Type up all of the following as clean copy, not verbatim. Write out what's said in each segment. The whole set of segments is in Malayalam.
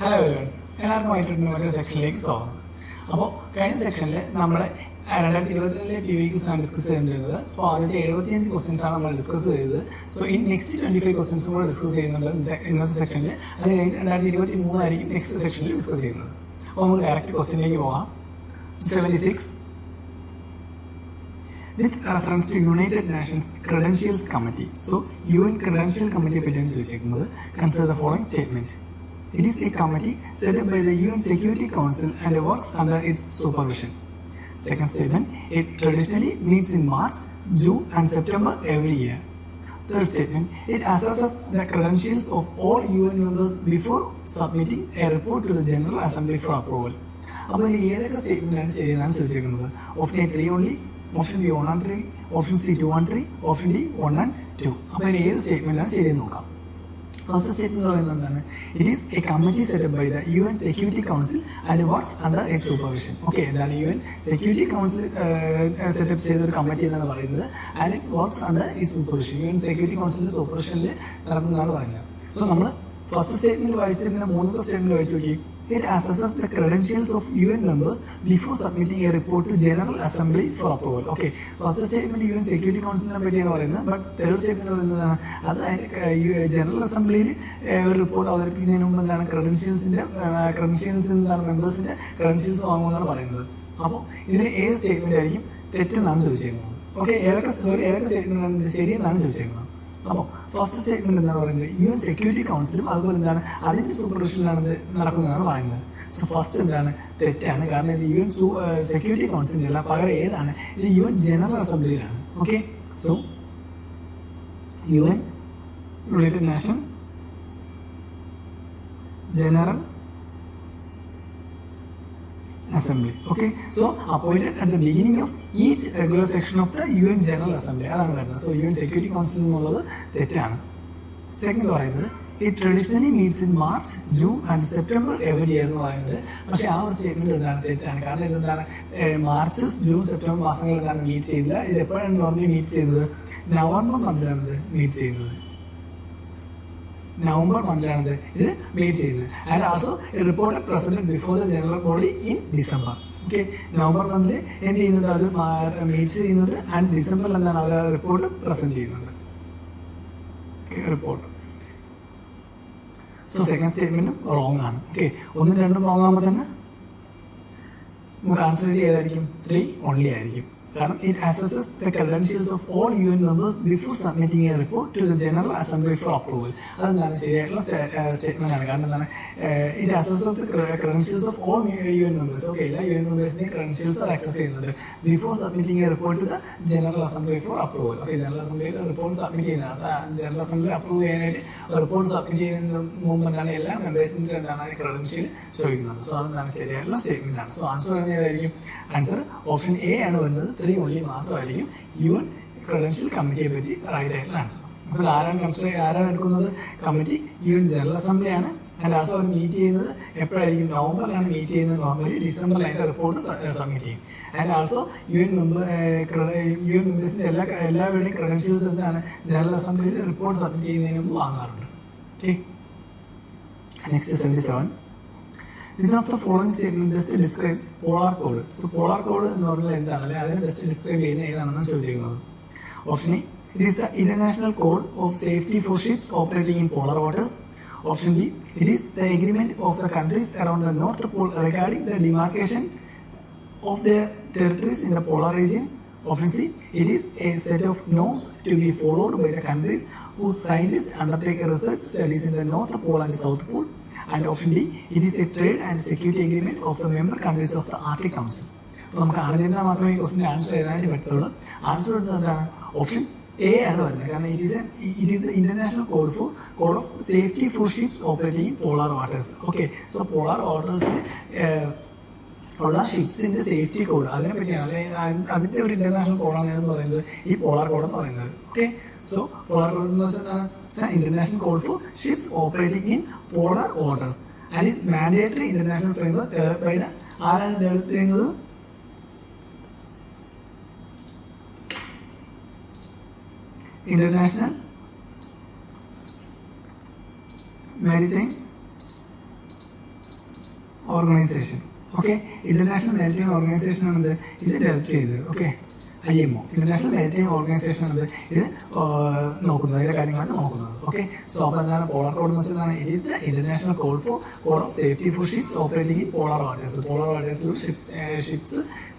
ഹലോ എല്ലാവർക്കും മറ്റൊരു സെക്ഷനിലേക്ക് സ്വാഗതം. അപ്പോൾ കഴിഞ്ഞ സെക്ഷനിൽ നമ്മൾ 2022 PVQs ആണ് ഡിസ്കസ് ചെയ്യേണ്ടത്. അപ്പോൾ ആദ്യത്തെ 75 ക്വസ്റ്റ്യൻസ് ആണ് നമ്മൾ ഡിസ്കസ് ചെയ്തത്. സോ ഈ നെക്സ്റ്റ് 25 ക്വസ്റ്റ്യൻസും കൂടെ ഡിസ്കസ് ചെയ്യുന്നുണ്ട് ഇന്നത്തെ സെക്ഷനിൽ. അത് കഴിഞ്ഞ് 2023 ആയിരിക്കും നെക്സ്റ്റ് സെക്ഷനിൽ ഡിസ്കസ് ചെയ്യുന്നത്. അപ്പോൾ നമുക്ക് ഡയറക്റ്റ് ക്വസ്റ്റ്യനിലേക്ക് പോകാം. 76 with reference to United Nations Credentials Committee. So UN Credential Committee പറ്റിയാണ് ചോദിച്ചിരിക്കുന്നത്. Consider the following statement. It is a committee set up by the UN Security Council and works under its supervision. Second statement, it traditionally meets in March, June and September every year. Third statement, it assesses the credentials of all UN members before submitting a report to the General Assembly for approval. അപ്പോൾ ഏതൊക്കെ സ്റ്റേറ്റ്മെന്റാണ് ശരിയെന്നാണ് ചോദിച്ചിരിക്കുന്നത്. Option A 3 only, option B 1 and 3, option C 2 and 3, option D 1 and 2. അപ്പോൾ ഏത് സ്റ്റേറ്റ്മെന്റാണ് ശരിയെന്ന് നോക്കാം. ഫസ്റ്റ് സ്റ്റേറ്റ്മെന്റ് പറയുന്നത് എന്താണ്? It is a committee set up by the UN security council and works under its supervision. Okay, എന്താണ് UN സെക്യൂരിറ്റി കൗൺസിൽ സെറ്റപ്പ് ചെയ്ത ഒരു കമ്മിറ്റി എന്നാണ് പറയുന്നത്. And its works under its supervision. UN security കൗൺസിലിന്റെ സൂപ്പർവിഷനിൽ നടക്കുന്നതാണ് പറയുന്നത്. സോ നമ്മൾ ഫസ്റ്റ് സ്റ്റേറ്റ്മെന്റ് വായിച്ചിട്ട് പിന്നെ മൂന്നാമത്തെ സ്റ്റേറ്റ്മെന്റ് വായിച്ചു നോക്കി. It assesses the credentials of UN members before submitting a report to General Assembly for approval. Okay, first statement UN Security Council പറ്റിയാണ് പറയുന്നത്. ബട്ട് തേർഡ് സ്റ്റേറ്റ്മെന്റ് പറയുന്നതാണ് അത് ജനറൽ അസംബ്ലിയിൽ ഒരു റിപ്പോർട്ട് അവതരിപ്പിക്കുന്നതിന് മുമ്പ് എന്താണ് ക്രെഡൻഷ്യൽസ് എന്താണ് മെമ്പേഴ്സിന്റെ ക്രെഡൻഷ്യൽസ് വാങ്ങുമെന്നാണ് പറയുന്നത്. അപ്പോൾ ഇതിന് ഏത് സ്റ്റേറ്റ്മെന്റ് ആയിരിക്കും തെറ്റെന്നാണ് ചോദിച്ചിരിക്കുന്നത്. ഓക്കെ, ഏതൊക്കെ സ്റ്റേറ്റ്മെന്റ് ശരിയെന്നാണ് ചോദിച്ചിരിക്കുന്നത്. അപ്പോൾ ഫസ്റ്റ് സ്റ്റേറ്റ്മെന്റ് എന്താണ് പറയുന്നത്? UN സെക്യൂരിറ്റി കൗൺസിലും അതുപോലെ എന്താണ് അതിന്റെ സൂപ്പർവിഷനിലാണ് ഇത് നടക്കുന്നതാണ് പറയുന്നത്. സോ ഫസ്റ്റ് എന്താണ് തെറ്റാണ്. കാരണം ഇത് UN സെക്യൂരിറ്റി കൗൺസിലിന്റെ അല്ല, പകരം ഏതാണ്? ഇത് UN ജനറൽ അസംബ്ലിയിലാണ്. Okay, so UN united nation general Assembly. Okay, so appointed at the beginning of each regular session of the UN General Assembly. അതാണ് വരുന്നത്. സോ UN സെക്യൂരിറ്റി കൗൺസിൽ എന്നുള്ളത് തെറ്റാണ്. സെക്കൻഡ് പറയുന്നത് it traditionally meats in March, June and September every year എന്ന് പറയുന്നത്. പക്ഷേ ആ ഒരു സ്റ്റേറ്റ്മെന്റ് എന്താണ് തെറ്റാണ്. കാരണം ഇതെന്താണ് മാർച്ച്, ജൂൺ, സെപ്റ്റംബർ മാസങ്ങളിൽ എന്താണ് മീറ്റ് ചെയ്തില്ല. ഇത് എപ്പോഴാണ് നോർമലി മീറ്റ് ചെയ്യുന്നത്? നവംബർ മന്തിലാണ് ഇത് മീറ്റ് ചെയ്യുന്നത്. നവംബർ മന്തിലാണിത് ഇത് മീറ്റ് ചെയ്യുന്നത്. And also report presented before the general body in December. Okay, November മന്തിൽ എന്ത് ചെയ്യുന്നുണ്ട്? അത് മീറ്റ് ചെയ്യുന്നുണ്ട്. ആൻഡ് ഡിസംബറിൽ എന്താണ് അവർ റിപ്പോർട്ട് പ്രസന്റ് ചെയ്യുന്നുണ്ട്. റിപ്പോർട്ട്. സോ സെക്കൻഡ് സ്റ്റേറ്റ്മെന്റും റോങ് ആണ്. ഓക്കെ, 1 2 റോങ് ആകുമ്പോൾ തന്നെ നമുക്ക് ആൻസർ ഏതായിരിക്കും? 3 ഓൺലി ആയിരിക്കും. കാരണം it assesses the credentials of all UN members before submitting a report to the General Assembly for approval. അതെന്താണ് ശരിയായിട്ടുള്ള സ്റ്റേറ്റ്മെന്റ് ആണ്. കാരണം എന്താണ് it assesses the credentials of all UN members. Okay, എല്ലാ UN മെമ്പേഴ്സിന്റെ ക്രെഡൻഷ്യൽസ് ആക്സസ് ചെയ്യുന്നുണ്ട് before submitting a report to the general assembly for approval. Okay, general അസംബ്ലിയിൽ റിപ്പോർട്ട് സബ്മിറ്റ് ചെയ്യുന്നത് ജനറൽ അസംബ്ലി അപ്രൂവ് ചെയ്യാനായിട്ട് റിപ്പോർട്ട് സബ്മിറ്റ് ചെയ്യുന്നതിന് മുമ്പ് എന്താണ് എല്ലാ മെമ്പേഴ്സിന്റെ എന്താണ് ക്രെഡൻഷ്യൽ ചോദിക്കുന്നത്. സോ അതെന്താണ് ശരിയായിട്ടുള്ള സ്റ്റേറ്റ്മെന്റ് ആണ്. സോ ആൻസർ വരുന്നതായിരിക്കും ആൻസർ ഓപ്ഷൻ എ ആണ് വരുന്നത്. 3 ഓൺലി മാത്രമായിരിക്കും UN ക്രെഡൻഷ്യൽ കമ്മിറ്റിയെ പറ്റി റൈറ്റ് ആയിട്ടുള്ള ആൻസർ. അപ്പോൾ ആരാണ് എടുക്കുന്നത്? കമ്മിറ്റി UN ജനറൽ അസംബ്ലിയാണ്. ആൻഡ് ആൾസോ അവർ മീറ്റ് ചെയ്യുന്നത് എപ്പോഴായിരിക്കും? നവംബറിലാണ് മീറ്റ് ചെയ്യുന്നത്. നോർമലി ഡിസംബറിൽ അതിൻ്റെ റിപ്പോർട്ട് സബ്മിറ്റ് ചെയ്യും. ആൻഡ് ആൾസോ UN മെമ്പേഴ്സിൻ്റെ എല്ലാവരുടെയും ക്രെഡൻഷ്യൽസ് എന്താണ് ജനറൽ അസംബ്ലിയിൽ റിപ്പോർട്ട് സബ്മിറ്റ് ചെയ്യുന്നതിന് മുമ്പ് വാങ്ങാറുണ്ട്. Okay, next 77. Which of the following statement best describes polar code? So polar code എന്ന് പറഞ്ഞാൽ എന്താണ്, അല്ലെങ്കിൽ അതിനെ ബെസ്റ്റ് ഡിസ്ക്രൈബ് ചെയ്യുന്ന ഏതാണെന്ന് ചോദിച്ചിരിക്കുന്നത്. Option A it is the International Code of Safety for Ships Operating in Polar Waters. Option B it is the agreement of the countries around the North Pole regarding the demarcation of their territories in the polar region. Option C it is a set of norms to be followed by the countries whose scientists undertake research studies in the North Pole and South Pole. And option D, it is a trade and security agreement of the member countries of the Arctic Council. അപ്പോൾ നമുക്ക് അറിഞ്ഞാൽ മാത്രമേ ഈ ക്വസ്റ്റിൻ്റെ ആൻസർ എഴുതാനായിട്ട് പറ്റത്തുള്ളൂ. ആൻസർ വരുന്നത് എന്താണ്? ഓപ്ഷൻ എ ആണ് വരുന്നത്. കാരണം it is the International Code of Safety for Ships Operating in Polar Waters. Okay, so polar വാട്ടേഴ്സിൽ ഉള്ള ഷിപ്സിന്റെ സേഫ്റ്റി കോഡ് അതിനെ പറ്റിയാണ്, അതിന്റെ ഒരു ഇന്റർനാഷണൽ കോഡാണ് എന്ന് പറയുന്നത് ഈ പോളാർ കോഡ് എന്ന് പറയുന്നത്. ഓക്കെ, സോ പോളാർ കോഡ് എന്ന് വെച്ചാൽ international code for ships operating in polar waters and is mandatory international framework develop by ആരാണ് ഡെവലപ്പ് ചെയ്യുന്നത്? International maritime organisation. Okay, international maritime organisation ആണിത് ഇത് ഡെവലപ്പ് ചെയ്തത്. Okay, IMO international maritime organisation ആണിത് ഇത് നോക്കുന്നത്, ഇതിന്റെ കാര്യങ്ങളാണ് നോക്കുന്നത്. ഓക്കെ, സോ അപ്പോൾ എന്താണ് പോളാർ കോഡ് എന്ന് വെച്ചാൽ ഇത് international code of safety for ships operating in polar waters. Polar വാട്ടേഴ്സിൽ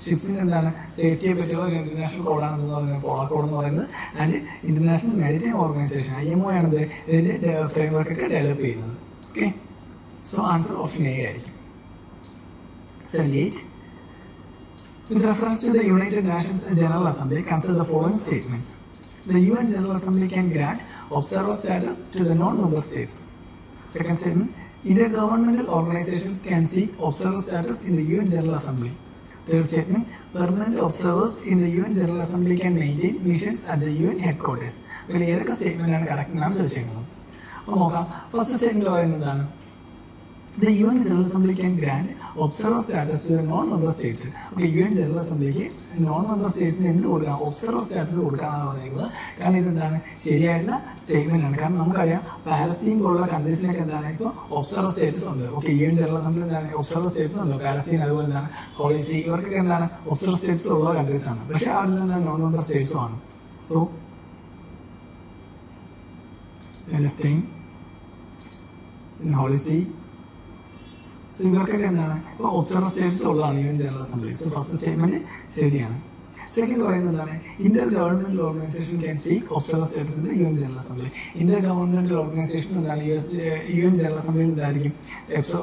ഷിപ്സിന് എന്താണ് സേഫ്റ്റിയെ പറ്റിയുള്ള ഒരു ഇന്റർനാഷണൽ കോഡാണെന്ന് പറയുന്നത് പോളാർ കോഡ് എന്ന് പറയുന്നത്. And international maritime organisation IMO ആണിത് ഇതിന്റെ ഫ്രെയിംവർക്ക് ഒക്കെ ഡെവലപ്പ് ചെയ്യുന്നത്. Okay, so answer option A ആയിരിക്കും. 78. With reference to the United Nations General Assembly, consider the following statements. The UN General Assembly can grant observer status to the non-member states. Second statement, intergovernmental organizations can seek observer status in the UN General Assembly. Third statement, permanent observers in the UN General Assembly can maintain missions at the UN headquarters. ഇതിൽ ഏതൊക്കെ സ്റ്റേറ്റ്മെന്റ് ആണ് കറക്റ്റ് എന്നാണ് ചോദിച്ചിരിക്കുന്നത്. അപ്പോൾ നോക്കാം. ഫസ്റ്റ് സ്റ്റേറ്റ്മെന്റ് പറയുന്നത് എന്താണ്? The UN General Assembly can grant observer status to the non-member states. Okay, UN General Assemblyക്ക് non-member statesന് എന്ത് കൊടുക്കാം? ഒബ്സർവർ സ്റ്റാറ്റസ് കൊടുക്കാനാണ് പറഞ്ഞിരിക്കുന്നത്. കാരണം ഇതെന്താണ് ശരിയായിട്ടുള്ള സ്റ്റേറ്റ്മെന്റ് ആണ്. കാരണം നമുക്കറിയാം പാലസ്തീൻ പോലുള്ള കൺട്രീസിനൊക്കെ എന്താണ് ഇപ്പോൾ ഒബ്സർവർ സ്റ്റേറ്റസ് ഉണ്ട്. ഓക്കെ, UN General Assembly എന്താണ് ഒബ്സർവർ സ്റ്റേറ്റസ് ഉണ്ട്. പാലസ്തീൻ അതുപോലെ എന്താണ് ഹോളി സീ ഇവർക്കൊക്കെ എന്താണ് ഒബ്സർവർ സ്റ്റേറ്റസ് ഉള്ള കൺട്രീസ് ആണ്. പക്ഷേ അവിടെ എന്താണ് നോൺ-മെമ്പർ സ്റ്റേറ്റ്സും ആണ്. So Palestine, holy see, so ഇവർക്കൊക്കെ എന്താണ് ഇപ്പോൾ ഒബ്സർവർ സ്റ്റേറ്റസ് ഉള്ളതാണ് UN General Assembly. So first statement ശരിയാണ്. സെക്കൻഡ് പറയുന്നത് എന്താണ്? Intergovernmental organisation can seek observer status in the UN General Assembly. Intergovernmental organisation എന്താണ് UN General Assembly എന്തായിരിക്കും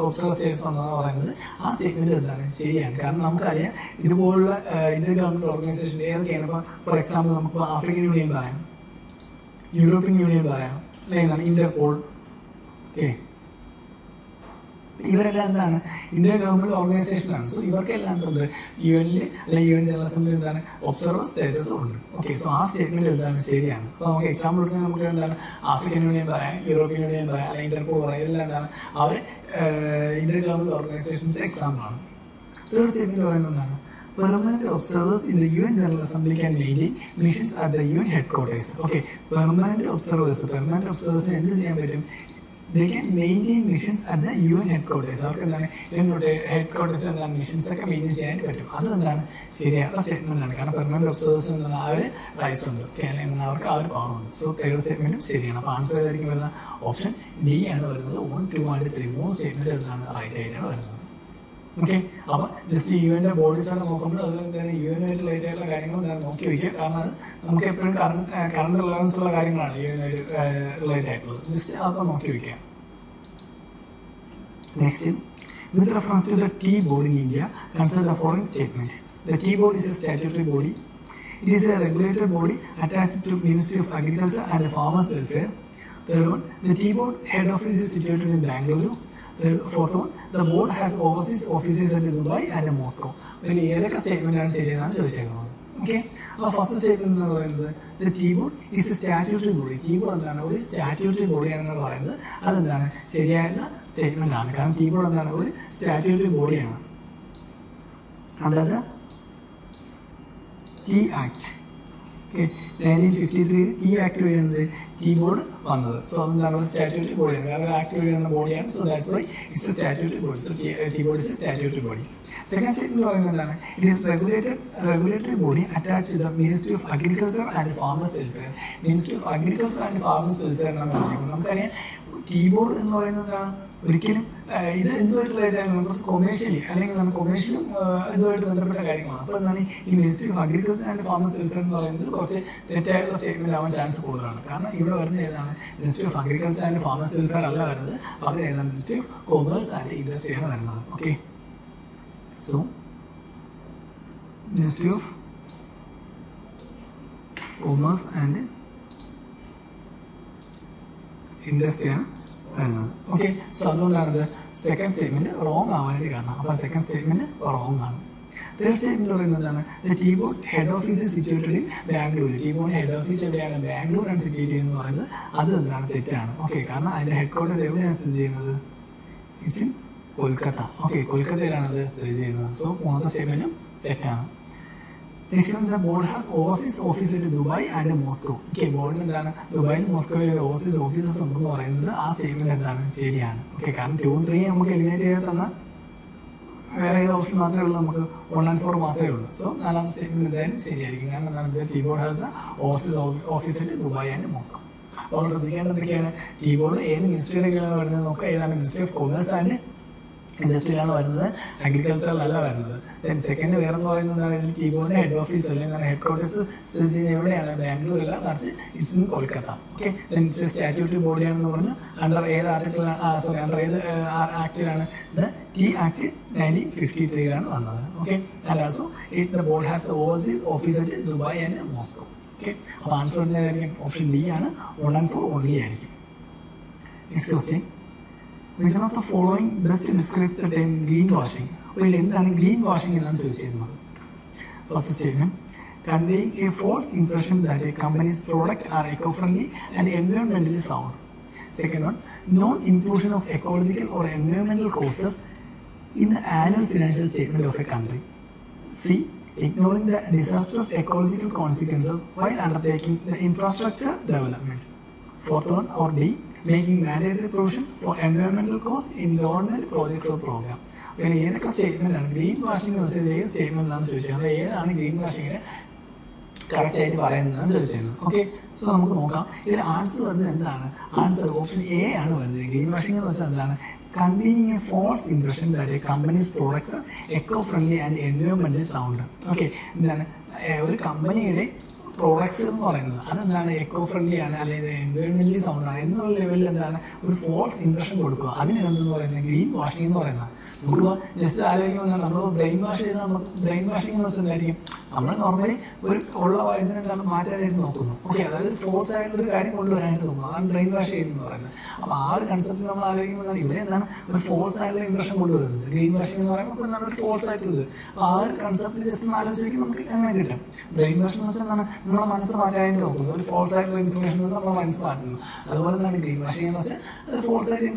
ഒബ്സർവർ സ്റ്റേറ്റസ് ഉണ്ടെന്ന് പറയുന്നത്. ആ സ്റ്റേറ്റ്മെന്റ് എന്താണ് ശരിയാണ്. കാരണം നമുക്കറിയാം ഇതുപോലുള്ള ഇന്റർ ഗവൺമെന്റ് ഓർഗനൈസേഷൻ ഏതൊക്കെയാണ്. ഇപ്പോൾ ഫോർ എക്സാമ്പിൾ നമുക്ക് ആഫ്രിക്കൻ യൂണിയൻ പറയാം, യൂറോപ്യൻ യൂണിയൻ പറയാം, അല്ലെങ്കിൽ ഇന്റർപോൾ. ഓക്കെ, ഇവരെല്ലാം എന്താണ് ഇന്ത്യൻ ഗവൺമെന്റ് ഓർഗനൈസേഷനാണ്. സോ ഇവർക്കെല്ലാം ഉണ്ട് UN അല്ലെങ്കിൽ UN General Assembly എന്താണ് ഒബ്സർവർ സ്റ്റേറ്റസ് ഉണ്ട്. ഓക്കെ, സോ ആ സ്റ്റേറ്റ്മെന്റ് എന്താണ് ശരിയാണ്. അപ്പോൾ നമുക്ക് എക്സാമ്പിൾ എടുക്കാൻ നമുക്ക് എന്താണ് ആഫ്രിക്കൻ യൂണിയൻ പറയാം, യൂറോപ്യൻ യൂണിയൻ പറയാം, അല്ലെങ്കിൽ ഇന്റർപോൾ പറയാം. ഇതെല്ലാം എന്താണ് അവർ ഇന്ത്യൻ ഗവൺമെന്റ് ഓർഗനൈസേഷൻസ് എക്സാമ്പിളാണ്. തേർഡ് സ്റ്റേറ്റ്മെന്റ് പറയുന്നത് എന്താണ്? Permanent observers in the UN General Assembly can maintain missions at the UN headquarters. Okay, permanent observers എന്ത് ചെയ്യാൻ പറ്റും? They can maintain missions at the UN headquarters. അവർക്ക് എന്താണ് ഇതിൻ്റെ ഹെഡ്ക്വാർട്ടേഴ്സിൽ എന്താണ് മിഷൻസ് ഒക്കെ മെയിൻറ്റെയിൻ ചെയ്യാൻ പറ്റും. അത് എന്താണ് ശരിയായുള്ള സ്റ്റേറ്റ്മെന്റ് ആണ്. കാരണം പെർമനന്റ് ഒബ്സർവേഴ്സിന് എന്താണ് ആ ഒരു റൈറ്റ്സ് ഉണ്ട്. ഓക്കെ, അല്ലെങ്കിൽ അവർക്ക് ആ ഒരു പവർ ഉണ്ട്. സോ തേർഡ് സ്റ്റേറ്റ്മെന്റും ശരിയാണ്. അപ്പോൾ ആൻസർ ഏതായിരിക്കും വരുന്നത്? ഓപ്ഷൻ ഡി ആണ് വരുന്നത്. 1, 2 and 3 മൂന്ന് സ്റ്റേറ്റ്മെന്റ് എന്താണ് റൈറ്റ് ആയിട്ടാണ് വരുന്നത്. ഓക്കെ, അപ്പോൾ ജസ്റ്റ് UN ബോഡീസ് ആണ് നോക്കുമ്പോൾ അതുപോലെ എന്താണ് UN റിലേറ്റഡ് ആയിട്ടുള്ള കാര്യങ്ങൾ എന്താണ് നോക്കി വയ്ക്കുക. കാരണം അത് നമുക്ക് എപ്പോഴും കറണ്ട് റിലവൻസ് ഉള്ള കാര്യങ്ങളാണ് UN റിലേറ്റഡ് ആയിട്ടുള്ളത്. ജസ്റ്റ് അതൊക്കെ നോക്കി വയ്ക്കുക. Next, with reference to the tea board in India, consider the following statement. The tea board is a statutory body. It is a regulated body attached to Ministry of Agriculture and Farmers Welfare. Third one, the tea board head office is situated in Bangalore. The fourth one, the board has overseas offices at Dubai and Moscow. ഇതിൽ ഏതൊക്കെ സ്റ്റേറ്റ്മെന്റ് ആണ് ശരിയെന്നാണ് ചോദിച്ചേക്കുന്നത്. ഓക്കെ, അപ്പോൾ ഫസ്റ്റ് സ്റ്റേറ്റ്മെന്റ് എന്ന് പറയുന്നത് the tea board is a statutory body. Tea board എന്താണ് ഒരു സ്റ്റാറ്റ്യൂട്ടറി ബോഡിയാണെന്ന് പറയുന്നത്. അതെന്താണ് ശരിയായിട്ടുള്ള സ്റ്റേറ്റ്മെന്റ് ആണ്. കാരണം ടീ ബോർഡ് എന്താണ് ഒരു സ്റ്റാറ്റ്യൂട്ടറി ബോഡിയാണ്. അതായത് tea act. Okay, 1953 tea act വഴിയാണ് ടീ ബോർഡ് വന്നത്. സോ അതെന്താണ് ഒരു സ്റ്റാറ്റ്യൂട്ടറി ബോഡിയാണ്. കാരണം ആക്ട് വഴിയാണ് ബോഡിയാണ്. So that's why it's a statutory body. So tea board is a statutory body. Second statement പറയുന്നത് എന്താണ്? It is regulatory body attach to the ministry of agriculture and farmers welfare. Ministry of agriculture and farmers welfare എന്നാണ് പറയുന്നത്. നമുക്കറിയാം ടീ ബോർഡ് എന്ന് പറയുന്നത് എന്താണ് ഒരിക്കലും ഇത് എന്തുമായിട്ടുള്ള കുറച്ച് കൊമേഴ്ഷ്യലി അല്ലെങ്കിൽ നമുക്ക് കൊമേഴ്ഷ്യലും ഇതുമായിട്ട് ബന്ധപ്പെട്ട കാര്യങ്ങളാണ്. അപ്പോൾ എന്താണ് ഈ ministry of agriculture and farmers welfare എന്ന് പറയുന്നത് കുറച്ച് തെറ്റായിട്ടുള്ള സ്റ്റേറ്റ്മെന്റ് ആവാൻ ചാൻസ് കൂടുതലാണ്. കാരണം ഇവിടെ വരുന്നത് ഏതാണ് ministry of agriculture and farmers welfare അല്ല വരുന്നത്, പകരം ഏതാണ് മിനിസ്ട്രി ഓഫ് കൊമേഴ്സ് ആൻഡ് ഇൻഡസ്ട്രിയാണ് വരുന്നത്. Okay, so ministry of commerce and ഇൻഡസ്ട്രിയാണ് വരുന്നത്. ഓക്കെ, സോ അതുകൊണ്ടാണത് സെക്കൻഡ് സ്റ്റേറ്റ്മെന്റ് റോങ് ആവാനായിട്ട് കാരണം. അപ്പോൾ സെക്കൻഡ് സ്റ്റേറ്റ്മെന്റ് റോങ് ആണ്. തേർഡ് സ്റ്റേറ്റ്മെന്റ് പറയുന്നത് എന്താണ്? The tea board head office is situated in Bangalore. Tea board head office എവിടെയാണ്? ബാംഗ്ലൂരാണ് സിറ്റുവേറ്റ് ചെയ്യുന്നത് പറയുന്നത്. അത് എന്താണ് തെറ്റാണ്. ഓക്കെ, കാരണം അതിന്റെ ഹെഡ് ക്വാർട്ടേഴ്സ് എവിടെയാണ് സ്ഥിതി ചെയ്യുന്നത്? It's in Kolkata. ഓക്കെ, കൊൽക്കത്തയിലാണ് അത് സ്ഥിതി ചെയ്യുന്നത്. സോ മൂന്നാമത്തെ സ്റ്റേറ്റ്മെന്റും തെറ്റാണ്. Next the board has overseas office in Dubai and Moscow. Okay, ബോർഡിന് എന്താണ് ദുബായിൽ മോസ്കോയിൽ ഓവർസീസ് ഓഫീസസ് ഉണ്ടെന്ന് പറയുന്നത് ആ സ്റ്റേറ്റ്മെന്റ് എന്താണ് ശരിയാണ്. ഓക്കെ, കാരണം 2, 3 നമുക്ക് എലിമിനേറ്റ് ചെയ്ത് തന്ന വേറെ ഏത് ഓപ്ഷൻ മാത്രമേ ഉള്ളൂ, നമുക്ക് 1 and 4 മാത്രമേ ഉള്ളൂ. സോ നാലാമത്തെ സ്റ്റേറ്റ്മെന്റ് എന്തായാലും ശരിയായിരിക്കും. കാരണം എന്താണ്, keyboard has the office at Dubai and Moscow. അപ്പോൾ ശ്രദ്ധിക്കേണ്ടത് എന്തൊക്കെയാണ്, കീബോർഡ് ഏത് മിനിസ്ട്രിയിലേക്കാണ് വരുന്നത് നോക്കുക. ഏതാണ് മിനിസ്ട്രി ഓഫ് കൊമേഴ്സ് ആൻഡ് ഇൻഡസ്ട്രിയിലാണ് വരുന്നത്, അഗ്രികൾച്ചറിലല്ല വരുന്നത്. ദെൻ സെക്കൻഡ് വേറെന്ന് പറയുന്നത് എന്താണ്, ഇതിൽ കീബോർഡിൻ്റെ ഹെഡ് ഓഫീസ് അല്ലെങ്കിൽ ഹെഡ് ക്വാർട്ടേഴ്സ് സ്ഥിതി ചെയ്യുന്നത് എവിടെയാണ്, ബാംഗ്ലൂരില്ല, മറിച്ച് it's in Kolkata. Okay, then it's statutory ബോഡിയാണെന്ന് പറഞ്ഞു. അണ്ടർ ഏത് ആർട്ടിക്കിളാണ്, അണ്ടർ ഏത് ആക്ടിലാണ്, ദ ടി ആക്ട് 1953 വന്നത്. Okay, and also the board has the overseas office at Dubai and Moscow. Okay, അപ്പോൾ ആൻസർ എന്തായിരിക്കും, ഓപ്ഷൻ ഡി ആണ്, 1 and 4 ഓൺലി ആയിരിക്കും. Next question, which one of the following best describes the term green washing? ഇതിൽ എന്താണ് ഗ്രീൻ വാഷിംഗ് എന്നാണ് ചോദിച്ചിരുന്നത്. First statement, conveying a false impression that a company's products are eco-friendly and environmentally sound. Second one, non-inclusion of ecological or environmental costs in the annual financial statement of a country. C, ignoring the disastrous ecological consequences while undertaking the infrastructure development. Fourth one, or D, making mandatory provisions for environmental cost in government projects or program. അപ്പോൾ ഏതൊക്കെ സ്റ്റേറ്റ്മെന്റ് ആണ് ഗ്രീൻ വാഷിംഗ് എന്ന് വെച്ചാൽ ഏത് സ്റ്റേറ്റ്മെന്റ് ആണെന്ന് ചോദിച്ചത്, അത് ഏതാണ് ഗ്രീൻ വാഷിങ്ങിനെ കറക്റ്റ് ആയിട്ട് പറയുന്നതാണ് ചോദിച്ചിരുന്നത്. ഓക്കെ, സോ നമുക്ക് നോക്കാം. ഇതിൽ ആൻസർ വരുന്നത് എന്താണ്, ആൻസർ ഓപ്ഷൻ എ ആണ് വരുന്നത്. ഗ്രീൻ വാഷിംഗ് എന്ന് വെച്ചാൽ എന്താണ്, conveying a false impression that a company's products are eco-friendly and environmentally sound. Okay, എന്താണ് ഒരു കമ്പനിയുടെ പ്രോഡക്ട്സ് എന്ന് പറയുന്നത് അതെന്താണ്, എക്കോ ഫ്രണ്ട്ലി ആണ് അല്ലെങ്കിൽ എൻവയോൺമെന്റലി സൗണ്ട് ആണ് എന്നുള്ള ലെവലിൽ എന്താണ് ഒരു ഫോൾസ് ഇംപ്രഷൻ കൊടുക്കുക. അതിനെന്തെന്ന് പറയുന്നത് ഗ്രീൻ വാഷിംഗ് എന്ന് പറയുന്നത്. നമുക്ക് ജസ്റ്റ് ആലോചിക്കുമ്പോൾ നമ്മൾ ബ്രെയിൻ വാഷ് ചെയ്താൽ നമുക്ക് ബ്രെയിൻ വാഷിംഗ് എന്ന് വെച്ചിട്ടുണ്ടായിരിക്കും നമ്മൾ നോർമലി ഒരു ഉള്ള എന്താണ് മാറ്റാനായിട്ട് നോക്കുന്നു. ഓക്കെ, അതായത് ഫോഴ്സ് ആയിട്ടുള്ളൊരു കാര്യം കൊണ്ടുവരാനായിട്ട് നോക്കുന്നു, അതാണ് ബ്രെയിൻ വാഷ് ചെയ്യുന്നത് പറയുന്നത്. അപ്പോൾ ആ ഒരു കൺസെപ്റ്റ് നമ്മൾ ആലോചിക്കുമ്പോൾ ഇവിടെ എന്താണ് ഒരു ഫോഴ്സ് ആയിട്ടുള്ള ഇംപ്രഷൻ കൊണ്ടുവരുന്നത്. ഗ്രീൻ വാഷിംഗ് എന്ന് പറയുമ്പോൾ എന്താണ് ഒരു ഫോഴ്സ് ആയിട്ടുള്ളത്. അപ്പോൾ ആ ഒരു കൺസെപ്റ്റ് ജസ്റ്റ് ഒന്ന് ആലോചിക്കും നമുക്ക് അങ്ങനെ കിട്ടും. ബ്രെയിൻ വാഷ് എന്ന് വെച്ചാൽ എന്താണ് നമ്മളെ മനസ്സ് മാറ്റാനായിട്ട് നോക്കുന്നത്, ഒരു ഫോൾസ് ആയിട്ടുള്ള ഇൻഫർമേഷൻ നമ്മളെ മനസ്സ് മാറ്റുന്നു. അതുപോലെ തന്നെ ഗ്രീൻ വാഷിംഗ് എന്ന് വെച്ചാൽ അത് ഫോൾസ് ആയിട്ട്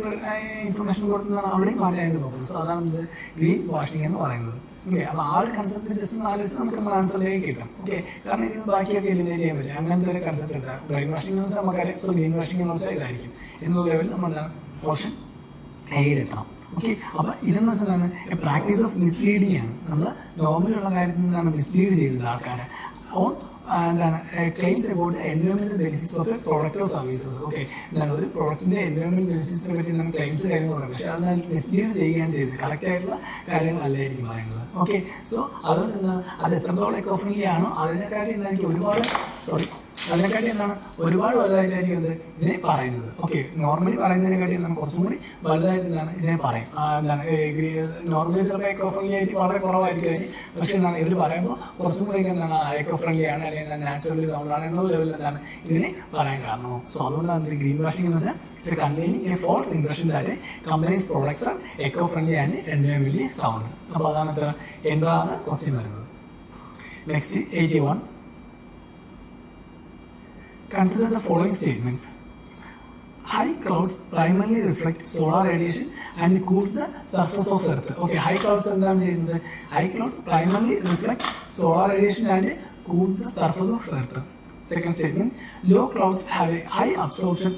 ഇൻഫർമേഷൻ കൊടുക്കുന്നതാണ് അവിടെയും മാറ്റാനായിട്ട് നോക്കുന്നത്. സോ അതാണ് ഗ്രീൻ വാഷിംഗ് എന്ന് പറയുന്നത്. ഓക്കെ, അപ്പോൾ ആ ഒരു കൺസെപ്റ്റ് ജസ്റ്റ് ആലോചിച്ച് നമുക്ക് നമ്മൾ ആൻസറിലേക്ക് കിട്ടും. ഓക്കെ, കാരണം ഇതിന് ബാക്കിയൊക്കെ എലിമിനേറ്റ് ചെയ്യാൻ പറ്റും. അങ്ങനത്തെ ഒരു കൺസെപ്റ്റ് ഉണ്ട്. ബ്രെയിൻ വാഷിംഗ് എന്ന് വെച്ചാൽ നമുക്കറിയാം. സോ ഗ്രീൻ വാഷിംഗ് എന്ന് വെച്ചാൽ ഇതായിരിക്കും എന്നുള്ള ലെവലിൽ നമ്മുടെ ഓപ്ഷൻ എയിലെത്തണം. ഓക്കെ, അപ്പോൾ ഇതെന്ന് വെച്ചാൽ പ്രാക്ടീസ് ഓഫ് മിസ്ലീഡിങ് ആണ്. നമ്മൾ നോർമലുള്ള കാര്യത്തിൽ നിന്നാണ് മിസ്ലീഡ് ചെയ്യുന്നത് ആൾക്കാരെ ഓൺ എന്താണ് ക്ലെയിംസ് അബൌട്ട് എൻവയോൺമെന്റൽ benefits of a product or services. Okay, എന്താണ് ഒരു പ്രോഡക്റ്റിന്റെ എൻവയോൺമെന്റൽ ബെനിഫിറ്റ്സിനെ പറ്റി നമ്മൾ ക്ലെയിംസ് കാര്യങ്ങൾ പറയാം. പക്ഷേ അത് മിസ്ലീഡ് ചെയ്യുകയാണ് ചെയ്യുന്നത്, കറക്റ്റ് ആയിട്ടുള്ള കാര്യങ്ങളല്ലായിരിക്കും പറയുന്നത്. ഓക്കെ, സോ അതുകൊണ്ട് എന്താണ് അത് എത്രത്തോളം എക്കോ ഫ്രണ്ട്ലി ആണോ അതിനെക്കാട്ടി എന്തായിരിക്കും അതിനെക്കാട്ടി എന്താണ് ഒരുപാട് വലുതായിട്ടായിരിക്കും ഇത് ഇതിനെ പറയുന്നത്. ഓക്കെ, നോർമലി പറയുന്നതിനെക്കാട്ടി എന്താണ് കുറച്ചും കൂടി വലുതായിട്ട് എന്താണ് ഇതിനെ പറയും. എന്താണ് നോർമലി ചിലപ്പോൾ എക്കോ ഫ്രണ്ട്ലി ആയിട്ട് വളരെ കുറവായിരിക്കും. പക്ഷേ എന്താണ് ഇവർ പറയുമ്പോൾ കുറച്ചും കൂടി എന്താണ് എക്കോ ഫ്രണ്ട്ലി ആണ് അല്ലെങ്കിൽ നാച്ചുറലി സൗണ്ട് ആണ് എന്നുള്ള ലെവലിൽ എന്താണ് ഇതിനെ പറയാൻ കാരണമോ. സോ അതുകൊണ്ടാണ് ഗ്രീൻ വാഷിംഗ് എന്ന് വെച്ചാൽ containing a false impression that companies products are eco friendly and എൻവയോൺമെന്റലി സൗണ്ട്. അപ്പോൾ അതാണ് എന്താണ് ക്വസ്റ്റ്യൻ വരുന്നത്. Next 81. Consider the following statements. High clouds primarily reflect solar radiation and cool the surface of Earth. Okay, high clouds എന്താണ് ചെയ്യുന്നത്? High clouds primarily reflect solar radiation and cool the surface of Earth. Second statement, low clouds have a high absorption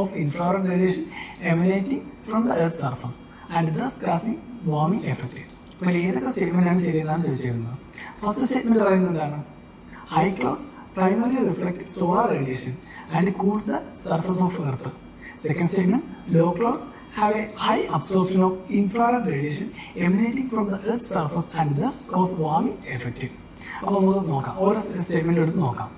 of infrared radiation emanating from the Earth's surface and thus causing warming effect. ഇപ്പോൾ ഏതൊക്കെ സ്റ്റേറ്റ്മെന്റ് ആണ് ശരിയെന്നാണ് ചോദിച്ചിരുന്നത്. ഫസ്റ്റ് സ്റ്റേറ്റ്മെന്റ് പറയുന്നത് എന്താണ്? High clouds primarily reflect solar radiation and cools the surface of Earth. Second statement, low clouds have a high absorption of infrared radiation emanating from the Earth's surface and thus cause warming effect. അപ്പോൾ നമുക്ക് നോക്കാം, ഓരോ സ്റ്റേറ്റ്മെന്റ് എടുത്ത് നോക്കാം.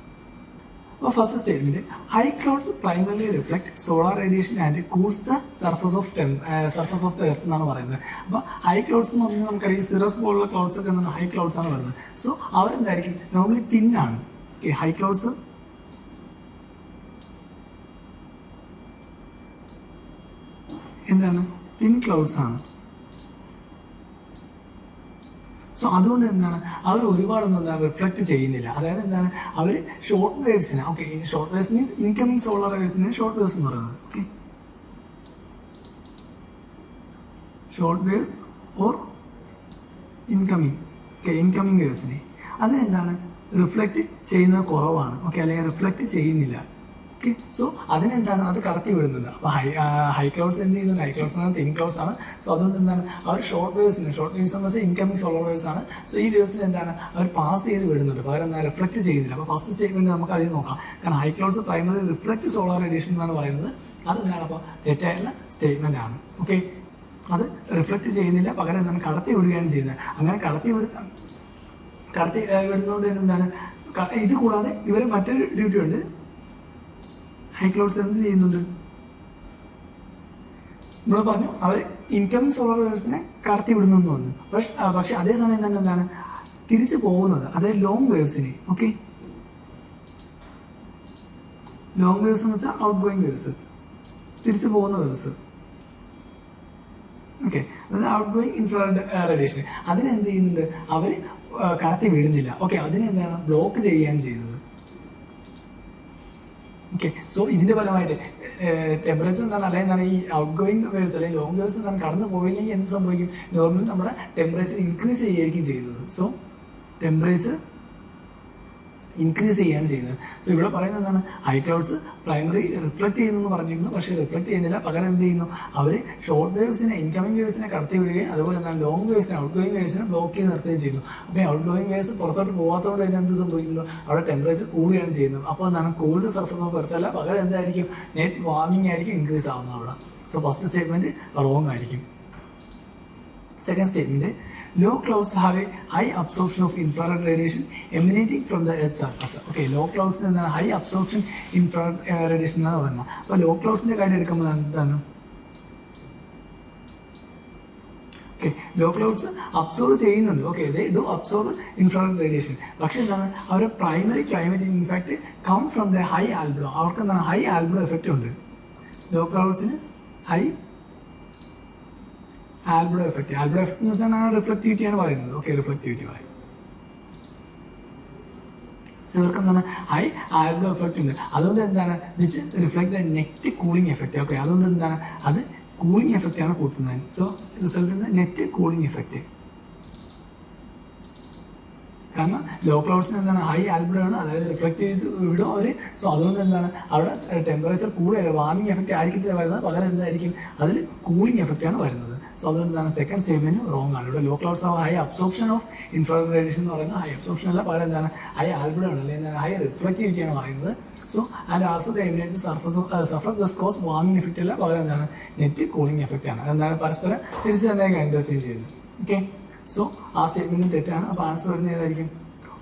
അപ്പോൾ first statement, high clouds primarily reflect solar radiation and cools the surface of the earth എന്നാണ് പറയുന്നത്. അപ്പോൾ ഹൈ ക്ലൗഡ്സ് എന്ന് പറഞ്ഞാൽ നമുക്കറിയാം സിറസ് പോലുള്ള ക്ലൗഡ്സ് ഒക്കെ എന്താണ് ഹൈ ക്ലൗഡ്സ് ആണ് വരുന്നത്. സോ അവരെന്തായിരിക്കും നോർമലി തിന്നാണ്. ഓക്കെ, ഹൈ ക്ലൗഡ്സ് എന്താണ് തിൻ ക്ലൗഡ്സ് ആണ്. സോ അതുകൊണ്ട് എന്താണ് അവർ ഒരുപാടൊന്നും എന്താണ് റിഫ്ലക്ട് ചെയ്യുന്നില്ല. അതായത് എന്താണ് അവർ ഷോർട്ട് വേവ്സിന്, okay short waves means incoming solar വേവ്സിന് ഷോർട്ട് വേവ്സ് എന്ന് പറയുന്നത്. Okay, short waves or incoming, okay incoming വേവ്സിനെ അത് എന്താണ് റിഫ്ലക്റ്റ് ചെയ്യുന്നത് കുറവാണ്. ഓക്കെ, അല്ലെങ്കിൽ റിഫ്ലക്റ്റ് ചെയ്യുന്നില്ല. ഓക്കെ, സോ അതിനെന്താണ് അത് കടത്തി വിടുന്നുണ്ട്. അപ്പോൾ ഹൈ ക്ലൗഡ്സ് എന്ത് ചെയ്യുന്നുണ്ട്? ഹൈ ക്ലൗഡ്സ് ആണ് തിൻ ക്ലൗഡ്സ് ആണ്. സോ അതുകൊണ്ട് എന്താണ് അവർ ഷോർട്ട് വേവ്സ് എന്ന് വെച്ചാൽ ഇൻകമിങ് സോളർ വേവ്സ് ആണ്. സോ ഈ വേവ്സിന് എന്താണ് അവർ പാസ് ചെയ്ത് വിടുന്നുണ്ട്, പകരം എന്നാൽ റിഫ്ലക്ട് ചെയ്യുന്നില്ല. അപ്പോൾ ഫസ്റ്റ് സ്റ്റേറ്റ്മെന്റ് നമുക്ക് അതിൽ നോക്കാം. കാരണം high clouds primary reflect solar radiation എന്നാണ് പറയുന്നത്. അതെന്താണ്? അപ്പോൾ തെറ്റായിട്ടുള്ള സ്റ്റേറ്റ്മെന്റ് ആണ്. ഓക്കെ, അത് റിഫ്ലക്ട് ചെയ്യുന്നില്ല, പകരം എന്താണ് കടത്തി വിടുകയാണ് ചെയ്യുന്നത്. അങ്ങനെ കടത്തി വിടുന്നതുകൊണ്ട് എന്താണ്? ഇത് കൂടാതെ ഇവർ മറ്റൊരു ഡ്യൂട്ടി ഉണ്ട്. ഹൈ ക്ലൗഡ്സ് എന്ത് ചെയ്യുന്നുണ്ട്? നമ്മൾ പറഞ്ഞു അവർ ഇൻകമിങ് സോളർ വേവ്സിനെ കടത്തി വിടുന്നു എന്ന് പറഞ്ഞു. പക്ഷെ അതേസമയം തന്നെ എന്താണ് തിരിച്ചു പോകുന്നത്? അതായത് long waves. Okay, long waves എന്ന് വെച്ചാൽ ഔട്ട് ഗോയിങ് വേവ്സ്, തിരിച്ചു പോകുന്ന വേവ്സ്. ഓക്കെ, അതായത് ഔട്ട് ഗോയിങ് ഇൻഫ്രാറെഡ് റേഡിയേഷൻ അതിനെന്ത് ചെയ്യുന്നുണ്ട്? അവർ കടത്തി വിടുന്നില്ല. ഓക്കെ, അതിനെന്താണ് ബ്ലോക്ക് ചെയ്യുകയാണ് ചെയ്യുന്നത്. ഓക്കെ, സോ ഇതിന്റെ ഫലമായിട്ട് ടെമ്പറേച്ചർ എന്താണ് അല്ലെങ്കിൽ ഈ ഔട്ട് ഗോയിങ് വേവ്സ് അല്ലെങ്കിൽ ലോങ് വേവ്സ് എന്താണ് കടന്നു പോയില്ലെങ്കിൽ എന്ത് സംഭവിക്കും? നോർമലി നമ്മുടെ ടെമ്പറേച്ചർ ഇൻക്രീസ് ചെയ്യുകയായിരിക്കും ചെയ്യുന്നത്. സോ ടെമ്പറേച്ചർ ഇൻക്രീസ് ചെയ്യുകയാണ് ചെയ്യുന്നത്. സോ ഇവിടെ പറയുന്നത് എന്താണ്? ഹൈ ക്ലൗഡ്സ് പ്രൈമറി റിഫ്ലക്ട് ചെയ്യുന്നു എന്ന് പറഞ്ഞിരുന്നു, പക്ഷേ റിഫ്ലക്ട് ചെയ്യുന്നില്ല, പകരം എന്ത് ചെയ്യുന്നു? അവർ ഷോർട്ട് വേവ്സിനെ ഇൻകമിംഗ് വേവ്സിനെ കടത്തി വിടുകയും അതുപോലെ എന്താണ് long waves out going waves block ചെയ്ത് നിർത്തുകയും ചെയ്യുന്നു. അപ്പോൾ ഔട്ട് ഗോയിങ് വേവ്സ് പുറത്തോട്ട് പോകാത്തതുകൊണ്ട് തന്നെ എന്ത് സംഭവിക്കുന്നു? അവിടെ ടെമ്പറേച്ചർ കൂടുകയാണ് ചെയ്യുന്നത്. അപ്പോൾ എന്താണ്? കൂൾഡ് സർഫസ് ഓഫ് എർത്ത് അല്ല, പകരം എന്തായിരിക്കും? നെറ്റ് വാർമിംഗ് ആയിരിക്കും ഇൻക്രീസ് ആവുന്നത് അവിടെ. സോ ഫസ്റ്റ് സ്റ്റേറ്റ്മെന്റ് റോങ് ആയിരിക്കും. Second statement, low clouds have a high absorption of infrared radiation emanating from the earth's surface. Okay, low clouds എന്താണ്? ഹൈ അബ്സോർപ്ഷൻ ഇൻഫ്രാറെഡ് റേഡിയേഷൻ എന്നാണ് പറയുന്നത്. അപ്പോൾ ലോ ക്ലൗഡ്സിന്റെ കാര്യം എടുക്കുമ്പോൾ എന്താണ്? ഓക്കെ, ലോ ക്ലൗഡ്സ് അബ്സോർവ് ചെയ്യുന്നുണ്ട്. Okay, they do absorb infrared radiation. പക്ഷെ എന്താണ്? അവരുടെ primary climate impact come from the high albedo. അവർക്ക് എന്താണ്? ഹൈ ആൽബഡോ എഫക്റ്റ് ഉണ്ട്. ലോ ക്ലൗഡ്സിന് high albedo effect. Albedo effect എന്ന് വെച്ചാൽ റിഫ്ലക്ടിവിറ്റിയാണ് പറയുന്നത്. ഓക്കെ, റിഫ്ലക്ടിവിറ്റി പറയും. സോ ഇവർക്ക് എന്താണ്? ഹൈ ആൽബഡോ എഫക്റ്റ് ഉണ്ട്. അതുകൊണ്ട് എന്താണ്? Which reflect the net cooling effect. Okay, അതുകൊണ്ട് എന്താണ്? അത് കൂളിംഗ് എഫക്റ്റ് ആണ് കൂട്ടുന്നത്. So result in net cooling effect. കാരണം ലോ ക്ലൗഡ്സിന് എന്താണ്? ഹൈ ആൽബഡോ ആണ്, അതായത് റിഫ്ലക്ട് ചെയ്ത് വിടും അവർ. സോ അതുകൊണ്ട് എന്താണ്? അവിടെ ടെമ്പറേച്ചർ കൂടുതൽ വാർമിംഗ് എഫക്റ്റ് ആയിരിക്കത്തില്ല വരുന്നത്, പകരം എന്തായിരിക്കും? അതിൽ കൂളിംഗ് എഫക്റ്റ് ആണ് വരുന്നത്. സോ അതുകൊണ്ട് എന്താണ്? സെക്കൻഡ് സ്റ്റേറ്റ്മെന്റ് റോങ് ആണ്. ഇവിടെ ലോ ക്ലൗഡ്സ് ആവും high absorption of infrared radiation എന്ന് പറയുന്നത് ഹൈ അബ്സോർപ്ഷൻ അല്ല, പകരം എന്താണ്? ഹൈ ആൽബഡോ ആണ്, അല്ലെങ്കിൽ എന്താണ്? ഹൈ റിഫ്ലക്റ്റിവിറ്റിയാണ് പറയുന്നത്. So and also the emanate surface thus cause warming effect അല്ല, പകരം എന്താണ്? നെറ്റ് കൂളിംഗ് എഫക്റ്റ് ആണ്. എന്താണ്? പരസ്പരം തിരിച്ച് തന്നെ ഇന്റർചേഞ്ച് ചെയ്യുന്നത്. ഓക്കെ, സോ ആ സ്റ്റേറ്റ്മെന്റ് തെറ്റാണ്. അപ്പോൾ ആൻസർ വരുന്നത് ഏതായിരിക്കും?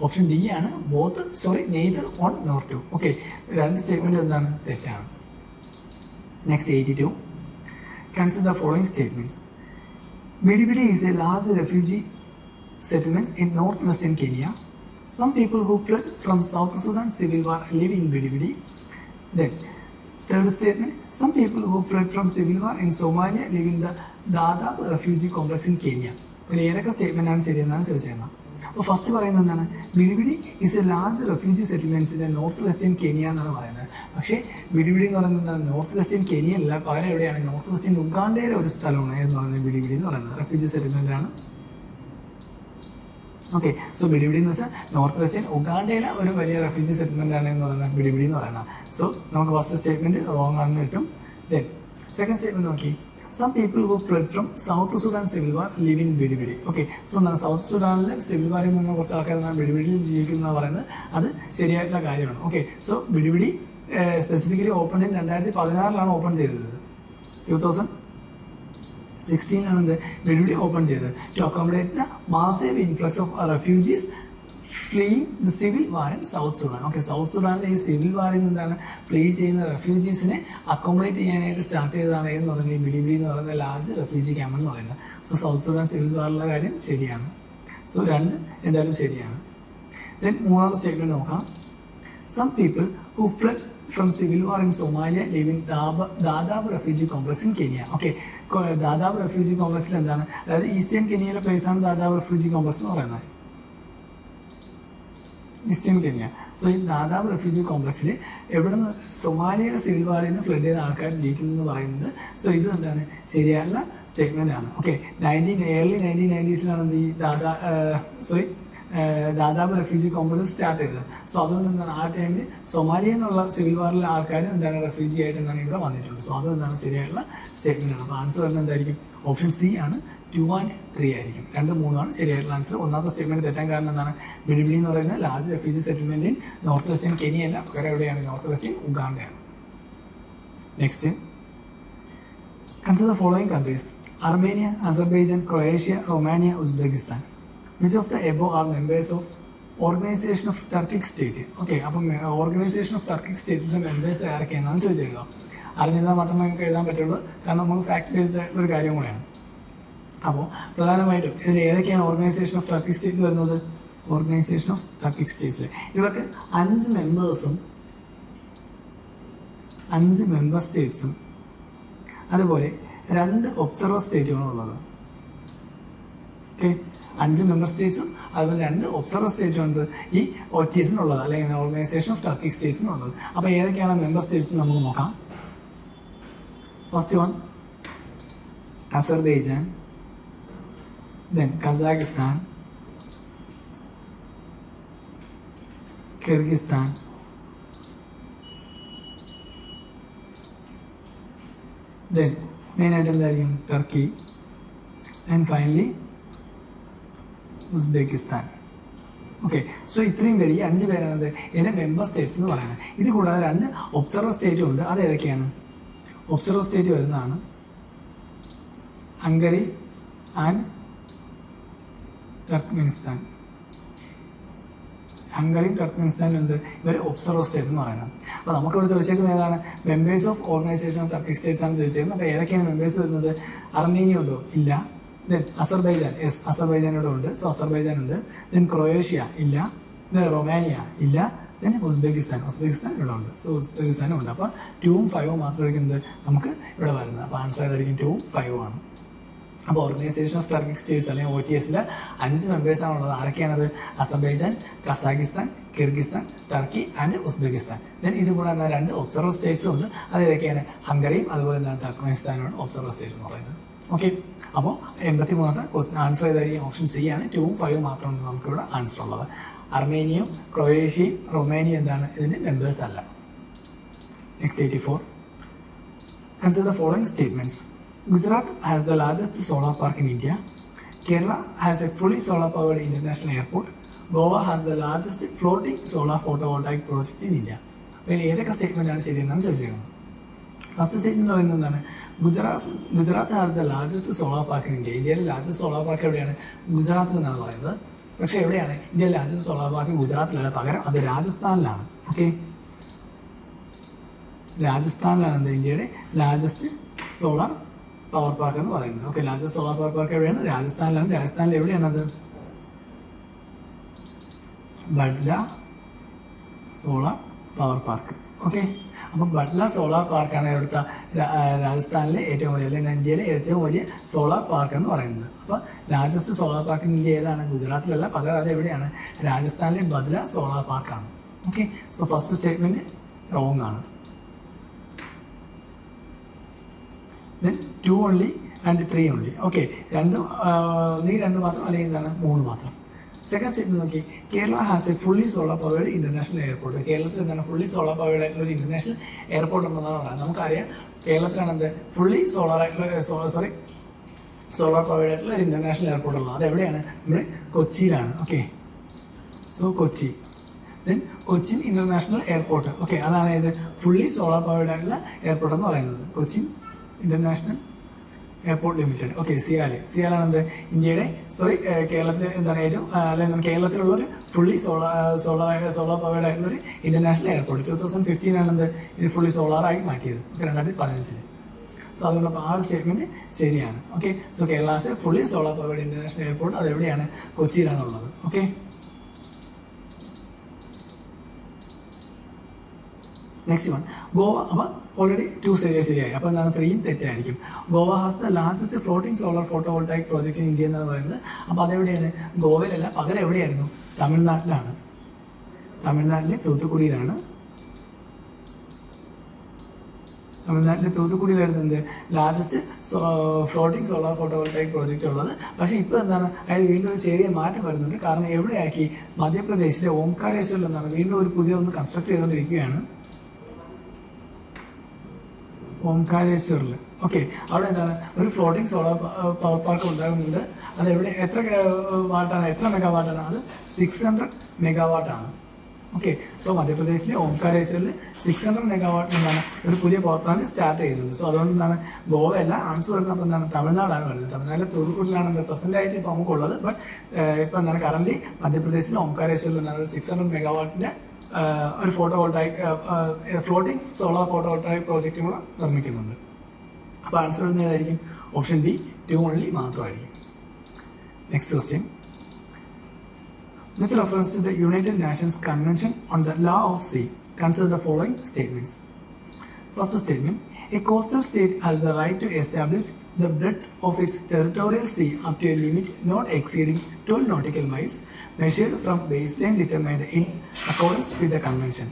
ഓപ്ഷൻ ഡി ആണ്. Neither one nor two. Okay, രണ്ട് സ്റ്റേറ്റ്മെന്റ് എന്താണ്? തെറ്റാണ്. Next 82. Consider the following statements. Bidibidi is a large refugee settlement in northwestern Kenya. Some people who fled from South Sudan civil war live in Bidibidi. Then, third statement, some people who fled from civil war in Somalia live in the Dadaab refugee complex in Kenya. അപ്പോൾ ഏതൊക്കെ സ്റ്റേറ്റ്മെന്റ് ആണ് ശരിയെന്നാണ് ചോദിച്ചത്. അപ്പോൾ ഫസ്റ്റ് പറയുന്നത് എന്താണ്? Bidibidi is a large refugee settlements in north western Kenya എന്നാണ് പറയുന്നത്. പക്ഷേ ബിഡിബിഡി എന്ന് പറയുന്നത് നോർത്ത് വെസ്റ്റേൺ കെനിയ അല്ല, പകരം എവിടെയാണ്? നോർത്ത് വെസ്റ്റേൺ ഉഗാണ്ടയിലെ ഒരു സ്ഥലമാണ് എന്ന് പറയുന്നത് ബിഡിബിഡി എന്ന് പറയുന്നത്. റെഫ്യൂജി സെറ്റിൽമെന്റ് ആണ്. ഓക്കെ, സോ ബിഡിബിഡി എന്ന് വെച്ചാൽ നോർത്ത് വെസ്റ്റേൺ ഉഗാണ്ടയിലെ ഒരു വലിയ റെഫ്യൂജി സെറ്റിൽമെന്റ് ആണ് എന്ന് പറയുന്നത് ബിഡിബിഡി എന്ന് പറയുന്നത്. സോ നമുക്ക് ഫസ്റ്റ് സ്റ്റേറ്റ്മെന്റ് റോങ് ആണെന്ന് കിട്ടും. ദെൻ സെക്കൻഡ് സ്റ്റേറ്റ്മെന്റ് നോക്കി. Some people who fled from South Sudan civil war live in Bidibidi. Okay, so എന്താണ്? സൗത്ത് സുഡാനിലെ സിവിൽ വാറിൽ നിന്ന് കുറച്ച് ആൾക്കാർ ബിഡിബിഡിയിൽ ജീവിക്കുന്ന പറയുന്നത് അത് ശരിയായിട്ടുള്ള കാര്യമാണ്. Okay, so Bidibidi specifically open in 2016 open ചെയ്തത്. 2016 എന്ത് ബിഡിബിഡി ഓപ്പൺ ചെയ്തത് to accommodate the massive influx of refugees fleeing the civil war in south Sudan. Okay, south സുഡാനിലെ ഈ സിവിൽ വാറിൽ നിന്നാണ് ഫ്ലീ ചെയ്യുന്ന റെഫ്യൂജീസിനെ അക്കോമഡേറ്റ് ചെയ്യാനായിട്ട് സ്റ്റാർട്ട് ചെയ്തതാണ് എന്ന് പറയുന്നത് ഈ ബിഡിബിഡി എന്ന് പറയുന്ന ലാർജ് റെഫ്യൂജി ക്യാമ്പ് എന്ന് പറയുന്നത്. സോ സൗത്ത് സുഡാൻ സിവിൽ വാറിലുള്ള കാര്യം ശരിയാണ്. സോ രണ്ട് എന്തായാലും ശരിയാണ്. ദെൻ മൂന്നാമത്തെ സ്റ്റേറ്റ്മെന്റ് നോക്കാം. Some people who fled from civil war in Somalia live in Dadaab refugee complex in Kenya. Okay, Dadaab refugee കോംപ്ലക്സിൽ എന്താണ്? അതായത് ഈസ്റ്റേൺ കെനിയയിലെ പ്ലേസാണ് ദാദാബ് റെഫ്യൂജി കോംപ്ലക്സ് എന്ന് പറയുന്നത്. Eastern Kenya. സോ ഈ ദാദാബ് റെഫ്യൂജി കോംപ്ലക്സിൽ എവിടെ നിന്ന്? സൊമാലിയ സിവിൽ വാറിൽ നിന്ന് ഫ്ലഡ് ചെയ്ത ആൾക്കാർ ജീവിക്കുന്നു എന്ന് പറയുന്നത്. സോ ഇത് എന്താണ്? ശരിയായിട്ടുള്ള സ്റ്റേറ്റ്മെന്റ് ആണ്. ഓക്കെ, ഏർലി 1990s ഈ ദാദാബ് റെഫ്യൂജി കോംപ്ലക്സ് സ്റ്റാർട്ട് ചെയ്തത്. സോ അതുകൊണ്ട് എന്താണ് ആ ടൈമിൽ സൊമാലിയ എന്നുള്ള സിവിൽ വാറിലെ ആൾക്കാർ എന്താണ് റെഫ്യൂജി ആയിട്ട് എന്താണ് ഇവിടെ വന്നിട്ടുണ്ട്. സോ അത് എന്താണ് ശരിയായിട്ടുള്ള സ്റ്റേറ്റ്മെന്റ് ആണ്. അപ്പോൾ ആൻസർ വരുന്നത് എന്തായിരിക്കും? ഓപ്ഷൻ സി ആണ്, 2 and 3 ആയിരിക്കും. 2, 3 ശരിയായിട്ടുള്ള ആൻസർ. ഒന്നാമത്തെ സ്റ്റേറ്റ്മെന്റ് തെറ്റാൻ കാരണം എന്താണ്? ബിഡിബിലി എന്ന് പറയുന്ന large refugee settlement in north western Kenya അല്ല, പകരം എവിടെയാണ്? നോർത്ത് വെസ്റ്റേൺ ഉഗാണ്ടയാണ്. Next, consider the following countries: Armenia, Azerbaijan, Croatia, Romania, Uzbekistan. Which of the above are members of Organization of Turkic State? Okay, അപ്പം ഓർഗനൈസേഷൻ ഓഫ് ടർക്കിക് സ്റ്റേറ്റ്സിന്റെ മെമ്പേഴ്സ് ആരൊക്കെയാണെന്ന് ചോദിച്ചേക്കുക. അറിഞ്ഞിരുന്നാൽ മാത്രമേ നമുക്ക് എഴുതാൻ പറ്റുള്ളൂ, കാരണം നമുക്ക് ഫാക്ട് ബേസ്ഡ് ആയിട്ടുള്ള ഒരു കാര്യം കൂടെയാണ്. അപ്പോൾ പ്രധാനമായിട്ടും ഇതിൽ ഏതൊക്കെയാണ് ഓർഗനൈസേഷൻ ഓഫ് ടർക്കിക് സ്റ്റേറ്റ് വരുന്നത്? ഓർഗനൈസേഷൻ ഓഫ് ടർക്കിക് സ്റ്റേറ്റ്സിൽ ഇവർക്ക് 5 മെമ്പേഴ്സും 5 മെമ്പർ സ്റ്റേറ്റ്സും അതുപോലെ 2 ഒബ്സർവർ സ്റ്റേറ്റുമാണ് ഉള്ളത്. ഓക്കെ, 5 മെമ്പർ സ്റ്റേറ്റ്സും അതുപോലെ 2 ഒബ്സർവർ സ്റ്റേറ്റും ഉണ്ട് ഈ OTSനുള്ളത്, അല്ലെങ്കിൽ ഓർഗനൈസേഷൻ ഓഫ് ടർക്കിക് സ്റ്റേറ്റ്സിനുള്ളത്. അപ്പോൾ ഏതൊക്കെയാണ് മെമ്പർ സ്റ്റേറ്റ്സ് നമുക്ക് നോക്കാം. First one Azerbaijan, then Kazakhstan, Kyrgyzstan, then main ആയിട്ട് എന്തായിരിക്കും? Turkey, and finally Uzbekistan. Okay, so ഇത്രയും പേര്, ഈ 5 പേരാണ് ഇതിൻ്റെ മെമ്പർ സ്റ്റേറ്റ്സ് എന്ന് പറയുന്നത്. ഇത് കൂടാതെ 2 ഒബ്സർവർ സ്റ്റേറ്റും ഉണ്ട്. അത് ഏതൊക്കെയാണ്? ഒബ്സർവർ സ്റ്റേറ്റ് വരുന്നതാണ് ഹംഗറി ആൻഡ് ടർക്ക്മെനിസ്ഥാൻ. ഹംഗറിയും ടർക്ക്മെനിസ്ഥാനും എന്ത്? ഇവർ ഒബ്സർവർ സ്റ്റേറ്റ് എന്ന് പറയുന്നത്. അപ്പോൾ നമുക്കിവിടെ ചോദിച്ചേക്കുന്നത് ഏതാണ്? Members of organisation of Turkic States ആണ് ചോദിച്ചേക്കുന്നത്. അപ്പോൾ ഏതൊക്കെയാണ് മെമ്പേഴ്സ് വരുന്നത്? അർമേനിയ ഉണ്ടോ? ഇല്ല. ദെൻ അസർബൈജാൻ, യെസ്, അസർബൈജാൻ ഇവിടെ ഉണ്ട്. സോ അസർബൈജാൻ ഉണ്ട്. ദെൻ ക്രൊയേഷ്യ ഇല്ല. ദെൻ റൊമാനിയ ഇല്ല. ദെൻ ഉസ്ബെക്കിസ്ഥാൻ ഇവിടെ ഉണ്ട്. സോ ഉസ്ബെക്കിസ്ഥാനും ഉണ്ട്. അപ്പോൾ 2ഉം 5ഉം മാത്രമായിരിക്കും എന്ത് നമുക്ക് ഇവിടെ വരുന്നത്. അപ്പോൾ ആൻസർ ഏതായിരിക്കും? 2ഉം 5ഉം ആണ്. അപ്പോൾ ഓർഗനൈസേഷൻ ഓഫ് ടർക്കിക് സ്റ്റേറ്റ്സ് അല്ലെങ്കിൽ OTSൽ 5 മെമ്പേഴ്സാണുള്ളത്. ആരൊക്കെയാണത്? Azerbaijan, Kazakhstan, Kyrgyzstan, Turkey and Uzbekistan. Then ഇത് കൂടാതെ 2 ഒബ്സർവർ സ്റ്റേറ്റ്സും ഉണ്ട്. അത് ഏതൊക്കെയാണ്? ഹംഗറിയും അതുപോലെ എന്താണ് ടർക്ക്മെനിസ്ഥാനുമാണ് ഒബ്സർവർ സ്റ്റേറ്റ് എന്ന് പറയുന്നത്. ഓക്കെ, അപ്പോൾ 83ാമത്തെ ക്വസ്റ്റ്യൻ ആൻസർ ഏതായിരിക്കും? ഓപ്ഷൻ സി ആണ്. 2ഉം 5ഉം മാത്രമാണ് നമുക്കിവിടെ ആൻസർ ഉള്ളത്. അർമേനിയയും ക്രൊയേഷ്യയും റൊമാനിയയും എന്താണ്? ഇതിൻ്റെ മെമ്പേഴ്സ് അല്ല. Next 84, consider the following statements. Gujarat has the largest solar park in India. Kerala has a fully solar-powered international airport. Goa has the largest floating solar photovoltaic project in India. അപ്പോൾ ഏതൊക്കെ സ്റ്റേറ്റ്മെന്റ് ആണ് ശരിയെന്നാണ് ചോദിച്ചിരിക്കുന്നത്. ഫസ്റ്റ് സ്റ്റേറ്റ്മെന്റ് പറയുന്നത് എന്താണ്? Gujarat has the largest solar park in India. ഇന്ത്യയിലെ ലാർജസ്റ്റ് സോളാർ പാർക്ക് എവിടെയാണ്? ഗുജറാത്തിൽ എന്നാണ് പറയുന്നത്. പക്ഷേ എവിടെയാണ്? ഇന്ത്യയിലെ ലാർജസ്റ്റ് സോളാർ പാർക്ക് ഗുജറാത്തിലല്ല, പകരം അത് രാജസ്ഥാനിലാണ്. ഓക്കെ, രാജസ്ഥാനിലാണ് എന്ത്? ഇന്ത്യയുടെ ലാർജസ്റ്റ് സോളാർ പവർ പാർക്ക് എന്ന് പറയുന്നത്. Okay, largest solar power park എവിടെയാണ്? രാജസ്ഥാനിലാണ്. രാജസ്ഥാനിൽ എവിടെയാണത്? ബഡ്ല സോളാർ പവർ പാർക്ക്. ഓക്കെ, അപ്പം ബഡ്ല സോളാർ പാർക്കാണ് ഇവിടുത്തെ രാജസ്ഥാനിലെ ഏറ്റവും വലിയ, അല്ലെങ്കിൽ ഇന്ത്യയിലെ ഏറ്റവും വലിയ സോളാർ പാർക്ക് എന്ന് പറയുന്നത്. അപ്പോൾ largest solar park in India ഏതാണ്? ഗുജറാത്തിലല്ല, പകരം അത് എവിടെയാണ്? രാജസ്ഥാനിലെ ബദ്ല സോളാർ പാർക്കാണ്. Okay, so first statement wrong ആണ്. Then 2 only and 3 only. Okay, 2 മാത്രം, അല്ലെങ്കിൽ എന്താണ്? 3 മാത്രം. സെക്കൻഡ് സ്റ്റേറ്റ്മെന്റ് നോക്കി. Kerala has a fully solar powered international airport. കേരളത്തിൽ എന്താണ്? ഫുള്ളി സോളാർ പവേർഡ് ആയിട്ടുള്ള ഒരു ഇന്റർനാഷണൽ എയർപോർട്ട് ഉണ്ടെന്നാണ് പറയുന്നത്. നമുക്കറിയാം കേരളത്തിലാണ് എന്ത്? ഫുള്ളി സോളാർ ആയിട്ടുള്ള സോളാർ പവേർഡ് ആയിട്ടുള്ള ഒരു ഇന്റർനാഷണൽ എയർപോർട്ട് ഉള്ളത്. അത് എവിടെയാണ്? നമ്മുടെ കൊച്ചിയിലാണ്. Okay, so Kochi. Then Cochin international airport. Okay, അതാണ് ഇത് ഫുള്ളി സോളാർ പവേർഡ് ആയിട്ടുള്ള എയർപോർട്ട് എന്ന് പറയുന്നത്. Cochin international airport limited. Okay, സിയാലാണ് എന്ത്? ഇന്ത്യയുടെ കേരളത്തിൽ എന്താണ് ഏറ്റവും, അല്ലെങ്കിൽ കേരളത്തിലുള്ള ഒരു ഫുള്ളി സോളാർ പവേർഡ് ആയിട്ടുള്ള ഒരു ഇന്റർനാഷണൽ എയർപോർട്ട്. 2015 ആണ് എന്ത്? ഇത് ഫുള്ളി സോളാറായി മാറ്റിയത്. 2015. സോ അതുകൊണ്ട് ആ ഒരു സ്റ്റേറ്റ്മെന്റ് ശരിയാണ്. Okay, so Kerala has a fully solar powered international airport. അത് എവിടെയാണ്? കൊച്ചിയിലാണ് ഉള്ളത്. Okay, next one Goa. അപ്പോൾ ഓൾറെഡി 2 ശരിയായി. അപ്പോൾ എന്താണ്? 3 തെറ്റായിരിക്കും. Goa has the largest floating solar photovoltaic project in India എന്നാണ് പറയുന്നത്. അപ്പോൾ അതെവിടെയാണ്? ഗോവയിലല്ല, പകരം എവിടെയായിരുന്നു? തമിഴ്നാട്ടിലാണ്. തമിഴ്നാട്ടിലെ തൂത്തുക്കുടിയിലാണ് തമിഴ്നാട്ടിലെ തൂത്തുക്കുടിയിലായിരുന്നു എന്ത് largest floating solar photovoltaic project ഉള്ളത്. പക്ഷേ ഇപ്പോൾ എന്താണ് അതിൽ വീണ്ടും ഒരു ചെറിയ മാറ്റം വരുന്നുണ്ട്. കാരണം എവിടെയാക്കി മധ്യപ്രദേശിലെ ഓംകാരേശ്വറിൽ എന്താണ് വീണ്ടും ഒരു പുതിയ ഒന്ന് കൺസ്ട്രക്ട് ചെയ്തുകൊണ്ടിരിക്കുകയാണ്. ഓംകാരേശ്വറിൽ ഓക്കെ, അവിടെ എന്താണ് ഒരു ഫ്ലോട്ടിംഗ് സോളാർ പവർ പാർക്ക് ഉണ്ടാകുന്നുണ്ട്. അത് എവിടെ എത്ര വാട്ടാണ്, എത്ര മെഗാവാട്ടാണ്? അത് 600 മെഗാവാട്ടാണ്. ഓക്കെ, സോ മധ്യപ്രദേശിലെ ഓംകാരേശ്വറിൽ 600 മെഗാവാട്ട് എന്താണ് ഒരു പുതിയ പവർ പ്ലാന്റ് സ്റ്റാർട്ട് ചെയ്യുന്നുണ്ട്. സോ അതുകൊണ്ട് എന്താണ് ഗോവയല്ല ആൻസർ വരുന്നത് എന്താണ് തമിഴ്നാടാണ് വരുന്നത്. തമിഴ്നാട്ടിലെ തൂത്തുക്കുടിയിലാണ് പ്രസന്റ് ആയിട്ട് ഇപ്പോൾ നമുക്കുള്ളത്. ബട്ട് ഇപ്പോൾ എന്താണ് കറന്റ് മധ്യപ്രദേശിലെ ഓംകാരേശ്വറിൽ എന്താണ് ഒരു 600 മെഗാവാട്ടിന്റെ ഒരു ഫ്ലോട്ടിംഗ് സോളാർ ഫോട്ടോവോൾട്ടൈക് പ്രോജക്റ്റും കൂടെ നിർമ്മിക്കുന്നുണ്ട്. അപ്പോൾ ആൻസർ വരുന്നത് ഏതായിരിക്കും? ഓപ്ഷൻ ബി 2 ഓൺലി മാത്രമായിരിക്കും. Next question. With reference to the United Nations Convention on the Law of Sea, consider the following statements. First statement, a coastal state has the right to establish the breadth of its territorial sea up to a limit not exceeding 12 nautical miles, measured from baseline determined in accordance with the convention.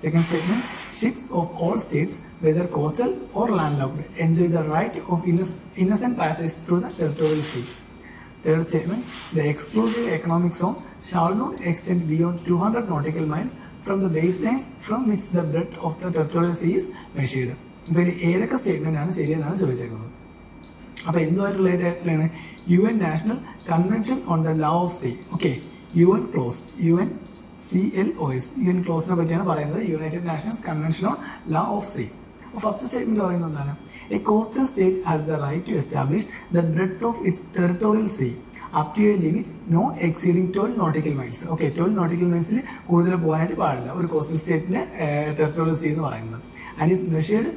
Second statement, ships of all states, whether coastal or landlocked, enjoy the right of innocent passage through the territorial sea. Third statement, the exclusive economic zone shall not extend beyond 200 nautical miles from the baselines from which the breadth of the territorial sea is measured. അപ്പോൾ ഇതിൽ ഏതൊക്കെ സ്റ്റേറ്റ്മെന്റ് ആണ് ശരിയെന്നാണ് ചോദിച്ചേക്കുന്നത്. അപ്പോൾ എന്തുമായിട്ട് റിലേറ്റഡ് ആയിട്ടുള്ളതാണ്? UN national convention on the law of sea. Okay, UN CLOS, UNCLOS, UN ക്ലോസിനെ പറ്റിയാണ് പറയുന്നത്. United nations convention on law of sea. First statement പറയുന്നത് എന്താണ്? A coastal state has the right to establish the breadth of its territorial sea up to a limit not exceeding 12 nautical miles. Okay, 12 nautical മൈൽസിൽ കൂടുതൽ പോകാനായിട്ട് പാടില്ല ഒരു കോസ്റ്റൽ സ്റ്റേറ്റിന്റെ ടെറിട്ടോറിയൽ സീ എന്ന് പറയുന്നത്. And is measured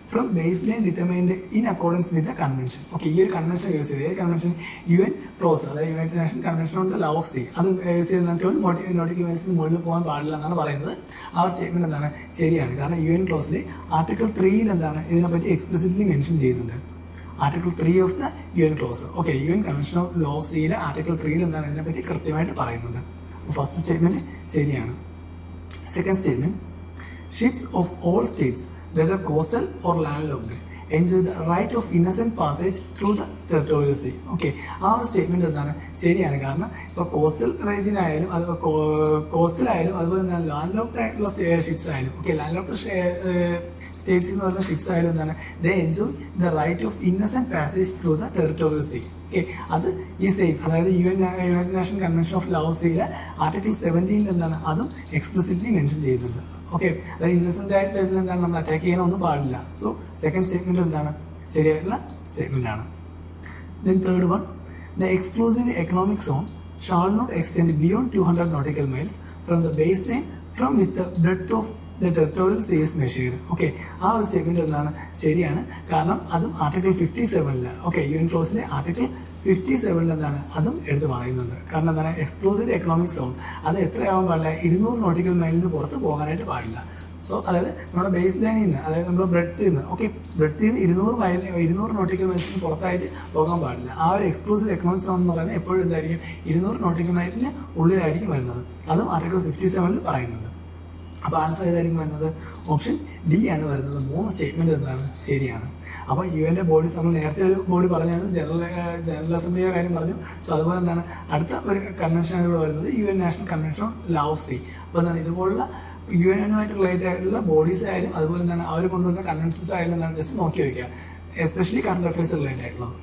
from base line determined in accordance with the convention. Okay, ഈ ഒരു കൺവെൻഷൻ യൂസ് ചെയ്ത് കൺവെൻഷൻ UN ക്ലോസ്, അതായത് united nation convention on the law of see, അത് യൂസ് ചെയ്ത് 12 നോട്ടിക്കൽ മൈൽസിന് മുകളിൽ പോകാൻ പാടില്ല എന്നാണ് പറയുന്നത്. ആ ഒരു സ്റ്റേറ്റ്മെന്റ് എന്താണ് ശരിയാണ്. കാരണം UN ക്ലോസിൽ ആർട്ടിക്കിൾ 3 എന്താണ് ഇതിനെപ്പറ്റി എക്സ്പ്ലിസിറ്റ്ലി മെൻഷൻ ചെയ്യുന്നുണ്ട്. Article 3 of the UN CLOS. Okay, UN convention of law of സീയിലെ ആർട്ടിക്കിൾ 3 എന്താണ് ഇതിനെപ്പറ്റി കൃത്യമായിട്ട് പറയുന്നുണ്ട്. ഫസ്റ്റ് സ്റ്റേറ്റ്മെന്റ് ശരിയാണ്. Second statement, ships of all states whether coastal or landlocked enjoy the right of innocent passage through the territorial sea. Okay, ആ ഒരു സ്റ്റേറ്റ്മെന്റ് എന്താണ് ശരിയാണ്. കാരണം ഇപ്പോൾ കോസ്റ്റൽ റീജിയനായാലും അത് കോസ്റ്റലായാലും അതുപോലെ തന്നെ ലാൻഡ് ലോക്ഡ് ആയിട്ടുള്ള ഷിപ്സ് ആയാലും, ഓക്കെ, ലാൻഡ് ലോക്ഡ് സ്റ്റേറ്റ്സ് എന്ന് പറയുന്ന ഷിപ്സ് ആയാലും എന്താണ് they enjoy the right of innocent passage through the territorial sea. Okay, അത് ഈ സെയിം, അതായത് united nation convention of law of സീയിലെ ആർട്ടിക്കിൾ 17 എന്താണ് അതും എക്സ്പ്ലിസിറ്റ്ലി മെൻഷൻ ചെയ്യുന്നുണ്ട്. ഓക്കെ, അതായത് ഇന്നസെന്റ് ആയിട്ട് എന്താണ് നമ്മൾ അറ്റാക്ക് ചെയ്യാനൊന്നും പാടില്ല. സോ സെക്കൻഡ് സ്റ്റേറ്റ്മെന്റ് എന്താണ് ശരിയായിട്ടുള്ള സ്റ്റേറ്റ്മെന്റ് ആണ്. Then third one, the exclusive economic zone shall not extend beyond 200 nautical miles from the baseline from which the breadth of the territorial sea is measured. Okay, ആ ഒരു സ്റ്റേറ്റ്മെന്റ് എന്താണ് ശരിയാണ്. കാരണം അതും ആർട്ടിക്കിൾ 57 ഓക്കെ UN ക്ലോസിലെ ആർട്ടിക്കിൾ 57 എന്താണ് അതും എടുത്ത് പറയുന്നുണ്ട്. കാരണം എന്താണ് എക്സ്ക്ലൂസീവ് എക്കണോമിക് സോൺ അത് എത്രയാവാൻ പാടില്ല? 200 നോട്ടിക്കൽ മൈലിന് പുറത്ത് പോകാനായിട്ട് പാടില്ല. സോ അതായത് നമ്മുടെ ബേസ് ലൈനിൽ നിന്ന്, അതായത് നമ്മുടെ ബ്രെഡ്ത്തിൽ നിന്ന്, ഓക്കെ, ബ്രെഡ്ത്തിൽ നിന്ന് 200 നോട്ടിക്കൽ മൈൽസിന് പുറത്തായിട്ട് പോകാൻ പാടില്ല. ആ ഒരു എക്സ്ക്ലൂസീവ് എക്കണോമിക് സോൺ എന്ന് പറയുന്നത് എപ്പോഴും എന്തായിരിക്കും 200 നോട്ടിക്കൽ മൈലിന് ഉള്ളിലായിരിക്കും വരുന്നത്. അതും ആർട്ടിക്കിൾ 57 പറയുന്നുണ്ട്. അപ്പോൾ ആൻസർ ഏതായിരിക്കും വരുന്നത്? ഓപ്ഷൻ ഡി ആണ് വരുന്നത്. 3 സ്റ്റേറ്റ്മെന്റ് എന്താണ് ശരിയാണ്. അപ്പോൾ UN ബോഡീസ് നമ്മൾ നേരത്തെ ഒരു ബോഡി പറഞ്ഞാണ്, ജനറൽ അസംബ്ലിയുടെ കാര്യം പറഞ്ഞു. സോ അതുപോലെ എന്താണ് അടുത്ത ഒരു കൺവെൻഷൻ ഇവിടെ വരുന്നത് UN national convention of law of see. അപ്പോൾ എന്താണ് ഇതുപോലുള്ള UN-ആയിട്ട് റിലേറ്റഡ് ആയിട്ടുള്ള ബോഡീസ് ആയാലും അതുപോലെ എന്താണ് അവർ കൊണ്ടുവരുന്ന കൺവെൻഷൻസ് ആയാലും എന്താണ് ജസ്റ്റ് നോക്കി വയ്ക്കുക, എസ്പെഷ്യലി കറണ്ട് അഫയേഴ്സ് റിലേറ്റഡ് ആയിട്ടുള്ളത്.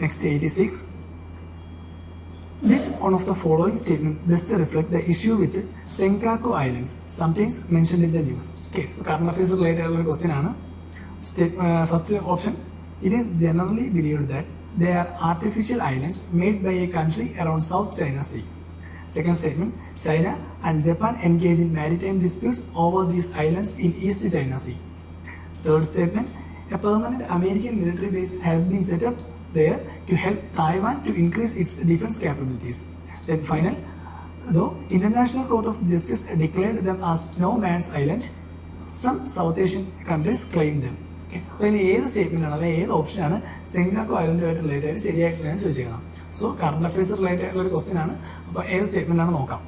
Next 86, which one of the following statements best reflect the issue with Senkaku Islands, sometimes mentioned in the news? Okay, so current affairs related question ആണ്. First option, it is generally believed that they are artificial islands made by a country around South China Sea. Second statement, China and Japan engage in maritime disputes over these islands in East China Sea. Third statement, a permanent American military base has been set up there to help Taiwan to increase its defense capabilities. Then final, though International Court of Justice declared them as no man's island, some South Asian countries claim them. Okay, അപ്പോൾ ഇതിൽ ഏത് സ്റ്റേറ്റ്മെന്റ് ആണ് അല്ലെങ്കിൽ ഏത് ഓപ്ഷൻ ആണ് സെങ്കാക്കു ഐലൻഡുമായിട്ട് റിലേറ്റഡ് ആയിട്ട് ശരിയായിട്ടുള്ള ചോദിച്ചേക്കണം. സോ കറണ്ട് അഫയേഴ്സ് റിലേറ്റഡ് ആയിട്ടുള്ള ഒരു ക്വസ്റ്റ്യൻ ആണ്. അപ്പോൾ ഏത് സ്റ്റേറ്റ്മെന്റ് ആണ് നോക്കാം.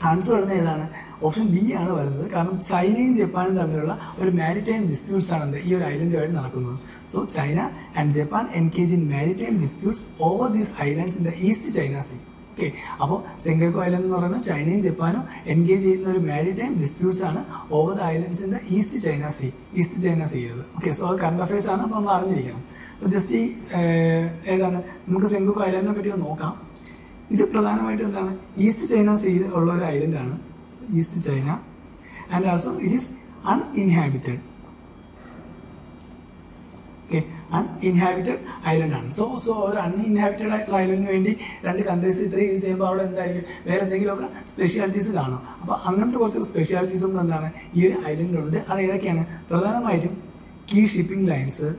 ആൻസർ വരുന്നത് ഏതാണ്? ഓപ്ഷൻ ബി ആണ് വരുന്നത്. കാരണം ചൈനയും ജപ്പാനും തമ്മിലുള്ള ഒരു മാരിടൈം ഡിസ്പ്യൂട്ട്സ് ആണ് എന്ത് ഈ ഒരു ഐലൻഡുമായിട്ട് നടക്കുന്നത്. So China and Japan engage in maritime disputes over these islands in the East China Sea. Okay, അപ്പോൾ സെങ്കക്കു ഐലൻഡ് എന്ന് പറയുന്നത് ചൈനയും ജപ്പാനും എൻഗേജ് ചെയ്യുന്ന ഒരു മാരിടൈം ഡിസ്പ്യൂട്ട്സ് ആണ് over the islands in the East China Sea ചെയ്യുന്നത്. ഓക്കെ, സോ അത് കറണ്ട് അഫയേഴ്സ് ആണ്, അപ്പോൾ നമ്മൾ അറിഞ്ഞിരിക്കണം. അപ്പോൾ ജസ്റ്റ് ഈ ഏതാണ് നമുക്ക് സെങ്കക്കു ഐലൻഡിനെ പറ്റി ഒന്ന് നോക്കാം. ഇത് പ്രധാനമായിട്ടും എന്താണ് ഈസ്റ്റ് ചൈന സീയിൽ ഉള്ള ഒരു ഐലൻഡാണ്. East China and also it is uninhabited. Okay, uninhabited island ആണ്. സോ ഒരു അൺഇൻഹാബിറ്റഡ് ആയിട്ടുള്ള ഐലൻഡിന് വേണ്ടി രണ്ട് കൺട്രീസ് ഇത്രയും യൂസ് ചെയ്യുമ്പോൾ അവിടെ എന്തായിരിക്കും വേറെ എന്തെങ്കിലുമൊക്കെ സ്പെഷ്യാലിറ്റീസ് കാണും. അപ്പോൾ അങ്ങനത്തെ കുറച്ച് സ്പെഷ്യാലിറ്റീസും എന്താണ് ഈ ഒരു ഐലൻഡിലുണ്ട്. അത് ഏതൊക്കെയാണ്? പ്രധാനമായിട്ടും key shipping lines,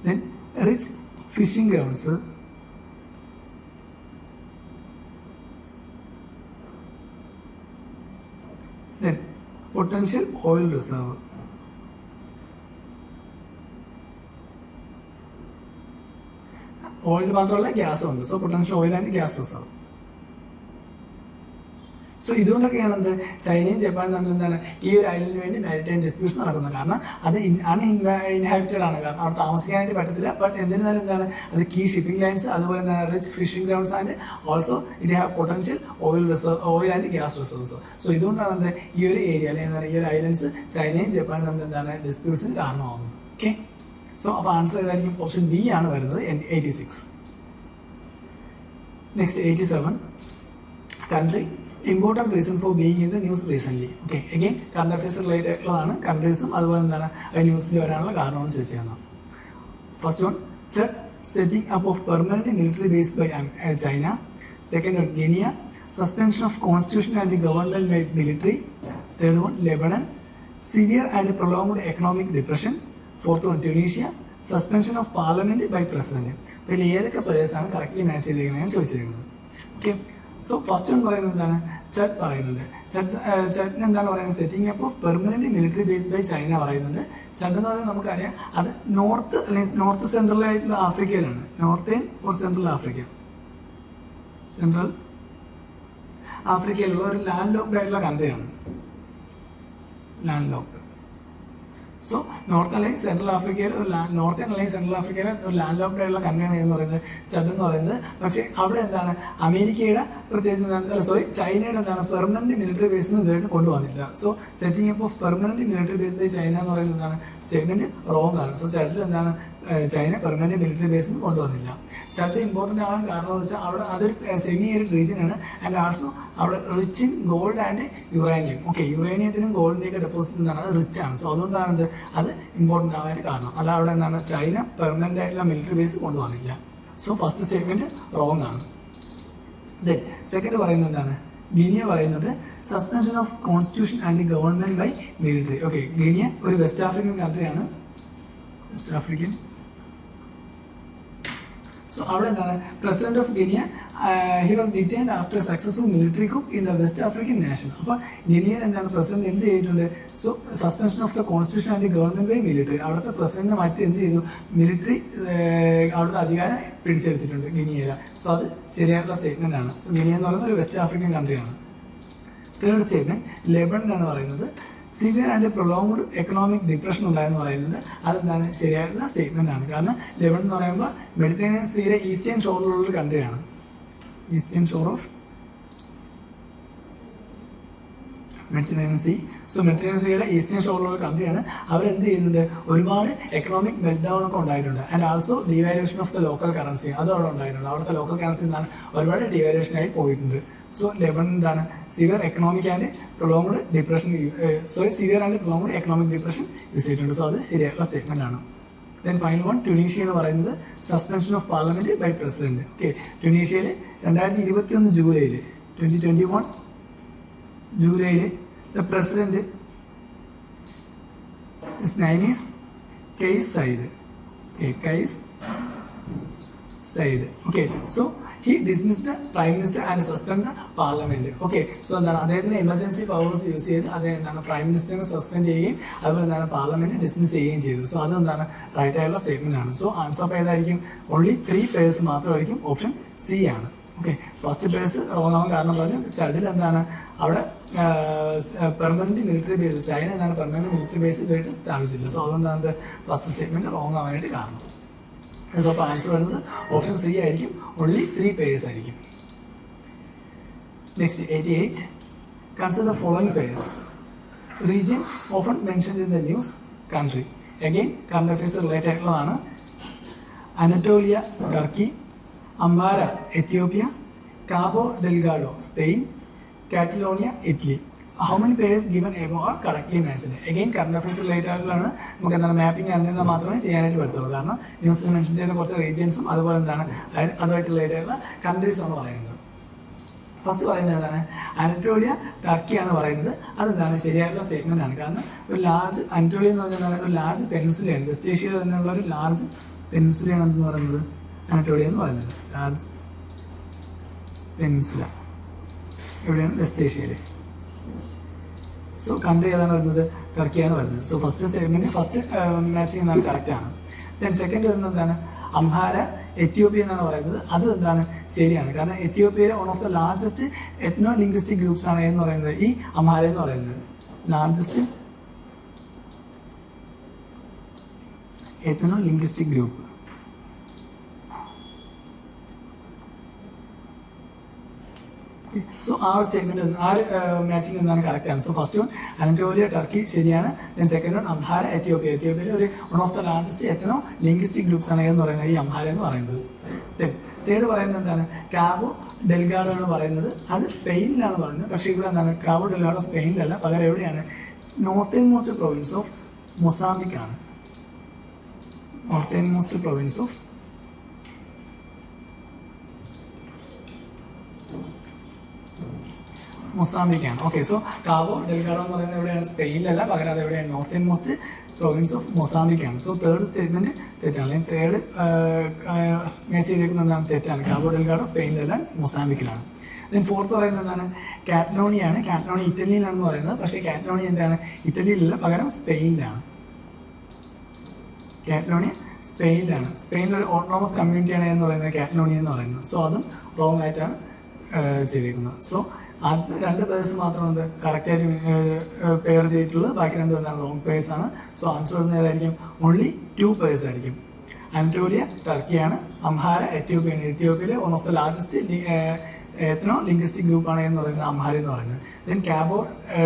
then rich fishing grounds, then potential oil reserve. Oil മാത്രമല്ല ഗ്യാസും ഉണ്ട്. So potential oil and gas reserve. So ഇതുകൊണ്ടൊക്കെയാണ് എന്ത് ചൈനയും ജപ്പാനും തമ്മിൽ എന്താണ് ഈ ഒരു ഐലൻഡിന് വേണ്ടി മാരിടൈം ഡിസ്പ്യൂട്ട്സ് നടക്കുന്നത്. കാരണം അത് അൺഇൻഹാബിറ്റഡ് ആണ്, കാരണം അവിടെ താമസിക്കാനായിട്ട് പറ്റത്തില്ല. ബട്ട് എന്നിരുന്നാലും എന്താണ് അത് കീ ഷിപ്പിംഗ് ലൈൻസ്, അതുപോലെ തന്നെ rich fishing grounds and also it have potential oil and gas resource. So ഇതുകൊണ്ടാണ് എന്ത് ഈ ഒരു ഏരിയ അല്ലെങ്കിൽ എന്താണ് ഈ ഒരു ഐലൻഡ്സ് ചൈനയും ജപ്പാനും തമ്മിൽ എന്താണ് ഡിസ്പ്യൂട്ട്സിന് കാരണമാകുന്നത്. ഓക്കെ, സോ അപ്പോൾ ആൻസർ ഏതായിരിക്കും? ഓപ്ഷൻ ബി ആണ് വരുന്നത്, 86. Next 87. Country important reason for being in the news recently. Okay, again current affairs related ആയിട്ടുള്ളതാണ്. കൺട്രീസും അതുപോലെ എന്താണ് ന്യൂസിൽ വരാനുള്ള കാരണമെന്ന് ചോദിച്ചാൽ first one setting up of permanent military base by China. Second one Guinea, suspension of constitution and government by military. Third one Lebanon, severe and prolonged economic depression. Fourth one Tunisia, suspension of parliament by president. അപ്പോൾ ഇതിൽ ഏതൊക്കെ പേഴ്സാണ് കറക്റ്റ്ലി മാച്ച് ചെയ്തിരിക്കുന്നതെന്ന് ചോദിച്ചിരിക്കുന്നത്. ഓക്കെ, സോ ഫസ്റ്റ് എന്ന് പറയുന്നത് എന്താണ് ചഡ് പറയുന്നുണ്ട്. ചഡിന് എന്താണ് പറയുന്നത്? Setting up of permanent military base by China പറയുന്നുണ്ട്. ചഡ് എന്ന് പറയുന്നത് നമുക്കറിയാം അത് നോർത്ത് അല്ലെങ്കിൽ നോർത്ത് സെൻട്രൽ ആയിട്ടുള്ള ആഫ്രിക്കയിലാണ്. Northern or central Africa, central ആഫ്രിക്കയിലുള്ള ഒരു ലാൻഡ് ലോക്ക്ഡ് ആയിട്ടുള്ള കൺട്രിയാണ്. Land locked. സോ നോർത്ത് അല്ലെങ്കിൽ സെൻട്രൽ ആഫ്രിക്കയിൽ നോർത്തേൺ അല്ലെങ്കിൽ സെൻട്രൽ ആഫ്രിക്കയിലെ ഒരു ലാൻഡ് ലോക്ക്ഡ് ആയിട്ടുള്ള കൺട്രിയാണ് എന്ന് പറയുന്നത് ചഡ് എന്ന് പറയുന്നത്. പക്ഷേ അവിടെ എന്താണ് അമേരിക്കയുടെ പ്രത്യേകിച്ച് ചൈനയുടെ എന്താണ് പെർമനന്റ് മിലിറ്ററി ബേസ് ഇതുമായിട്ട് കൊണ്ടുവന്നില്ല. So setting up of permanent military base by China എന്ന് പറയുന്നത് എന്താണ് സ്റ്റേറ്റ്മെന്റ് റോങ് ആണ്. സോ ചഡിൽ എന്താണ് ചൈന പെർമനന്റ് മിലിറ്ററി ബേസ് കൊണ്ടുവന്നില്ല. ചഡ് ഇമ്പോർട്ടൻ്റ് ആവാൻ കാരണം എന്ന് വെച്ചാൽ അവിടെ അതൊരു സെമി ഏരിയഡ് റീജിയനാണ് ആൻഡ് ആൾസോ അവിടെ rich in gold and uranium. Okay, യുറേനിയത്തിനും ഗോൾഡിൻ്റെയൊക്കെ ഡെപ്പോസിറ്റ് എന്താണ് അത് റിച്ച് ആണ്. സോ അതുകൊണ്ടാണ് അത് ഇമ്പോർട്ടൻ്റ് ആവാനായിട്ട് കാരണം. അല്ല അവിടെ എന്താണ് ചൈന പെർമനൻ്റ് ആയിട്ടുള്ള മിലിറ്ററി ബേസ് കൊണ്ടുവന്നില്ല. സോ ഫസ്റ്റ് സ്റ്റേറ്റ്മെൻറ്റ് റോങ് ആണ്. ദെൻ സെക്കൻഡ് പറയുന്നത് എന്താണ് ഗിനിയ പറയുന്നത് suspension of constitution and government by military. Okay, Guinea ഒരു വെസ്റ്റ് ആഫ്രിക്കൻ കൺട്രിയാണ്. West African. സോ അവിടെ എന്താണ് president of Guinea he was detained after successful military coup in the west African nation. അപ്പോൾ ഗിനിയയിൽ എന്താണ് പ്രസിഡന്റ് എന്ത് ചെയ്തിട്ടുണ്ട്? So suspension of the constitution and government by military. അവിടുത്തെ പ്രസിഡന്റിനെ മാറ്റി എന്ത് ചെയ്തു? മിലിറ്ററി അവിടുത്തെ അധികാരം പിടിച്ചെടുത്തിട്ടുണ്ട് ഗിനിയയിൽ. സോ അത് ശരിയായിട്ടുള്ള സ്റ്റേറ്റ്മെന്റ് ആണ്. സോ ഗിനിയ എന്ന് പറയുന്നത് ഒരു വെസ്റ്റ് ആഫ്രിക്കൻ കൺട്രിയാണ്. തേർഡ് സ്റ്റേറ്റ്മെന്റ് ലെബനനാണ് പറയുന്നത് severe and prolonged economic depression ഉണ്ടായെന്ന് പറയുന്നത് അതെന്താണ് ശരിയായിട്ടുള്ള സ്റ്റേറ്റ്മെന്റ് ആണ്. കാരണം ലെബനൻ എന്ന് പറയുമ്പോൾ മെഡിറ്ററേനിയൻ സീയിലെ ഈസ്റ്റേൺ ഷോറിലുള്ളൊരു കൺട്രിയാണ്. Eastern shore of Mediterranean sea. So Mediterranean സീയുടെ ഈസ്റ്റേൺ ഷോറിലുള്ള കൺട്രിയാണ്. അവരെന്ത് ചെയ്യുന്നുണ്ട്? ഒരുപാട് എക്കണോമിക് മെൽറ്റ് ഡൗൺ ഒക്കെ ഉണ്ടായിട്ടുണ്ട്. And also devaluation of the local currency അത് അവിടെ ഉണ്ടായിട്ടുണ്ട്. അവിടുത്തെ ലോക്കൽ കറൻസി എന്താണ് ഒരുപാട് ഡിവാലുവേഷനായി പോയിട്ടുണ്ട്. സോ ലെബനൻ എന്താണ് severe economic and prolonged depression severe and prolonged economic depression use ചെയ്തിട്ടുണ്ട്. സോ അത് ശരിയായിട്ടുള്ള സ്റ്റേറ്റ്മെന്റ് ആണ്. ദെൻ ഫൈനൽ വൺ ട്യൂണീഷ്യ എന്ന് പറയുന്നത് suspension of parliament by president. Okay, ട്യൂണീഷ്യയിൽ 2021 ജൂലൈയിൽ 2021 ജൂലൈയിൽ the president his name is Kais Saied. Kais Saied. Okay, so he dismissed the prime minister and suspended the parliament. Okay, so എന്താണ് അദ്ദേഹത്തിന് എമർജൻസി പവേഴ്സ് യൂസ് ചെയ്ത് അദ്ദേഹം എന്താണ് പ്രൈം മിനിസ്റ്ററിനെ സസ്പെൻഡ് ചെയ്യുകയും അതുപോലെ എന്താണ് പാർലമെന്റ് ഡിസ്മിസ് ചെയ്യുകയും ചെയ്തു. സോ അത് എന്താണ് റൈറ്റ് ആയിട്ടുള്ള സ്റ്റേറ്റ്മെന്റ് ആണ്. സോ ആൻസർ അപ്പോൾ ഏതായിരിക്കും? ഓൺലി 3 പേഴ്സ് മാത്രമായിരിക്കും. ഓപ്ഷൻ സി ആണ്. ഓക്കെ, ഫസ്റ്റ് പേഴ്സ് റോങ് ആവാൻ കാരണം പറഞ്ഞു ചതിൽ എന്താണ് അവിടെ പെർമനന്റ് മിലിറ്ററി ബേസ്, ചൈന എന്താണ് പെർമനന്റ് മിലിറ്ററി ബേസ് ഇതായിട്ട് സ്ഥാപിച്ചില്ല. സോ അതുകൊണ്ടാണ് ഫസ്റ്റ് സ്റ്റേറ്റ്മെന്റ് റോങ് ആവാനായിട്ട് കാരണം. സോ അപ്പോൾ ആൻസർ വരുന്നത് ഓപ്ഷൻ സി ആയിരിക്കും. ഓൺലി 3 പേഴ്സ് ആയിരിക്കും. Next 88. Consider the following pairs. Region often mentioned in the news, country. Again current affairs related ആയിട്ടുള്ളതാണ്. Anatolia Turkey, അംബാര Ethiopia, Cabo Delgado Spain, Catalonia Italy. How many purse given above are correctly matched. Again current affairs related ആയിട്ടുള്ളതാണ്. നമുക്ക് എന്താണ് മാപ്പിംഗ് അറിഞ്ഞാൽ മാത്രമേ ചെയ്യാനായിട്ട് പറ്റത്തുള്ളൂ. കാരണം ന്യൂസിൽ മെൻഷൻ ചെയ്യുന്ന കുറച്ച് റീജിയൻസും അതുപോലെ എന്താണ് അതുമായിട്ട് റിലേറ്റഡ് ആയിട്ടുള്ള കൺട്രീസാണ് പറയുന്നത്. ഫസ്റ്റ് പറയുന്നത് എന്താണ്? അനറ്റോളിയ ടർക്കിയാണ് പറയുന്നത്. അതെന്താണ് ശരിയായിട്ടുള്ള സ്റ്റേറ്റ്മെന്റ് ആണ്. കാരണം ഒരു ലാർജ് അനറ്റോളിയ എന്ന് പറഞ്ഞാൽ ഒരു ലാർജ് പെനിൻസുലയാണ്. വെസ്റ്റ് ഏഷ്യയിൽ തന്നെയുള്ള ഒരു ലാർജ് പെനിൻസുലയാണ് എന്ന് പറയുന്നത് അനറ്റോളിയ എന്ന് പറയുന്നത്. ലാർജ് പെനിൻസുല എവിടെയാണ്? വെസ്റ്റ് ഏഷ്യയിൽ. സോ കൺട്രി ഏതാണ് വരുന്നത്? ടർക്കിയാണ് വരുന്നത്. So first statement first match ചെയ്യുന്നതാണ് കറക്റ്റ് ആണ്. ദെൻ സെക്കൻഡ് വരുന്നത് എന്താണ്? അംഹാര എത്യോപ്യ എന്നാണ് പറയുന്നത്. അത് എന്താണ് ശരിയാണ്. കാരണം എത്യോപ്യയിലെ one of the largest ethno linguistic groups ആണ് എന്ന് പറയുന്നത് ഈ അംഹാര എന്ന് പറയുന്നത്. Largest ethno linguistic group. So ആ ഒരു സ്റ്റേറ്റ്മെന്റ് ആ മാച്ചിങ് എന്താണ് കറക്റ്റ് ആണ്. So first one Anatolia Turkey ശരിയാണ്. Then second one Amhara Ethiopia. എത്യോപ്യയിലെ ഒരു one of the largest ethno linguistic groups ആണ് എന്ന് പറയുന്നത് ഈ അംഹാര എന്ന് പറയുന്നത്. തേർഡ് പറയുന്നത് എന്താണ്? കാബോ ഡെൽഗാഡോ ആണ് പറയുന്നത്. അത് സ്പെയിനിലാണ് പറയുന്നത്. പക്ഷേ ഇവിടെ എന്താണ്? കാബോ ഡെൽഗാഡോ സ്പെയിനിലല്ല, പകരം എവിടെയാണ്? Northernmost province of Mozambique ആണ്. നോർത്തേൺ മോസ്റ്റ് പ്രൊവിൻസ് ഓഫ് മൊസാംബിക്കാണ്. ഓക്കെ, സോ കാബോ ഡെൽഗാഡോ എന്ന് പറയുന്നത് എവിടെയാണ്? സ്പെയിനിലല്ല, പകരം അത് എവിടെയാണ്? നോർത്തേൺ മോസ്റ്റ് പ്രൊവിൻസ് ഓഫ് മൊസാംബിക്കാണ്. സോ തേർഡ് സ്റ്റേറ്റ്മെന്റ് തെറ്റാണ്. അല്ലെങ്കിൽ തേർഡ് മാച്ച് ചെയ്തേക്കുന്നത് എന്താണ്? തെറ്റാണ്. കാബോ ഡെൽഗാഡോ സ്പെയിനിലല്ല, മൊസാംബിക്കിലാണ്. ദെൻ ഫോർത്ത് പറയുന്നത് എന്താണ്? കാറ്റലോണിയാണ്. കാറ്റലോണി ഇറ്റലിയിലാണെന്ന് പറയുന്നത്. പക്ഷേ കാറ്റലോണി എന്താണ്? ഇറ്റലിയിലല്ല, പകരം സ്പെയിനിലാണ്. കാറ്റലോണിയ സ്പെയിനിലാണ്. സ്പെയിനിലൊരു ഓട്ടോണമസ് കമ്മ്യൂണിറ്റിയാണ് എന്ന് പറയുന്നത് കാറ്റലോണിയ എന്ന് പറയുന്നത്. സോ അതും റോങ് ആയിട്ടാണ് ചെയ്തിരിക്കുന്നത്. സോ ആദ്യത്തെ 2 പേഴ്സ് മാത്രമാണ് കറക്റ്റായിട്ട് പെയർ ചെയ്തിട്ടുള്ളത്. ബാക്കി 2 എന്താണ്? റോങ് പേഴ്സ് ആണ്. സോ ആൻസർ വരുന്നത് ഏതായിരിക്കും? ഓൺലി 2 പേഴ്സ് ആയിരിക്കും. അനറ്റോളിയ ടർക്കിയാണ്. അംഹാര എത്യോപ്യയാണ്. എത്യോപ്യയിലെ one of the largest ethno linguistic ഗ്രൂപ്പാണ് എന്ന് പറയുന്നത് അംഹാര എന്ന് പറയുന്നത്. ദെൻ കാബോ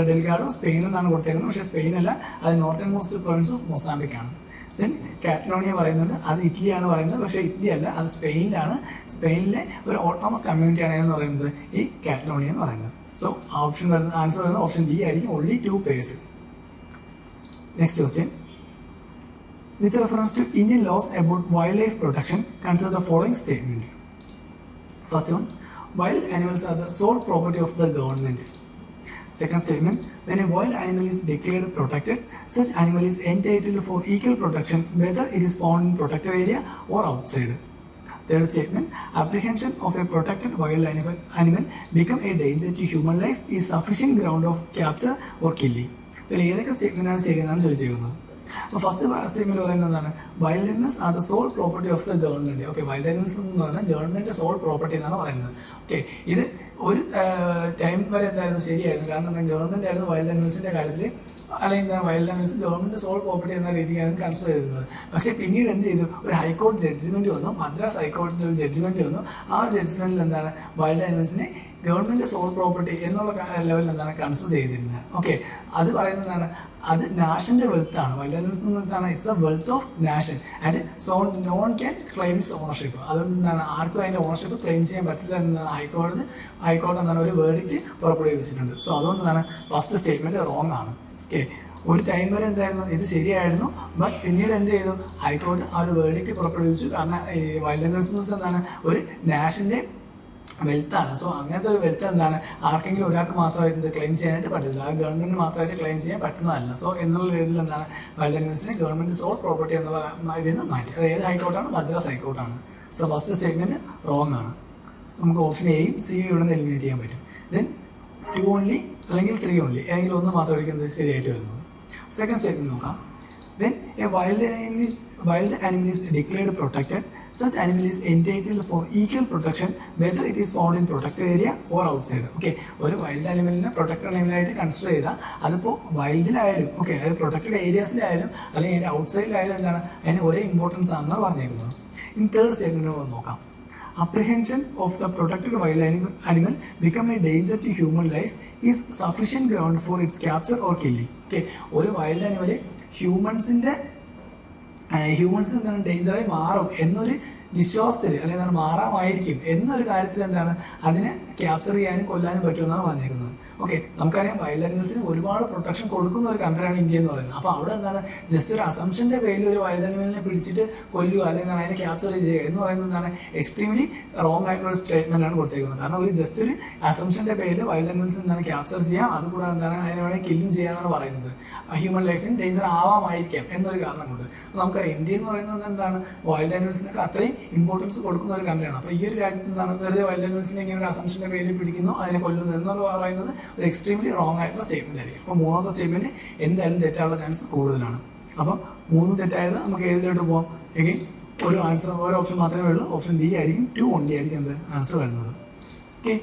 ഡെൽഗാഡോ സ്പെയിൻ എന്നാണ് കൊടുത്തേക്കുന്നത്. പക്ഷേ സ്പെയിനല്ല, അത് northern most province of Mozambique ആണ്. ദെൻ കാറ്റലോണിയ പറയുന്നത് അത് ഇറ്റലിയാണ് പറയുന്നത്. പക്ഷേ ഇറ്റലി അല്ല, അത് സ്പെയിനിലാണ്. സ്പെയിനിലെ ഒരു ഓട്ടോണമസ് കമ്മ്യൂണിറ്റിയാണ് എന്ന് പറയുന്നത് ഈ കാറ്റലോണിയ എന്ന് പറയുന്നത്. സോ ഓപ്ഷൻ വരുന്നത് ആൻസർ വരുന്നത് ഓപ്ഷൻ ബി ആയിരിക്കും. Only 2 pairs. Next question. With reference to Indian laws about wildlife protection, consider the following statement. First one, wild animals are the sole property of the government. Second statement, when a wild animal is declared protected, such animal is entitled for equal protection whether it is found in protected area or outside. Third statement, apprehension of a protected wild animal become a danger to human life is sufficient ground of capture or killing. ഇതിൽ ഏതൊക്കെ സ്റ്റേറ്റ്മെന്റ് ആണ് ശരിയെന്നാണ് ചോദിച്ചിരിക്കുന്നത്. അപ്പോൾ ഫസ്റ്റ് സ്റ്റേറ്റ്മെന്റ് പറയുന്നത് എന്താണ്? Wild animals are the sole property of the government. Okay, wild animals എന്ന് പറഞ്ഞാൽ ഗവൺമെന്റ് സോൾ പ്രോപ്പർട്ടി എന്നാണ് പറയുന്നത്. ഓക്കെ, ഇത് ഒരു ടൈം വരെ എന്തായിരുന്നു ശരിയായിരുന്നു. കാരണം ഗവൺമെന്റ് ആയിരുന്നു വൈൽഡ് അനിമൽസിന്റെ കാര്യത്തിൽ, അല്ലെങ്കിൽ wild animals government sole property എന്ന രീതിയാണ് കൺസിഡർ ചെയ്തിരുന്നത്. പക്ഷേ പിന്നീട് എന്ത് ചെയ്തു? ഒരു ഹൈക്കോടതി ജഡ്ജ്മെന്റ് വന്നു, മദ്രാസ് ഹൈക്കോടതിയുടെ ഒരു ജഡ്ജ്മെന്റ് വന്നു. ആ ജഡ്ജ്മെന്റിൽ എന്താണ്? വൈൽഡ് അനിമൽസിനെ ഗവൺമെന്റ് സോൾ പ്രോപ്പർട്ടി എന്നുള്ള ലെവലിൽ എന്താണ് കൺസിഡർ ചെയ്തിരുന്നത്. ഓക്കെ, അത് പറയുന്നതാണ് അത് നാഷന്റെ വെൽത്ത് ആണ്. വൈൽഡ് അനിമൽസ് എന്താണ്? It's A wealth of nation and so non can claim it's ownership. അതുകൊണ്ട് എന്താണ് ആർക്കും അതിന്റെ ഓണർഷിപ്പ് ക്ലെയിം ചെയ്യാൻ പറ്റില്ല എന്നാണ് ഹൈക്കോടതി എന്താണ് ഒരു വേർഡിക്റ്റ് പുറപ്പെടുവിച്ചിട്ടുണ്ട്. സോ അതുകൊണ്ട് എന്താണ് ഫസ്റ്റ് സ്റ്റേറ്റ്മെന്റ് റോങ് ആണ്. ഓക്കെ, ഒരു ടൈം വരെ എന്തായിരുന്നു ഇത് ശരിയായിരുന്നു. ബട്ട് പിന്നീട് എന്ത് ചെയ്തു? ഹൈക്കോടതി ആ ഒരു വേർഡിക്റ്റ് പുറപ്പെടുവിച്ചു. കാരണം ഈ വൈൽഡ് അനിമൽസ് എന്താണ് ഒരു നാഷന്റെ വെൽത്താണ്. സോ അങ്ങനത്തെ ഒരു വെൽത്ത് എന്താണ് ആർക്കെങ്കിലും ഒരാൾക്ക് മാത്രമായിട്ട് ക്ലെയിം ചെയ്യാനായിട്ട് പറ്റില്ല. ആ ഗവൺമെന്റ് മാത്രമായിട്ട് ക്ലെയിം ചെയ്യാൻ പറ്റുന്നതല്ല. സോ എന്നുള്ള ലെവലിൽ എന്താണ് വൈൽഡ് അനിമൽസിനെ ഗവൺമെന്റ് സോൾ പ്രോപ്പർട്ടി എന്നുള്ള ഇതിൽ നിന്ന് മാറ്റി. അത് ഏത് ഹൈക്കോർട്ടാണ്? മദ്രാസ് ഹൈക്കോർട്ടാണ്. സോ ഫസ്റ്റ് സ്റ്റേറ്റ്മെന്റ് റോങ് ആണ്. നമുക്ക് ഓപ്ഷൻ എയും സിയും ഇവിടെ നിന്ന് എലിമിനേറ്റ് ചെയ്യാൻ പറ്റും. ദെൻ 2 ഓൺലി അല്ലെങ്കിൽ 3 ഓൺലി, ഏതെങ്കിലും ഒന്ന് മാത്രമായിരിക്കും എന്ത് ശരിയായിട്ട് വരുന്നത്. സെക്കൻഡ് സ്റ്റേറ്റ്മെന്റ് നോക്കാം. When a wild animal is declared protected, such animal is entitled for equal protection whether it is found in protected area or outside. Okay, ഒരു വൈൽഡ് ആനിമലിനെ പ്രൊട്ടക്റ്റഡ് ആനിമലായിട്ട് കൺസിഡർ ചെയ്താൽ അതിപ്പോൾ വൈൽഡിലായാലും ഓക്കെ, അതായത് പ്രൊട്ടക്റ്റഡ് ഏരിയാസിലായാലും അല്ലെങ്കിൽ അതിൻ്റെ ഔട്ട്സൈഡിലായാലും എന്താണ് അതിന് ഒരേ ഇമ്പോർട്ടൻസ് ആണെന്നാണ് പറഞ്ഞേക്കുന്നത്. ഇനി തേർഡ് സ്റ്റേറ്റ്മെന്റ് നോക്കാം. Apprehension of the protected wild animal become a danger to human life is sufficient ground for its capture or killing. Okay, ഒരു വൈൽഡ് ആനിമൽ ഹ്യൂമൻസിന് എന്താണ് ഡേഞ്ചറായി മാറും എന്നൊരു വിശ്വാസത്തിൽ അല്ലെങ്കിൽ എന്താണ് മാറാമായിരിക്കും എന്നൊരു കാര്യത്തിൽ എന്താണ് അതിനെ ക്യാപ്ചർ ചെയ്യാനും കൊല്ലാനും പറ്റുമെന്നാണ് പറഞ്ഞേക്കുന്നത്. ഓക്കെ, നമുക്കറിയാം വൈൽഡ് ആനിമൽസിന് ഒരുപാട് പ്രൊട്ടക്ഷൻ കൊടുക്കുന്ന ഒരു കൺട്രിയാണ് ഇന്ത്യ എന്ന് പറയുന്നത്. അപ്പോൾ അവിടെ എന്താണ് ജസ്റ്റ് ഒരു അസംഷൻ്റെ പേരിൽ ഒരു വൈൽഡ് ആനിമലിനെ പിടിച്ചിട്ട് കൊല്ലുക അല്ലെങ്കിൽ അതിനെ ക്യാപ്ചർ ചെയ്യുക എന്ന് പറയുന്നത് എന്താണ് എക്സ്ട്രീംലി റോങ് ആയിട്ടുള്ള ഒരു സ്റ്റേറ്റ്മെന്റ് ആണ് കൊടുത്തേക്കുന്നത്. കാരണം ഒരു ജസ്റ്റ് ഒരു അസംഷൻ്റെ പേരിൽ വൈൽഡ് ആനിമൽസ് എന്താണ് ക്യാപ്ചർ ചെയ്യാം, അതുകൂടാതെ എന്താണ് അതിനെ വേണമെങ്കിൽ കില്ലും ചെയ്യാന്നാണ് പറയുന്നത്. ഹ്യൂമൻ ലൈഫിന് ഡേഞ്ചർ ആവാമായിരിക്കാം എന്നൊരു കാരണം കൊണ്ട്. നമുക്കറിയാം ഇന്ത്യ എന്ന് പറയുന്നത് എന്താണ് വൈൽഡ് ആനിമൽസിനൊക്കെ അത്രയും ഇമ്പോർട്ടൻസ് കൊടുക്കുന്ന ഒരു കൺട്രിയാണ്. അപ്പോൾ ഈ ഒരു രാജ്യത്ത് എന്താണ് വെറുതെ വൈൽഡ് ആനിമൽസിനെ ഇങ്ങനെ ഒരു അസംഷൻ്റെ പേരിൽ പിടിക്കുന്നു, അതിനെ കൊല്ലുന്നു എന്ന് പറയുന്നത് ഒരു എക്സ്ട്രീംലി റോങ് ആയിട്ടുള്ള സ്റ്റേറ്റ്മെന്റ് ആയിരിക്കും. അപ്പോൾ മൂന്നാമത്തെ സ്റ്റേറ്റ്മെന്റ് എന്തായാലും തെറ്റാനുള്ള ചാൻസ് കൂടുതലാണ്. അപ്പോൾ 3 തെറ്റായത് നമുക്ക് ഏതിലോട്ട് പോകാം? എഗെയിൻ ഒരു ആൻസർ, ഒരു ഓപ്ഷൻ മാത്രമേ ഉള്ളൂ. ഓപ്ഷൻ ബി ആയിരിക്കും, 2 ഓൺലി ആയിരിക്കും എന്ത് ആൻസർ വരുന്നത്. ഓക്കെ,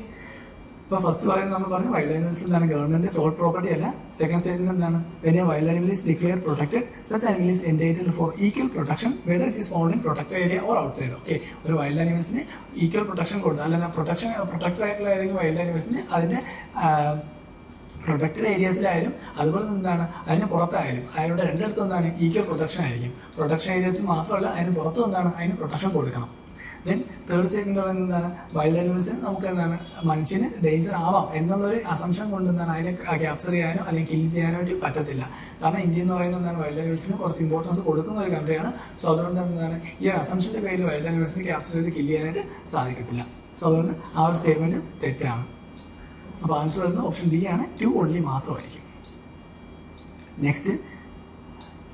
ഇപ്പോൾ ഫസ്റ്റ് പറയുന്നത് നമ്മൾ പറഞ്ഞു വൈൽഡ് ആനിമൽസ് എന്താണ് ഗവൺമെന്റ് സോൾ പ്രോപ്പർട്ടി അല്ല. സെക്കൻഡ് സ്റ്റേറ്റ്മെന്റ് എന്താണ് when a wild animal is declared protected, such animal is entitled for equal protection whether it is found in protected area or outside. Okay, ഒരു വൈൽഡ് ആനിമൽസിന് ഈക്വൽ പ്രൊട്ടക്ഷൻ കൊടുത്താൽ അല്ലെങ്കിൽ പ്രൊട്ടക്റ്റഡ് ആയിട്ടുള്ള ഏതെങ്കിലും വൈൽഡ് ആനിമൽസിന് അതിൻ്റെ പ്രൊട്ടക്റ്റഡ് ഏരിയാസിലായാലും അതുപോലെ എന്താണ് അതിന് പുറത്തായാലും അതിലൂടെ രണ്ടിടത്തും എന്താണ് ഈക്വൽ പ്രൊട്ടക്ഷൻ ആയിരിക്കും. പ്രൊട്ടക്ഷൻ ഏരിയാസിൽ മാത്രമല്ല അതിന് പുറത്തും എന്താണ് അതിന് പ്രൊട്ടക്ഷൻ കൊടുക്കണം. ദെൻ തേർഡ് സ്റ്റേറ്റ്മെന്റ് പറയുന്നത് എന്താണ് വൈൽഡ് ആനിമൽസിന് നമുക്ക് എന്താണ് മനുഷ്യന് ഡേഞ്ചർ ആവാം എന്നുള്ളൊരു അസംഷൻ കൊണ്ട് എന്താണ് അതിനെ ക്യാപ്ചർ ചെയ്യാനോ അല്ലെങ്കിൽ കിൽ ചെയ്യാനോ ആയിട്ട് പറ്റത്തില്ല. കാരണം ഇന്ത്യ എന്ന് പറയുന്നത് എന്താണ് വൈൽഡ് ആനിമൽസിന് കുറച്ച് ഇമ്പോർട്ടൻസ് കൊടുക്കുന്ന ഒരു കൺട്രിയാണ്. സോ അതുകൊണ്ട് എന്താണ് ഈ അസംഷന്റെ പേരിൽ വൈൽഡ് ആനിമൽസിന് ക്യാപ്ചർ ചെയ്ത് കിൽ ചെയ്യാനായിട്ട് സാധിക്കത്തില്ല. സോ അതുകൊണ്ട് ആ ഒരു സ്റ്റേറ്റ്മെന്റ് തെറ്റാണ്. അപ്പോൾ ആൻസർ വരുന്നത് ഓപ്ഷൻ ബി ആണ്, 2 ഓൺലി മാത്രമായിരിക്കും. Next,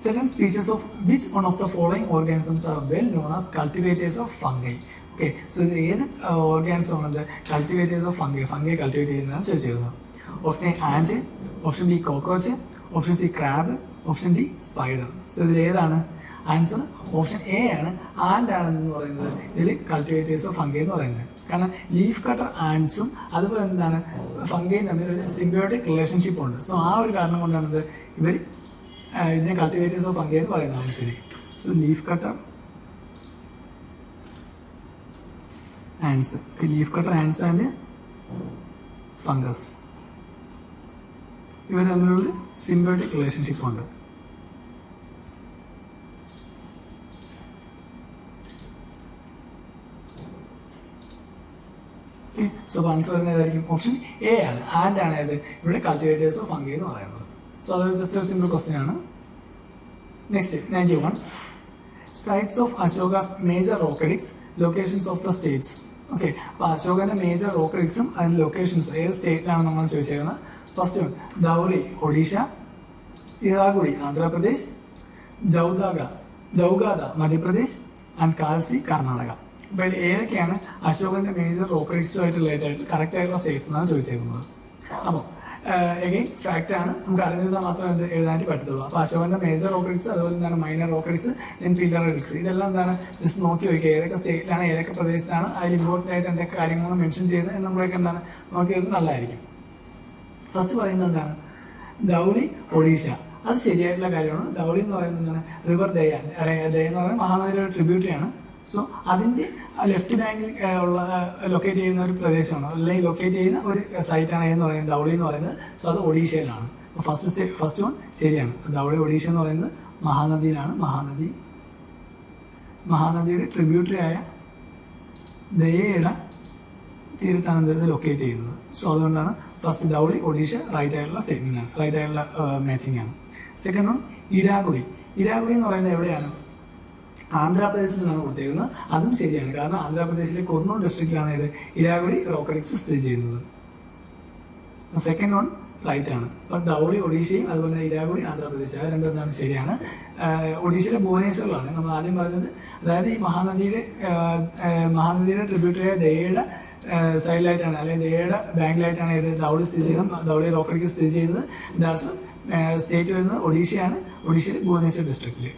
certain species of which one of the following organisms are well known as cultivators of fungi. Okay, so ഇത് ഏത് ഓർഗാനിസം ആണത് കൾട്ടിവേറ്റേഴ്സ് ഓഫ് ഫംഗൈ കൾട്ടിവേറ്റ് ചെയ്യുന്നതാണ് ചോദിച്ചിരുന്നത്. Option A ant, option B cockroach, option C crab, option D spider. So ഇതിൽ ഏതാണ് ആൻസർ? ഓപ്ഷൻ എ ആണ്, ആൻഡ് ആണെന്ന് പറയുന്നത് ഇതിൽ കൾട്ടിവേറ്റേഴ്സ് ഓഫ് ഫംഗൈ എന്ന് പറയുന്നത്. കാരണം ലീഫ് കട്ടർ ആൻഡ്സും അതുപോലെ എന്താണ് ഫംഗൈയും തമ്മിൽ ഒരു സിംബയോട്ടിക് റിലേഷൻഷിപ്പ് ഉണ്ട്. സോ ആ ഒരു കാരണം കൊണ്ടാണ് ഇവർ ഇതിനെ കൾട്ടിവേറ്റേഴ്സ് ഓഫ് ഫംഗൈ എന്ന് പറയുന്നത് answer. So leaf cutter ants, leaf cutter ants and fungus ഇവർ തമ്മിലുള്ള സിംബയോട്ടിക് റിലേഷൻഷിപ്പ് ഉണ്ട്. സോ ആൻസർ ഏതായിരിക്കും? ഓപ്ഷൻ എ ആണ്, ആൻഡ് ആണ് ഏത് ഇവിടെ കൾട്ടിവേറ്റേഴ്സ് ഓഫ് ഫംഗൈ എന്ന് പറയുന്നത്. സോ അതൊരു ജസ്റ്റ് ഒരു സിമ്പിൾ ക്വസ്റ്റ്യൻ ആണ്. Next 91, sites of Ashoka's major rock edicts, locations of the states. Okay, അപ്പോൾ അശോകന്റെ മേജർ റോക്കഡിക്സും അതിന്റെ ലൊക്കേഷൻസ് ഏത് സ്റ്റേറ്റിലാണ് നമ്മൾ ചോദിച്ചേക്കുന്നത്? First one Dhauli Odisha, Erragudi Andhra Pradesh, Jaugada Madhya Pradesh and Kalsi Karnataka. അപ്പോൾ അതിൽ ഏതൊക്കെയാണ് അശോകന്റെ മേജർ റോക്കഡിക്സുമായിട്ട് റിലേറ്റഡ് ആയിട്ട് കറക്റ്റ് ആയിട്ടുള്ള സ്റ്റേറ്റ്സ് എന്നാണ് ചോദിച്ചേക്കുന്നത്. അപ്പോൾ എഗെയിൻ ഫാക്റ്റ് ആണ്, നമുക്ക് അറിഞ്ഞിരുന്നാൽ മാത്രമേ എന്ത് എഴുതാനായിട്ട് പറ്റത്തുള്ളൂ. അപ്പോൾ അശോകന്റെ മേജർ റോക്കഡിക്സ്, അതുപോലെ എന്താണ് മൈനർ റോക്കഡിക്സ്, ദെൻ പീരിയോഡിക്സ്, ഇതെല്ലാം എന്താണ് ജസ്റ്റ് നോക്കി വയ്ക്കുക. ഏതൊക്കെ സ്റ്റേറ്റിലാണ് ഏതൊക്കെ പ്രദേശത്താണ് അതിൽ ഇമ്പോർട്ടൻ്റ് ആയിട്ട് എന്തൊക്കെ കാര്യങ്ങൾ മെൻഷൻ ചെയ്ത് നമ്മളൊക്കെ എന്താണ് നോക്കി വെക്കുന്നത് നല്ലതായിരിക്കും. ഫസ്റ്റ് പറയുന്നത് എന്താണ് ധൗളി ഒഡീഷ, അത് ശരിയായിട്ടുള്ള കാര്യമാണ്. ധൗളി എന്ന് പറയുന്നത് എന്താണ് റിവർ ദയ എന്ന് പറയുന്നത് മഹാനദിയുടെ ഒരു ട്രിബ്യൂട്ടറിയാണ്. സോ അതിൻ്റെ ലെഫ്റ്റ് ബാങ്കിൽ ഉള്ള ലൊക്കേറ്റ് ചെയ്യുന്ന ഒരു പ്രദേശമാണ്, അല്ലെങ്കിൽ ലൊക്കേറ്റ് ചെയ്യുന്ന ഒരു സൈറ്റാണ് എന്ന് പറയുന്നത് ധൗളി എന്ന് പറയുന്നത്. സോ അത് ഒഡീഷയിലാണ്. ഫസ്റ്റ് വൺ ശരിയാണ്. ധൗളി ഒഡീഷ എന്ന് പറയുന്നത് മഹാനദിയിലാണ്. മഹാനദിയുടെ ട്രിബ്യൂട്ടറി ആയ ദയയുടെ തീരത്താണ് ഇത് ലൊക്കേറ്റ് ചെയ്യുന്നത്. സോ അതുകൊണ്ടാണ് ഫസ്റ്റ് ധൗളി ഒഡീഷ റൈറ്റ് ആയിട്ടുള്ള സ്റ്റേറ്റ്മെന്റ് ആണ്, റൈറ്റ് ആയിട്ടുള്ള മാച്ചിങ് ആണ്. സെക്കൻഡ് വൺ ഇരാഗുഡി എന്ന് പറയുന്നത് എവിടെയാണ്? ആന്ധ്രാപ്രദേശിൽ നിന്നാണ് കൊടുത്തേക്കുന്നത്. അതും ശരിയാണ്, കാരണം ആന്ധ്രാപ്രദേശിലെ കുർണൂർ ഡിസ്ട്രിക്റ്റിലാണ് ഇത് ഇരാഗുഡി റോക്കഡിക്സ് സ്ഥിതി ചെയ്യുന്നത്. സെക്കൻഡ് വൺ റൈറ്റ് ആണ്. അപ്പോൾ ധൗളി ഒഡീഷയും അതുപോലെ ഇരാഗുഡി ആന്ധ്രാപ്രദേശ്, അത് രണ്ടും എന്താണ് ശരിയാണ്. ഒഡീഷയിലെ ഭുവനേശ്വറിലാണ് നമ്മൾ ആദ്യം പറഞ്ഞത്. അതായത് ഈ മഹാനദിയുടെ ട്രിബ്യൂട്ടറിയായ ദയയുടെ സൈഡിലായിട്ടാണ് അല്ലെങ്കിൽ എയുടെ ബാങ്കിലായിട്ടാണ് ഏത് ധൗളി സ്ഥിതി ചെയ്യുന്നത്, ധൗളി റോക്കടിക്ക് സ്ഥിതി ചെയ്യുന്നത്. ഡാൽസ് സ്റ്റേറ്റ് വരുന്നത് ഒഡീഷയാണ്, ഒഡീഷയിൽ ഭുവനേശ്വർ ഡിസ്ട്രിക്റ്റിൽ.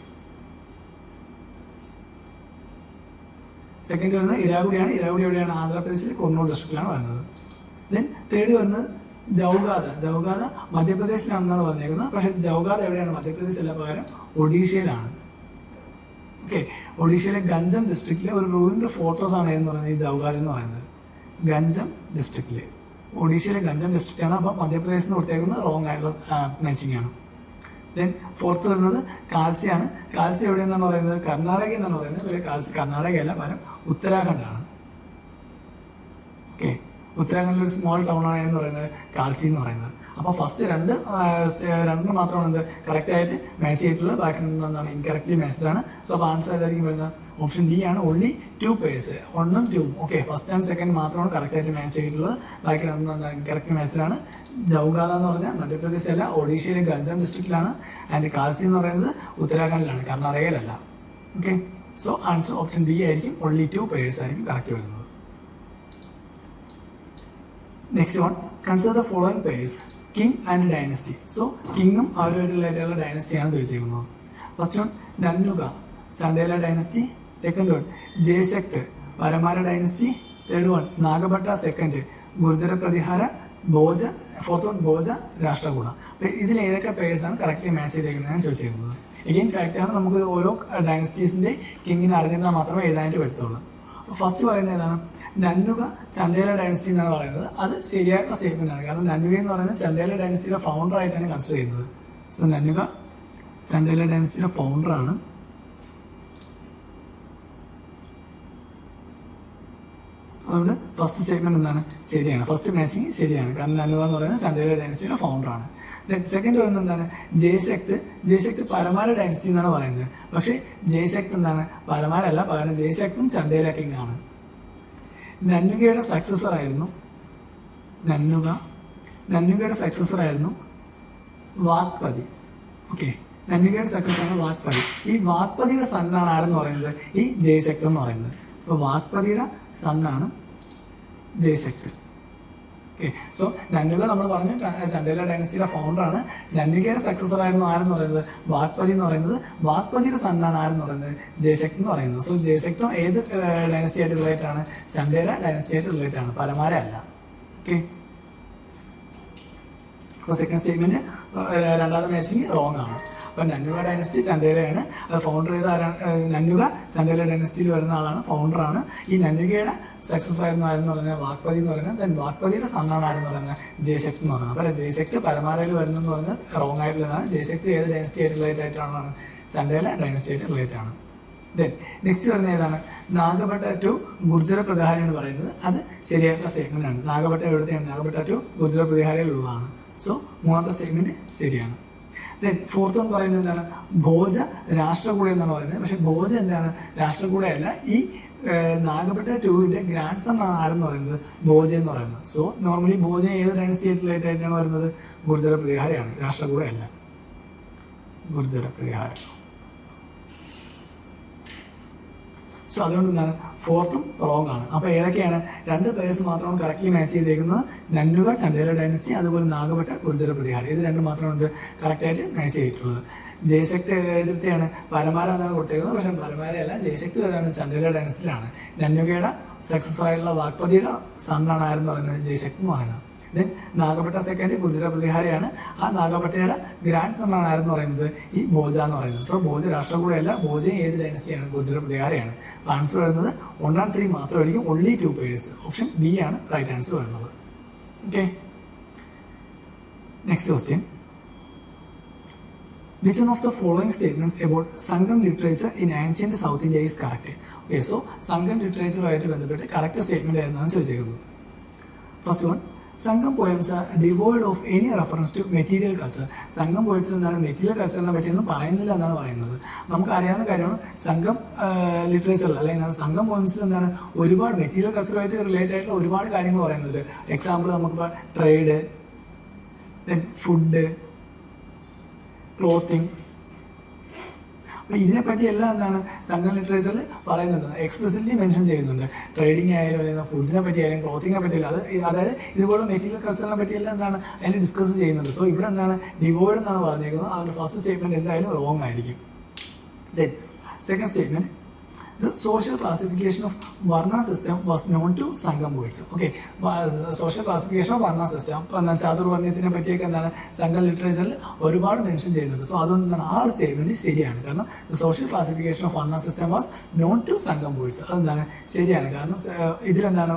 സെക്കൻഡ് വരുന്നത് ഇരാഗുഡിയാണ്, ഇരാഗുഡി എവിടെയാണ്? ആന്ധ്രാപ്രദേശിൽ കുർണൂൽ ഡിസ്ട്രിക്റ്റിലാണ് വരുന്നത്. ദെൻ തേർഡ് വരുന്നത് ജൗഗാദ. ജൗഗാദ മധ്യപ്രദേശിലാണെന്നാണ് പറഞ്ഞേക്കുന്നത്, പക്ഷേ ജൗഗാദ എവിടെയാണ്? മധ്യപ്രദേശിലല്ല, പകരം ഒഡീഷയിലാണ്. ഓക്കെ, ഒഡീഷയിലെ ഗഞ്ചം ഡിസ്ട്രിക്റ്റിലെ ഒരു റൂയിൻഡ് ഫോർട്രസ് ആണ് എന്ന് പറയുന്നത് ഈ ജൗഗാദ എന്ന് പറയുന്നത്. ഗഞ്ചം ഡിസ്ട്രിക്റ്റിലെ, ഒഡീഷയിലെ ഗഞ്ചം ഡിസ്ട്രിക്റ്റാണ്. അപ്പോൾ മധ്യപ്രദേശിൽ നിന്ന് കൊടുത്തേക്കുന്നത് റോങ് ആയിട്ടുള്ള മാച്ചിങ് ആണ്. ദെൻ ഫോർത്ത് വരുന്നത് കാൽസിയാണ്. കാൽസി എവിടെയെന്നാണ് പറയുന്നത്? കർണാടക എന്നാണ് പറയുന്നത്, പക്ഷേ കാൽസി കർണാടകയല്ല, പകരം ഉത്തരാഖണ്ഡാണ്. ഓക്കെ, ഉത്തരാഖണ്ഡിൽ ഒരു സ്മോൾ ടൗൺ ആണ് എന്ന് പറയുന്നത് കാൽസി എന്ന് പറയുന്നത്. അപ്പോൾ ഫസ്റ്റ് രണ്ട് മാത്രമാണ് എന്ത് കറക്റ്റായിട്ട് മാച്ച് ചെയ്തിട്ടുള്ളത്, ബാക്കി എന്താണ് ഇൻകറക്റ്റ്ലി മാച്ച്ഡാണ്. സോ അപ്പോൾ ആൻസർ ഏതായിരിക്കും വരുന്നത്? ഓപ്ഷൻ ഡി ആണ്. ഓൺലി 2 pairs, 1ഉം 2ഉം. ഓക്കെ, ഫസ്റ്റ് ആൻഡ് സെക്കൻഡ് മാത്രമാണ് കറക്റ്റായിട്ട് മാച്ച് ചെയ്തിട്ടുള്ളത്, ബാക്കി രണ്ടും എന്താണ് ഇൻകറക്റ്റ് മാച്ച്ഡാണ്. ജൗഗാദ എന്ന് പറഞ്ഞാൽ മധ്യപ്രദേശിലല്ല, ഒഡീഷയിലെ ഗഞ്ചം ഡിസ്ട്രിക്റ്റിലാണ്. ആൻഡ് കാൽസി എന്ന് പറയുന്നത് ഉത്തരാഖണ്ഡിലാണ്, കർണാടകയിലല്ല. Okay, so answer option B ആയിരിക്കും. ഓൺലി 2 pairs ആയിരിക്കും കറക്റ്റ് വരുന്നത്. Next one, consider the following pairs king and dynasty. So കിങ്ങും അവരുമായിട്ടുള്ള ഡൈനസ്റ്റിയാണ് ചോദിച്ചിരിക്കുന്നത്. First one Nannuka, Chandela dynasty. Second one Jayashakti, Paramara dynasty. Third one Nagabhata second, Gurjara Pratihara, Bhoja. Fourth one Bhoja, Rashtrakuta. അപ്പോൾ ഇതിൽ ഏതൊക്കെ പേഴ്സാണ് കറക്റ്റ്ലി മാച്ച് ചെയ്തേക്കുന്നതാണ് ചോദിച്ചിരിക്കുന്നത്. എഗെയിൻ ഫാക്റ്റാണ്, നമുക്ക് ഓരോ ഡൈനസ്റ്റീസിൻ്റെ കിങ്ങിനെ അറിഞ്ഞാൽ മാത്രമേ എഴുതാനായിട്ട് വരത്തുള്ളൂ. അപ്പോൾ ഫസ്റ്റ് പറയുന്നത് ഏതാണ്? നന്നുക ചണ്ടേല ഡൈനസ്റ്റി എന്നാണ് പറയുന്നത്. അത് ശരിയായിട്ടുള്ള സ്റ്റേറ്റ്മെന്റ് ആണ്, കാരണം നന്നുക എന്ന് പറയുന്നത് ചണ്ടേല ഡൈനസ്റ്റിയുടെ ഫൗണ്ടർ ആയിട്ടാണ് കൺസിഡർ ചെയ്യുന്നത്. സോ നന്നുക ചണ്ടേല ഡൈനസ്റ്റിയുടെ ഫൗണ്ടറാണ്. അതുകൊണ്ട് ഫസ്റ്റ് സ്റ്റേറ്റ്മെന്റ് എന്താണ്? ശരിയാണ്, ഫസ്റ്റ് മാച്ചിങ് ശരിയാണ്, കാരണം നന്നുക എന്ന് പറയുന്നത് ചണ്ടേല ഡൈനസ്റ്റിയുടെ ഫൗണ്ടറാണ്. ദെൻ സെക്കൻഡ് വരുന്നത് എന്താണ്? ജയശക്ത്. ജയശക്ത് പരമാര ഡൈനസ്റ്റി എന്നാണ് പറയുന്നത്, പക്ഷേ ജയശക്ത് എന്താണ്? പരമാരല്ല, പകരം ജയശക്തും ചണ്ടേല കിങ് ആണ്. നന്നുകയുടെ സക്സസർ ആയിരുന്നു നന്നുകയുടെ സക്സസർ ആയിരുന്നു വാഗ്പതി. ഓക്കെ, നന്നുകയുടെ സക്സസറാണ് വാഗ്പതി. ഈ വാഗ്പതിയുടെ സണ്ണാണ് ആരെന്ന് പറയുന്നത്? ഈ ജയശക്ത് എന്ന് പറയുന്നത്. അപ്പോൾ വാഗ്പതിയുടെ സണ്ണാണ് ജയശക്ത്. ഓക്കെ, സോ നന്നുക നമ്മൾ പറഞ്ഞു ചണ്ടേല ഡൈനസ്റ്റിയുടെ ഫൗണ്ടറാണ്. നന്നുകയുടെ സക്സസർ ആയിരുന്നു ആരെന്ന് പറയുന്നത്? വാഗ്പതി എന്ന് പറയുന്നത്. വാഗ്പതിയുടെ സണ്ണാണ് ആരെന്ന് പറയുന്നത്? ജയശക്തി എന്ന് പറയുന്നത്. സോ ജയശക്തം ഏത് ഡൈനസ്റ്റി ആയിട്ട് റിലേറ്റഡ് ആണ്? ചണ്ടേല ഡൈനസ്റ്റി ആയിട്ട് റിലേറ്റഡ് ആണ്, പരമാര അല്ല. ഓക്കെ, അപ്പോൾ സെക്കൻഡ് സ്റ്റേറ്റ്മെന്റ് രണ്ടാമത്തെ മാച്ചിങ് റോങ് ആണ്. അപ്പോൾ നന്നുക ഡൈനസ്റ്റി ചണ്ടേലയാണ്, അത് ഫൗണ്ടർ ചെയ്ത ആരാണ്? നന്നുക ചണ്ടേല ഡൈനസ്റ്റിയിൽ വരുന്ന ആളാണ്, ഫൗണ്ടറാണ്. ഈ നന്നുകയുടെ സക്സസ് ആയിരുന്നു ആരെന്ന് പറഞ്ഞാൽ വാഗ്പതി എന്ന് പറയുന്നത്. ദെൻ വാഗ്പതിയുടെ സണ്ണാണ് ആരെന്ന് പറയുന്നത്? ജയശക്തി എന്ന് പറയുന്നത്. അപ്പോൾ ജയശക്തി പരമാരയിൽ വരുന്നതെന്ന് പറഞ്ഞാൽ റോങ് ആയിട്ടുള്ളതാണ്. ജയശക്തി ഏത് ഡൈനസ്റ്റി ആയിട്ട് റിലേറ്റഡ് ആയിട്ടാണ്? ചണ്ടേല ഡൈനസ്റ്റി ആയിട്ട് റിലേറ്റഡ് ആണ്. ദെൻ നെക്സ്റ്റ് വരുന്ന ഏതാണ്? നാഗഭട്ട ടു ഗുർജര പ്രതിഹാര എന്ന് പറയുന്നത്. അത് ശരിയായിട്ടുള്ള സ്റ്റേറ്റ്മെന്റ് ആണ്. നാഗഭട്ട എവിടുത്തെയാണ്? നാഗഭട്ട ടു ഗുർജര പ്രതിഹാരയിലുള്ളതാണ്. സോ മൂന്നാമത്തെ സ്റ്റേറ്റ്മെന്റ് ശരിയാണ്. ദെൻ ഫോർത്ത് വൺ പറയുന്നത് എന്താണ്? ഭോജ രാഷ്ട്രകൂട എന്നാണ് പറയുന്നത്, പക്ഷെ ഭോജ എന്താണ്? രാഷ്ട്രകൂടയല്ല. ഈ നാഗഭട്ട ടൂവിന്റെ ഗ്രാൻഡ് സൺ ആണ് ആരെന്ന് പറയുന്നത്? ഭോജ എന്ന് പറയുന്നത്. സോ നോർമലി ഭോജ ഏത് ഡൈനസ്റ്റി റിലേറ്റഡ് ആയിട്ടാണ് വരുന്നത്? ഗുർജര പ്രതിഹാരയാണ്, രാഷ്ട്രകൂടയല്ല. ഗുർജര പ്രതിഹാര. സോ അതുകൊണ്ട് എന്താണ്? ഫോർത്തും റോങ് ആണ്. അപ്പോൾ ഏതൊക്കെയാണ്? 2 പേഴ്സ് മാത്രമാണ് കറക്റ്റ്ലി മാച്ച് ചെയ്തേക്കുന്നത്. നന്നുക ചണ്ടേല ഡൈനസ്റ്റി, അതുപോലെ നാഗഭട്ട ഗുർജര പ്രതിഹാരം. ഇത് രണ്ടും മാത്രമാണ് കറക്റ്റായിട്ട് മാച്ച് ചെയ്തിട്ടുള്ളത്. ജയശക്തി ഏതിർത്തിയാണ്? പരമാര എന്നാണ് കൊടുത്തേക്കുന്നത്, പക്ഷേ പരമാരയല്ല. ജയശക്തി ഏതാണ്? ചണ്ടേല ഡൈനസ്റ്റിയിലാണ്. നന്നുകയുടെ സക്സസ് ആയിട്ടുള്ള വാഗ്പതിയുടെ സണ്ണാണ് ആരെന്ന് പറയുന്നത്? ജയശക്തി എന്ന് പറയുന്നത്. ദെൻ നാഗഭട്ട സെക്കൻഡ് ഗുർജര പ്രതിഹാരയാണ്. ആ നാഗഭട്ടയുടെ ഗ്രാൻഡ് സണ്ണാണ് ആരെന്ന് പറയുന്നത്? ഈ ഭോജ എന്ന് പറയുന്നത്. സോ ഭോജ രാഷ്ട്രകൂടയല്ല, ഭോജ ഏത് ഡൈനസ്റ്റിയാണ്? ഗുർജര പ്രതിഹാരയാണ്. അപ്പോൾ ആൻസർ വരുന്നത് 1 and 3 മാത്രമായിരിക്കും. Only 2 pairs. ഓപ്ഷൻ ബി ആണ് റൈറ്റ് ആൻസർ വരുന്നത്. Okay, next question. Which one of the following statements about Sangam literature in ancient South India is correct? Okay, so Sangam literature ആയിട്ട് ബന്ധപ്പെട്ട് കറക്റ്റ് സ്റ്റേറ്റ്മെന്റ് ആയിരുന്നാണ് ചോദിച്ചിരിക്കുന്നത്. First one, Sangam poems are devoid of any reference to material culture. Sangam പോയത്തിൽ എന്താണ്? മെറ്റീരിയൽ കൾച്ചറിനെ പറ്റിയൊന്നും പറയുന്നില്ല എന്നാണ് പറയുന്നത്. നമുക്ക് അറിയാവുന്ന കാര്യമാണ് സംഘം ലിറ്ററേച്ചറിൽ അല്ലെങ്കിൽ സംഘം പോയംസിൽ എന്താണ്? ഒരുപാട് മെറ്റീരിയൽ കൾച്ചറുമായിട്ട് റിലേറ്റഡ് ആയിട്ടുള്ള ഒരുപാട് കാര്യങ്ങൾ പറയുന്നുണ്ട്. എക്സാമ്പിൾ നമുക്കിപ്പോൾ ട്രേഡ്, ദെൻ ഫുഡ്, ക്ലോത്തിങ്. അപ്പോൾ ഇതിനെപ്പറ്റി എല്ലാം എന്താണ് സംഘം ലിറ്ററേച്ചറിൽ പറയുന്നുണ്ട്, എക്സ്പ്ലിസിറ്റ്ലി മെൻഷൻ ചെയ്യുന്നുണ്ട്. ട്രേഡിംഗ് ആയാലും അല്ലെങ്കിൽ ഫുഡിനെ പറ്റി ആയാലും ക്ലോത്തിങ്ങിനെ പറ്റിയില്ല, അതായത് ഇതുപോലെ മെറ്റീരിയൽ കൾച്ചറിനെ പറ്റിയെല്ലാം എന്താണ് അതിൽ ഡിസ്കസ് ചെയ്യുന്നുണ്ട്. സോ ഇവിടെ എന്താണ് ഡിവോയ്ഡ് എന്നാണ് പറഞ്ഞേക്കുന്നത്. അതിൻ്റെ ഫസ്റ്റ് സ്റ്റേറ്റ്മെൻറ്റ് എന്തായാലും റോങ് ആയിരിക്കും. Then second statement, the social classification of Varna system was known to Sangam poets. Okay, social classification of Varna system ഇപ്പോൾ ചാതുർവർണ്ണയത്തിനെ പറ്റിയൊക്കെ എന്താണ് സംഘം ലിറ്ററേച്ചറിൽ ഒരുപാട് മെൻഷൻ ചെയ്യുന്നുണ്ട്. സോ അതുകൊണ്ട് ആ ഒരു സ്റ്റേറ്റ്മെൻറ്റ് ശരിയാണ്. കാരണം സോഷ്യൽ ക്ലാസിഫിക്കേഷൻ ഓഫ് വർണ്ണ സിസ്റ്റം വാസ് നോൺ ടു സംഘം പോയിറ്റ്സ്. അതെന്താണ് ശരിയാണ്. കാരണം ഇതിലെന്താണ്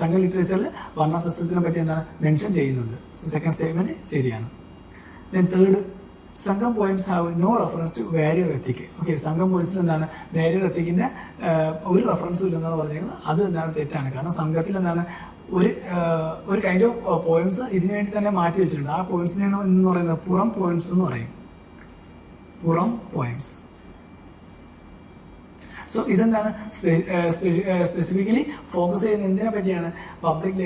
സംഘം ലിറ്ററേച്ചറിൽ വർണ്ണ സിസ്റ്റത്തിനെ പറ്റി എന്താണ് മെൻഷൻ ചെയ്യുന്നുണ്ട്. സോ സെക്കൻഡ് സ്റ്റേറ്റ്മെൻറ്റ് ശരിയാണ്. Then third, Sangam poems have no reference to warrior ethic. Okay, Sangam പോയിംസിൽ എന്താണ് വാരിയർ എത്തിക്കിൻ്റെ ഒരു റെഫറൻസും ഇല്ലെന്നാണ് പറഞ്ഞിരിക്കുന്നത്. അത് എന്താണ് തെറ്റാണ്. കാരണം സംഘത്തിൽ എന്താണ് ഒരു കൈൻഡ് ഓഫ് പോയിംസ് ഇതിനു വേണ്ടി തന്നെ മാറ്റി വെച്ചിട്ടുണ്ട്. ആ പോയിംസിനെ എന്ന് പറയുന്നത് പുറം പോയിംസ് എന്ന് പറയും. പുറം പോയിംസ്. സോ ഇതെന്താണ് സ്പെസിഫിക്കലി ഫോക്കസ് ചെയ്യുന്നത് എന്തിനെ പറ്റിയാണ്? പബ്ലിക്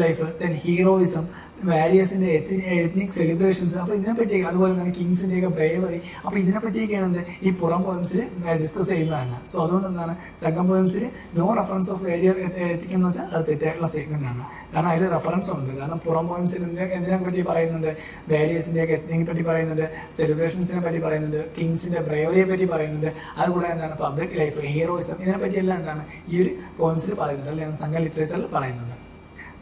ലൈഫ്, ദെൻ ഹീറോയിസം, വാരിയേഴ്സിൻ്റെ എത്നിക് സെലിബ്രേഷൻസ്. അപ്പോൾ ഇതിനെപ്പറ്റിയൊക്കെ, അതുപോലെ തന്നെ കിങ്സിൻ്റെയൊക്കെ ബ്രേവറി. അപ്പോൾ ഇതിനെപ്പറ്റിയൊക്കെയാണ് എന്ത് ഈ പുറം പോയിംസിൽ ഡിസ്കസ് ചെയ്യുന്നതാണ്. സോ അതുകൊണ്ട് എന്താണ് സംഘം പോയിംസിൽ no reference of warrior ethic എന്ന് വെച്ചാൽ അത് തെറ്റായിട്ടുള്ള സ്റ്റേറ്റ്മെൻ്റ് ആണ്. കാരണം അതിൽ റെഫറൻസ് ഉണ്ട്. കാരണം പുറം പോയിംസിൽ എന്തിനെ പറ്റി പറയുന്നുണ്ട്? വാരിയേഴ്സിൻ്റെയൊക്കെ എത്നിക് പറ്റി പറയുന്നുണ്ട്, സെലിബ്രേഷൻസിനെ പറ്റി പറയുന്നുണ്ട്, കിങ്സിൻ്റെ ബ്രേവറിയെ പറ്റി പറയുന്നുണ്ട്. അതുകൂടാതെ എന്താണ് പബ്ലിക് ലൈഫ്, ഹീറോയിസം, ഇതിനെപ്പറ്റിയെല്ലാം എന്താണ് ഈ ഒരു പോയിംസിൽ പറയുന്നുണ്ട്, അല്ലെങ്കിൽ സംഘം ലിറ്ററേച്ചറിൽ പറയുന്നുണ്ട്.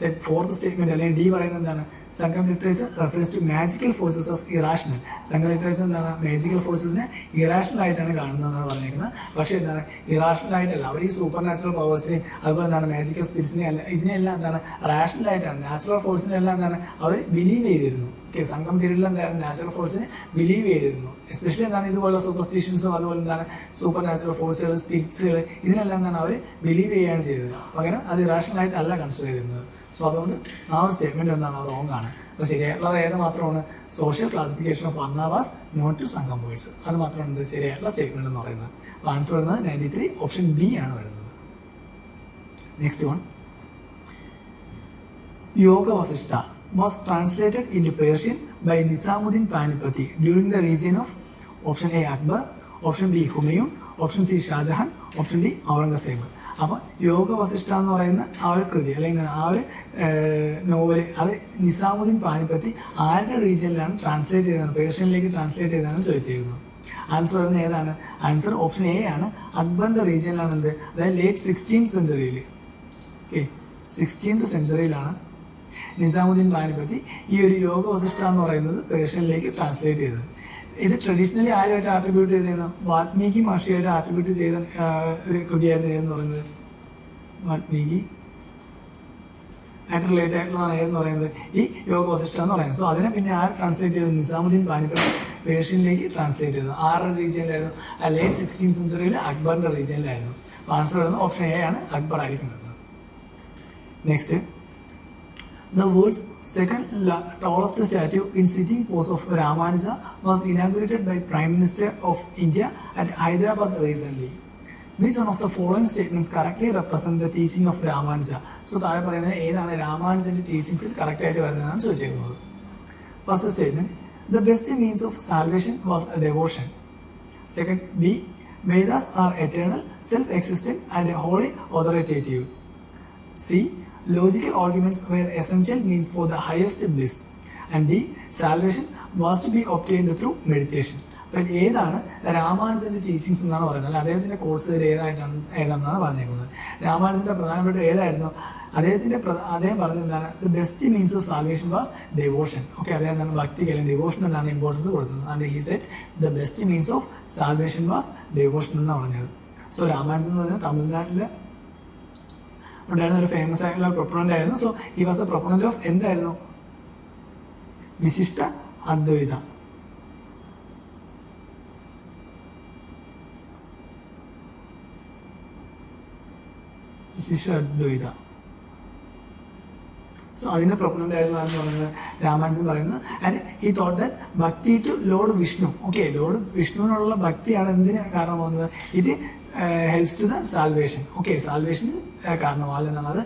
ദെൻ ഫോർത്ത് സ്റ്റേറ്റ്മെന്റ് അല്ലെങ്കിൽ ഡി പറയുന്നത് എന്താണ്? Sangam literature refers to magical forces as irrational. Sangam literature എന്താണ് മാജിക്കൽ ഫോഴ്സസിനെ ഇറാഷണൽ ആയിട്ടാണ് കാണുന്നതെന്നാണ് പറഞ്ഞിരിക്കുന്നത്. പക്ഷേ എന്താണ് ഇറാഷണൽ ആയിട്ടല്ല, അവർ ഈ സൂപ്പർ നാച്ചുറൽ പവേഴ്സിനെയും അതുപോലെ എന്താണ് മാജിക്കൽ സ്പിരിറ്റ്സിനെ അല്ല, ഇതിനെല്ലാം എന്താണ് റാഷണൽ ആയിട്ടാണ്, നാച്ചുറൽ ഫോഴ്സിനെല്ലാം എന്താണ് അവർ ബിലീവ് ചെയ്തിരുന്നു. ഓക്കെ, സംഘം പീരീഡിൽ എന്തായിരുന്നു നാച്ചുറൽ ഫോഴ്സിനെ ബിലീവ് ചെയ്തിരുന്നു. എസ്പെഷ്യലി എന്താണ് ഇതുപോലെ സൂപ്പർസ്റ്റിഷൻസും അതുപോലെ എന്താണ് സൂപ്പർ നാച്ചുറൽ ഫോഴ്സുകൾ, സ്പിരിറ്റ്സുകൾ, ഇതിനെല്ലാം എന്താണ് അവർ ബിലീവ് ചെയ്യുകയാണ് ചെയ്തത്. പകരം അത് ഇറാഷണൽ ആയിട്ടല്ല കൺസിഡർ ചെയ്തിരുന്നത്. സോ അതുകൊണ്ട് ആ ഒരു സ്റ്റേറ്റ്മെന്റ് എന്താണ് റോങ് ആണ്. അപ്പോൾ ശരിയായിട്ടുള്ളത് ഏത് മാത്രമാണ്? സോഷ്യൽ ക്ലാസിഫിക്കേഷൻ ഓഫ് വർണ്ണ വാസ് നോട്ട് ടു സംഘം പോയിറ്റ്സ്. അത് മാത്രമാണ് ശരിയായിട്ടുള്ള സ്റ്റേറ്റ്മെന്റ് എന്ന് പറയുന്നത്. അപ്പോൾ ആൻസർ വരുന്നത് 93 ഓപ്ഷൻ ബി ആണ് വരുന്നത്. Next one, Yoga Vasishtha was translated into Persian by Nizamuddin Panipati during the reign of option A Akbar, option B Humayun, option C Shah Jahan, option D Aurangzeb. അപ്പോൾ യോഗ വസിഷ്ഠ എന്ന് പറയുന്ന ആ ഒരു കൃതി അല്ലെങ്കിൽ ആ ഒരു നോവൽ അത് നിസാമുദ്ദീൻ പാനിപ്പത്തി ആരുടെ റീജിയനിലാണ് ട്രാൻസ്ലേറ്റ് ചെയ്തതാണ്, പേർഷ്യനിലേക്ക് ട്രാൻസ്ലേറ്റ് ചെയ്തതാണ് ചോദിച്ചിരിക്കുന്നത്. ആൻസർ വരുന്നത് ഏതാണ്? ആൻസർ ഓപ്ഷൻ എ ആണ്. അക്ബറിൻ്റെ റീജിയനിലാണ് എന്ത്, അതായത് ലേറ്റ് 16th സെഞ്ചുറിയിൽ. ഓക്കെ, 16th സെഞ്ചുറിയിലാണ് നിസാമുദ്ദീൻ പാനിപ്പത്തി ഈ ഒരു യോഗ വസിഷ്ഠ എന്ന് പറയുന്നത് പേർഷ്യനിലേക്ക് ട്രാൻസ്ലേറ്റ് ചെയ്തത്. ഇത് ട്രഡീഷണലി ആരുമായിട്ട് ആട്രിബ്യൂട്ട് ചെയ്തിരുന്നു? വാൽമീകി മഹർഷിയായിട്ട് ആട്രിബ്യൂട്ട് ചെയ്ത ഒരു കൃതിയായിരുന്നു ഏതെന്ന് പറയുന്നത്. വാൽമീകി ആയിട്ട് റിലേറ്റ് ആയിട്ടുള്ളതാണ് ഏതെന്ന് പറയുന്നത് ഈ യോഗ വസിഷ്ഠ എന്ന് പറയുന്നത്. സോ അതിനെ പിന്നെ ആര് ട്രാൻസ്ലേറ്റ് ചെയ്തത്? നിസാമുദ്ദീൻ പാനിപ്പത്തി പേർഷ്യനിലേക്ക് ട്രാൻസ്ലേറ്റ് ചെയ്തത്. ആരുടെ റീജിയനിലായിരുന്നു? Late 16th സെഞ്ചുറിയിൽ അക്ബറിൻ്റെ റീജിയനിലായിരുന്നു. അപ്പോൾ ആൻസർ വരുന്നത് ഓപ്ഷൻ എ ആണ്, അക്ബർ ആയിരിക്കും വരുന്നത്. Next, the world's second tallest statue in sitting pose of Ramanuja was inaugurated by Prime Minister of India at Hyderabad recently. Which one of the following statements correctly represent the teaching of Ramanuja? So താഴെ പറയുന്നത് ഏതാണ് രാമാനുജന്റെ ടീച്ചിങ്സിൽ കറക്റ്റ് ആയിട്ട് വരുന്നതാണ് ചോദിച്ചിരിക്കുന്നത്. First statement, the best means of salvation was a devotion. Second, B, Vedas are eternal, self-existent and wholly authoritative. C, logical arguments were essential means for the highest bliss. And D, salvation was to be obtained through meditation. അപ്പോൾ ഏതാണ് രാമാനുജന്റെ ടീച്ചിങ്സ് എന്നാണ് പറയുന്നത്, അല്ല അദ്ദേഹത്തിന്റെ കോഴ്സ് ഏതാണെന്നാണ് പറഞ്ഞേക്കുന്നത്. രാമാനുജന്റെ പ്രധാനപ്പെട്ട ഏതായിരുന്നു? അദ്ദേഹം പറഞ്ഞത് എന്താണ്? The best means of salvation was devotion. Okay, അദ്ദേഹം എന്താണ് ഭക്തിക്ക് അല്ലെങ്കിൽ ഡെവോഷൻ എന്നാണ് ഇമ്പോർട്ടൻസ് കൊടുത്തത്. And he said the best means of salvation was devotion എന്നാണ് പറഞ്ഞത്. സോ രാമാനുജൻ എന്ന് പറഞ്ഞാൽ തമിഴ്നാട്ടിൽ ഉണ്ടായിരുന്ന ഒരു ഫേമസ് ആയിട്ടുള്ള പ്രൊപ്പണന്റ് ആയിരുന്നു. So he was the proponent of എന്തായിരുന്നു? വിശിഷ്ട അദ്വൈത. വിശിഷ്ട അദ്വൈത. സോ അതിന്റെ പ്രൊപ്പണന്റ് ആയിരുന്നു എന്ന് പറയുന്നത് രാമാനുജൻ പറയുന്നത്. And he thought that bhakti to lord Vishnu. Okay, lord വിഷ്ണുവിനുള്ള ഭക്തിയാണ് എന്തിന് കാരണമാകുന്നത്? It helps to the salvation. Okay, സാൽവേഷന് കാരണമാകുന്നതാണ്. അത്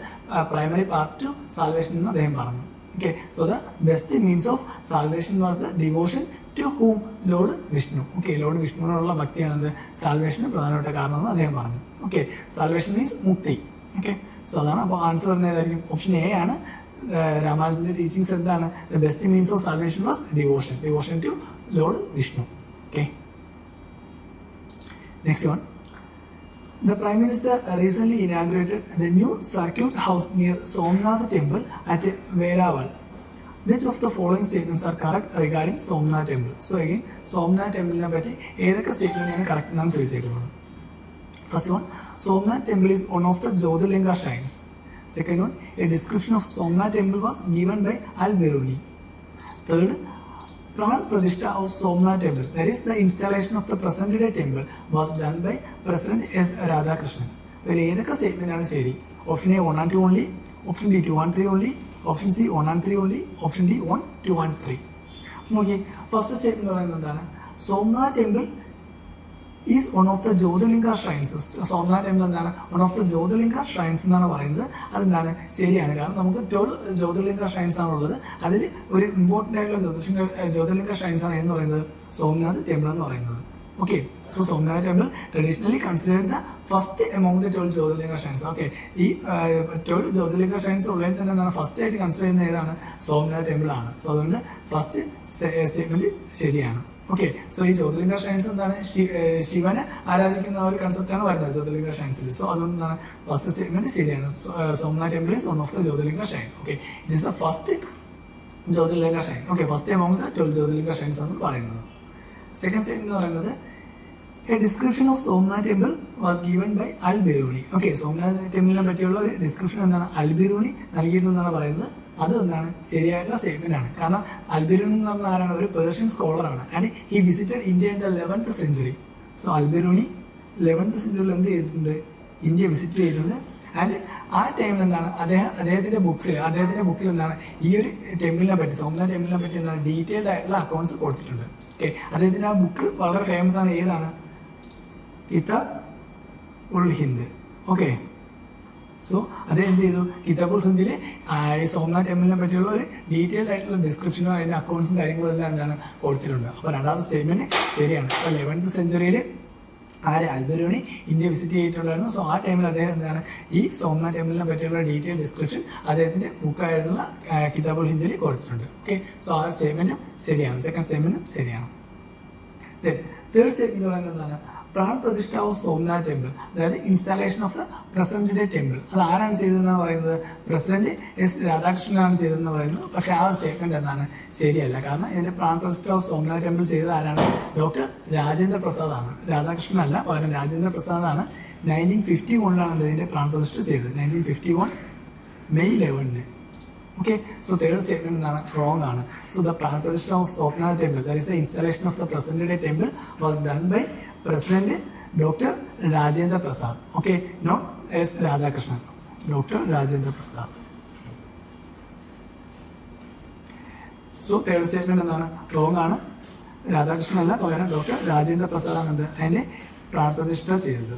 പ്രൈമറി പാത്ത് ടു സാൽവേഷൻ എന്ന് അദ്ദേഹം പറഞ്ഞു. Okay, so the best means of salvation was the devotion to whom lord Vishnu. Okay, lord വിഷ്ണുവിനുള്ള ഭക്തിയാണത് സാൽവേഷന് പ്രധാനപ്പെട്ട കാരണം എന്ന് അദ്ദേഹം പറഞ്ഞു. Okay, salvation means mukti. Okay, so അതാണ്. അപ്പോൾ ആൻസർ വരുന്നതായിരിക്കും ഓപ്ഷൻ എ ആണ്. രാമാനുജന്റെ ടീച്ചിങ്സ് എന്താണ്? The best means of salvation was devotion, devotion to lord Vishnu. Okay, next one. The Prime Minister recently inaugurated the new circuit house near Somnath Temple at Veraval. Which of the following statements are correct regarding Somnath Temple? So again, Somnath Temple ne patti edakku statement aanu correct ennu choichirukkunnu. First one, Somnath Temple is one of the Jyotirlinga shrines. Second one, a description of Somnath Temple was given by Al-Biruni. Third, Pran Pradishta of Somnath Temple, that is the installation of the present day temple, was done by President S. Radhakrishnan. Well, ഏതൊക്കെ സ്റ്റേറ്റ്മെന്റ് ആണ് ശരി? Option A 1 and 2 only, option D 2 and 3 only, option C 1 and 3 only, option D 1, 2 and 3. നോക്കി, ഫസ്റ്റ് സ്റ്റേറ്റ്മെന്റ് പറയുന്നത് എന്താണ്? Somnath temple is one of the jyotirlinga shrines. Somnath temple എന്താണ്? One of the jyotirlinga shrines എന്നാണ് പറയുന്നത്. അതെന്താണ്? ശരിയാണ്. കാരണം നമുക്ക് 12 ജ്യോതിർലിംഗ ഷ്രൈൻസ് ആണുള്ളത്. അതിൽ ഒരു ഇമ്പോർട്ടൻ്റ് ആയിട്ടുള്ള ജ്യോതിർലിംഗ ഷ്രൈൻസ് ആണ് എന്ന് പറയുന്നത് സോംനാഥ് ടെമ്പിൾ എന്ന് പറയുന്നത്. Okay, so Somnath temple traditionally considered the first among the 12 jyotirlinga shrines. Okay, ഈ 12 ജ്യോതിർലിംഗ ഷ്രൈൻസ് ഉള്ളതിൽ തന്നെ എന്താണ് ഫസ്റ്റ് ആയിട്ട് കൺസിഡർ ചെയ്യുന്ന ഏതാണ്? സോംനാഥ് ടെമ്പിൾ ആണ്. സോ അതുകൊണ്ട് ഫസ്റ്റ് സ്റ്റേറ്റ്മെന്റ് ശരിയാണ്. ഓക്കെ, സോ ഈ ജ്യോതിർലിംഗ ഷ്രൈൻസ് എന്താണ്? ശിവനെ ആരാധിക്കുന്ന ഒരു കൺസെപ്റ്റാണ് വരുന്നത് ജ്യോതിർലിംഗ ഷ്രൈൻസിൽ. സോ അതുകൊണ്ട് എന്താണ് ഫസ്റ്റ് സ്റ്റേറ്റ്മെന്റ് ശരിയാണ്. Somnath temple is one of the jyotirlinga shrine. Okay, it is the first jyotirlinga shrine. Okay, first among the 12 jyotirlinga shrines ആണ് പറയുന്നത്. സെക്കൻഡ് സ്റ്റേറ്റ്മെന്റ് എന്ന് പറയുന്നത് a description of Somnath temple was given by Al Biruni. Okay, Somnath ടെമ്പിളിനെ പറ്റിയുള്ള ഒരു ഡിസ്ക്രിപ്ഷൻ എന്താണ്? അൽ-ബിറൂണി നൽകിയിട്ടുണ്ടെന്നാണ് പറയുന്നത്. അത് എന്താണ്? ശരിയായിട്ടുള്ള സ്റ്റേറ്റ്മെന്റ് ആണ്. കാരണം അൽ-ബിറൂണി എന്ന് പറഞ്ഞ ആരാണ്? ഒരു പേർഷ്യൻ സ്കോളറാണ്. And he visited India in the 11th century. സോ അൽ-ബിറൂണി 11th century എന്ത് ചെയ്തിട്ടുണ്ട്? ഇന്ത്യ വിസിറ്റ് ചെയ്തിട്ടുണ്ട്. ആൻഡ് ആ ടൈമിൽ എന്താണ് അദ്ദേഹത്തിന്റെ ബുക്കിൽ എന്താണ് ഈ ഒരു ടെമ്പിളിനെ പറ്റി, സോംനാഥ് ടെമ്പിളിനെ പറ്റി എന്താണ് ഡീറ്റെയിൽഡ് ആയിട്ടുള്ള അക്കൗണ്ട്സ് കൊടുത്തിട്ടുണ്ട്. ഓക്കെ, അദ്ദേഹത്തിന്റെ ആ ബുക്ക് വളരെ ഫേമസ് ആണ്. ഏതാണ്? കിതാബ് ഉൽ ഹിന്ദ്. ഓക്കെ, സോ അദ്ദേഹം എന്ത് ചെയ്തു? കിതാബ് ഉൽ ഹിന്ദിൽ ഈ സോംനാഥ് ടെമ്പിളിനെ പറ്റിയുള്ള ഒരു ഡീറ്റെയിൽഡ് ആയിട്ടുള്ള ഡിസ്ക്രിപ്ഷനും അതിന്റെ അക്കൗണ്ട്സും കാര്യങ്ങളും എല്ലാം എന്താണ് കൊടുത്തിട്ടുണ്ട്. അപ്പോൾ രണ്ടാമത്തെ സ്റ്റേറ്റ്മെന്റ് ശരിയാണ്. അപ്പോൾ 11th century അൽ-ബിറൂണി ഇന്ത്യ വിസിറ്റ് ചെയ്തിട്ടുണ്ടായിരുന്നു. സോ ആ ടൈമിൽ അദ്ദേഹം എന്താണ് ഈ സോംനാഥ് ടെമ്പിളിനെ പറ്റിയുള്ള ഡീറ്റെയിൽ ഡിസ്ക്രിപ്ഷൻ അദ്ദേഹത്തിന്റെ ബുക്കായിട്ടുള്ള കിതാബ് ഉൽ ഹിന്ദിൽ കൊടുത്തിട്ടുണ്ട്. ഓക്കെ, സോ ആ സ്റ്റേറ്റ്മെന്റും ശരിയാണ്. സെക്കൻഡ് സ്റ്റേറ്റ്മെന്റും ശരിയാണ്. തേർഡ് സ്റ്റേറ്റ്മെന്റ് പറയുന്നത് എന്താണ്? പ്രാൺ പ്രതിഷ്ഠ ഓഫ് സോംനാഥ് ടെമ്പിൾ, അതായത് installation of the present day temple, അത് ആരാണ് ചെയ്തതെന്നാണ് പറയുന്നത്? പ്രസിഡന്റ് എസ് രാധാകൃഷ്ണനാണ് ചെയ്തതെന്ന് പറയുന്നത്. പക്ഷേ ആ സ്റ്റേറ്റ്മെന്റ് എന്താണ്? ശരിയല്ല. കാരണം ഇതിന്റെ പ്രാൺ പ്രതിഷ്ഠ ഓഫ് സോംനാഥ് ടെമ്പിൾ ചെയ്തത് ആരാണ്? ഡോക്ടർ രാജേന്ദ്ര പ്രസാദ് ആണ്. രാധാകൃഷ്ണൻ അല്ല, പകരം രാജേന്ദ്ര പ്രസാദ് ആണ്. 1951 ഇതിന്റെ പ്രാൺ പ്രതിഷ്ഠ ചെയ്തത്. 1951 May 11. Okay, so third statement എന്താണ്? Wrong ആണ്. So the pran pratishtha of Somnath temple, that is the installation of the present day temple, was done by President Dr. Rajendra Prasad. Okay, not S. Radhakrishnan. Dr. Rajendra Prasad. So third statement എന്താണ്? Wrong ആണ്. രാധാകൃഷ്ണൻ അല്ല, പകരം ഡോക്ടർ രാജേന്ദ്ര പ്രസാദ് ആണ് അതിന്റെ പ്രാൺ പ്രതിഷ്ഠ ചെയ്തത്.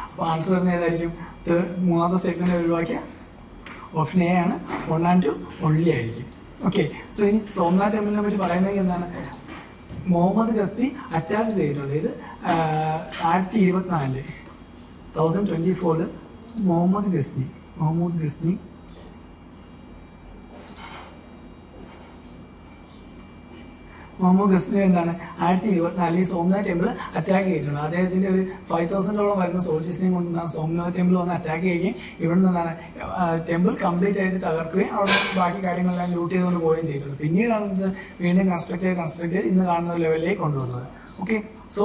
അപ്പോൾ ആൻസർ തന്നെ ഏതായിരിക്കും? മൂന്നാമത്തെ സ്റ്റേറ്റ്മെന്റ് ഒഴിവാക്കിയ ഓപ്ഷൻ എ ആണ്. 1 and 2 only ആയിരിക്കും. ഓക്കെ, സോ ഇനി സോംനാഥ് ടെമ്പിളിനെ പറ്റി പറയുന്നത് എന്താണ്? മുഹമ്മദ് ഗസ്നി അറ്റാക്ക് ചെയ്തിട്ടുണ്ട്. ഇത് 2024 മുഹമ്മദ് ഗസ്നി എന്താണ് 2024 ഈ സോംനാഥ് ടെമ്പിൾ അറ്റാക്ക് ചെയ്തിട്ടുണ്ട്. അദ്ദേഹത്തിന്റെ ഒരു 5000-ഓളം വരുന്ന സോൾജേഴ്സിനെയും കൊണ്ടാണ് സോംനാഥ് ടെമ്പിൾ വന്ന് അറ്റാക്ക് ചെയ്യുകയും ഇവിടെ നിന്നാണ് ടെമ്പിൾ കംപ്ലീറ്റ് ആയിട്ട് തകർക്കുകയും അവിടെ ബാക്കി കാര്യങ്ങളെല്ലാം ലൂട്ട് ചെയ്തുകൊണ്ട് പോവുകയും ചെയ്തിട്ടുണ്ട്. പിന്നീടാണ് ഇത് വീണ്ടും കൺസ്ട്രക്ട് ചെയ്ത് ഇന്ന് കാണുന്ന ലെവലിലേക്ക് കൊണ്ടുവന്നത്. ഓക്കെ, സോ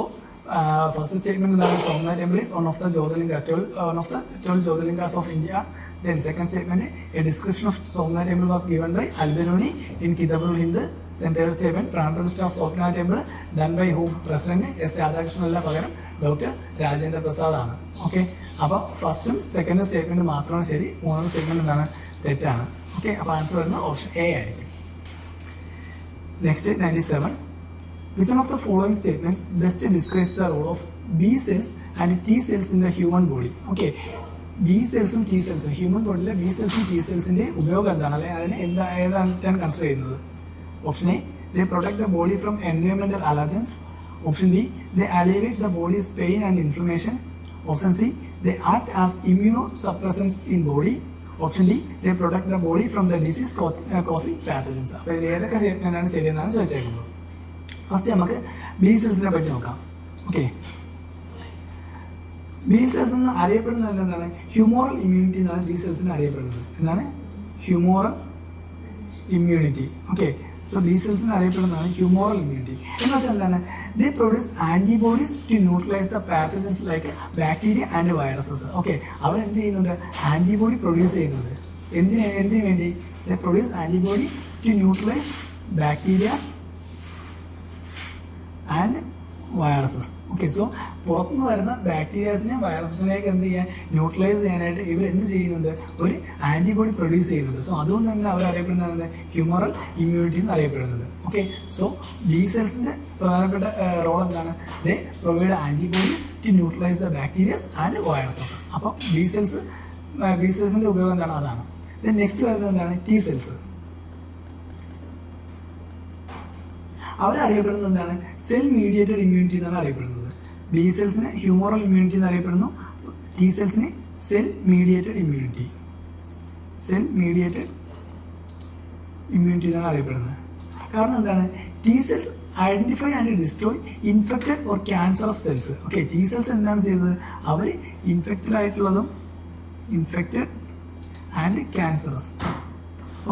ഫസ്റ്റ് സ്റ്റേറ്റ്മെന്റ് എന്താണ്? Somnath temple is one of the jyotirlinga 12 jyotirlingas of India. Then second statement, a description of Somnath temple was given by Al-Biruni in Kitab ul-Hind. Then third statement, pran pratishtha of Somnath temple done by whom? President S. Radhakrishnan അല്ല, പകരം ഡോക്ടർ രാജേന്ദ്ര പ്രസാദ് ആണ്. ഓക്കെ, അപ്പോൾ ഫസ്റ്റും സെക്കൻഡും സ്റ്റേറ്റ്മെന്റ് മാത്രമാണ് ശരി, മൂന്നാമത്തെ സ്റ്റേറ്റ്മെന്റ് എന്താണ്? തെറ്റാണ്. ഓക്കെ, അപ്പോൾ ആൻസർ വരുന്നത് ഓപ്ഷൻ എ ആയിരിക്കും. Next 97. Which one of the following statements best describes the role of B cells and T cells in the human body? Okay, B സെൽസും ടി സെൽസും ഹ്യൂമൻ ബോഡിയിലെ ബി സെൽസും ടി സെൽസിന്റെ ഉപയോഗം എന്താണ്? അല്ലെങ്കിൽ അതിനെ ഏതായിട്ടാണ് കൺസിഡർ ചെയ്യുന്നത്? Option A, they protect the body from environmental allergens. Option B, they alleviate the body's pain and inflammation. Option C, they act as immunosuppressants in body. Option D, they protect the body from the disease causing pathogens. അപ്പോൾ ഇതിൽ ഏതൊക്കെ സ്റ്റേറ്റ്മെൻ്റാണ് ശരിയെന്നാണ് ചോദിച്ചേക്കുന്നത്. ഫസ്റ്റ് നമുക്ക് ബി സെൽസിനെ പറ്റി നോക്കാം. ഓക്കെ, ബി സെൽസ് എന്ന് അറിയപ്പെടുന്നത് എന്താണ്? ഹ്യൂമോറൽ ഇമ്മ്യൂണിറ്റി എന്നാണ് ബി സെൽസിന് അറിയപ്പെടുന്നത്. എന്താണ്? Humoral immunity. Okay, so B സെൽസിന് അറിയപ്പെടുന്നതാണ് ഹ്യൂമോറൽ ഇമ്മ്യൂണിറ്റി. എന്ന് വെച്ചാൽ എന്താണ്? They produce antibodies to neutralise the pathogens like bacteria and viruses. Okay, അവർ എന്ത് ചെയ്യുന്നുണ്ട്? ആൻറ്റിബോഡി പ്രൊഡ്യൂസ് ചെയ്യുന്നുണ്ട്. എന്തിനു വേണ്ടി? They produce antibody to neutralize bacterias and viruses. Okay, so പുറത്തുനിന്ന് വരുന്ന ബാക്ടീരിയാസിനെയും വൈറസസിനെയൊക്കെ എന്ത് ചെയ്യാൻ, ന്യൂട്രലൈസ് ചെയ്യാനായിട്ട് ഇവർ എന്ത് ചെയ്യുന്നുണ്ട്? ഒരു ആൻറ്റിബോഡി പ്രൊഡ്യൂസ് ചെയ്യുന്നുണ്ട്. സോ അതുകൊണ്ട് തന്നെ അവർ അറിയപ്പെടുന്നത് ഹ്യൂമറൽ ഇമ്മ്യൂണിറ്റി എന്ന് അറിയപ്പെടുന്നത്. ഓക്കെ, സോ ബി സെൽസിൻ്റെ പ്രധാനപ്പെട്ട റോൾ എന്താണ്? They provide antibody to neutralise the bacterias and viruses. അപ്പം ബി സെൽസിൻ്റെ ഉപയോഗം എന്താണ്? അതാണ്. ദെൻ നെക്സ്റ്റ് വരുന്നത് എന്താണ്? T cells. അവരറിയപ്പെടുന്നത് എന്താണ്? സെൽ മീഡിയേറ്റഡ് ഇമ്മ്യൂണിറ്റി എന്നാണ് അറിയപ്പെടുന്നത്. ബി സെൽസിന് ഹ്യൂമോറൽ ഇമ്മ്യൂണിറ്റി എന്ന് അറിയപ്പെടുന്നു. ടി സെൽസിന് സെൽ മീഡിയേറ്റഡ് ഇമ്മ്യൂണിറ്റി എന്നാണ് അറിയപ്പെടുന്നത്. കാരണം എന്താണ്? T cells identify and destroy infected or cancerous cells. Okay, T cells എന്താണ് ചെയ്യുന്നത്? അവർ infected and cancerous.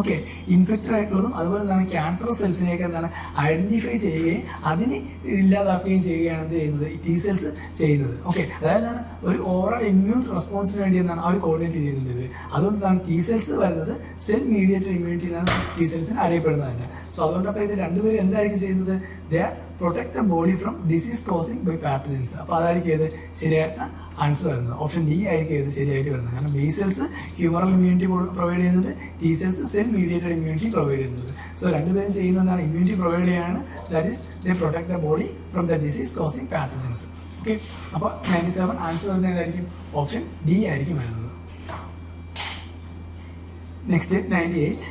Okay, infected ആയിട്ടുള്ളതും അതുപോലെ എന്താണ് ക്യാൻസറസ് സെൽസിനെയൊക്കെ എന്താണ് ഐഡന്റിഫൈ ചെയ്യുകയും അതിനെ ഇല്ലാതാക്കുകയും ചെയ്യുകയാണ് എന്ത് ചെയ്യുന്നത്? ഈ ടി സെൽസ് ചെയ്യുന്നത്. ഓക്കെ, അതായത് ഒരു ഓവറോൾ ഇമ്മ്യൂൺ റെസ്പോൺസിന് വേണ്ടി എന്താണ് അവർ കോർഡിനേറ്റ് ചെയ്യുന്നത്. അതുകൊണ്ടാണ് ടി സെൽസ് വരുന്നത് സെൽ മീഡിയേറ്റഡ് ഇമ്മ്യൂണിറ്റി എന്നാണ് ടി സെൽസിന് അറിയപ്പെടുന്നത് തന്നെ. സോ അതുകൊണ്ടപ്പോൾ ഇത് രണ്ടുപേരും എന്തായിരിക്കും ചെയ്യുന്നത്? They protect the body from disease causing by pathogens. അപ്പോൾ അതായിരിക്കും ഏത് ശരിയായിട്ടുള്ള ആൻസർ വരുന്നത്. ഓപ്ഷൻ ഡി ആയിരിക്കും ഏത് ശരിയായിട്ട് വരുന്നത്. കാരണം B cells humoral immunity provide ചെയ്യുന്നത്, T cells cell mediated immunity provide ചെയ്യുന്നത്. സോ രണ്ടുപേരും ചെയ്യുന്നതാണ് ഇമ്മ്യൂണിറ്റി പ്രൊവൈഡ് ചെയ്യാണ്. That is they protect the body from the disease causing pathogens. Okay, അപ്പോൾ 97 ആൻസർ വരുന്നതായിരിക്കും ഓപ്ഷൻ ഡി ആയിരിക്കും വരുന്നത്. Next 98.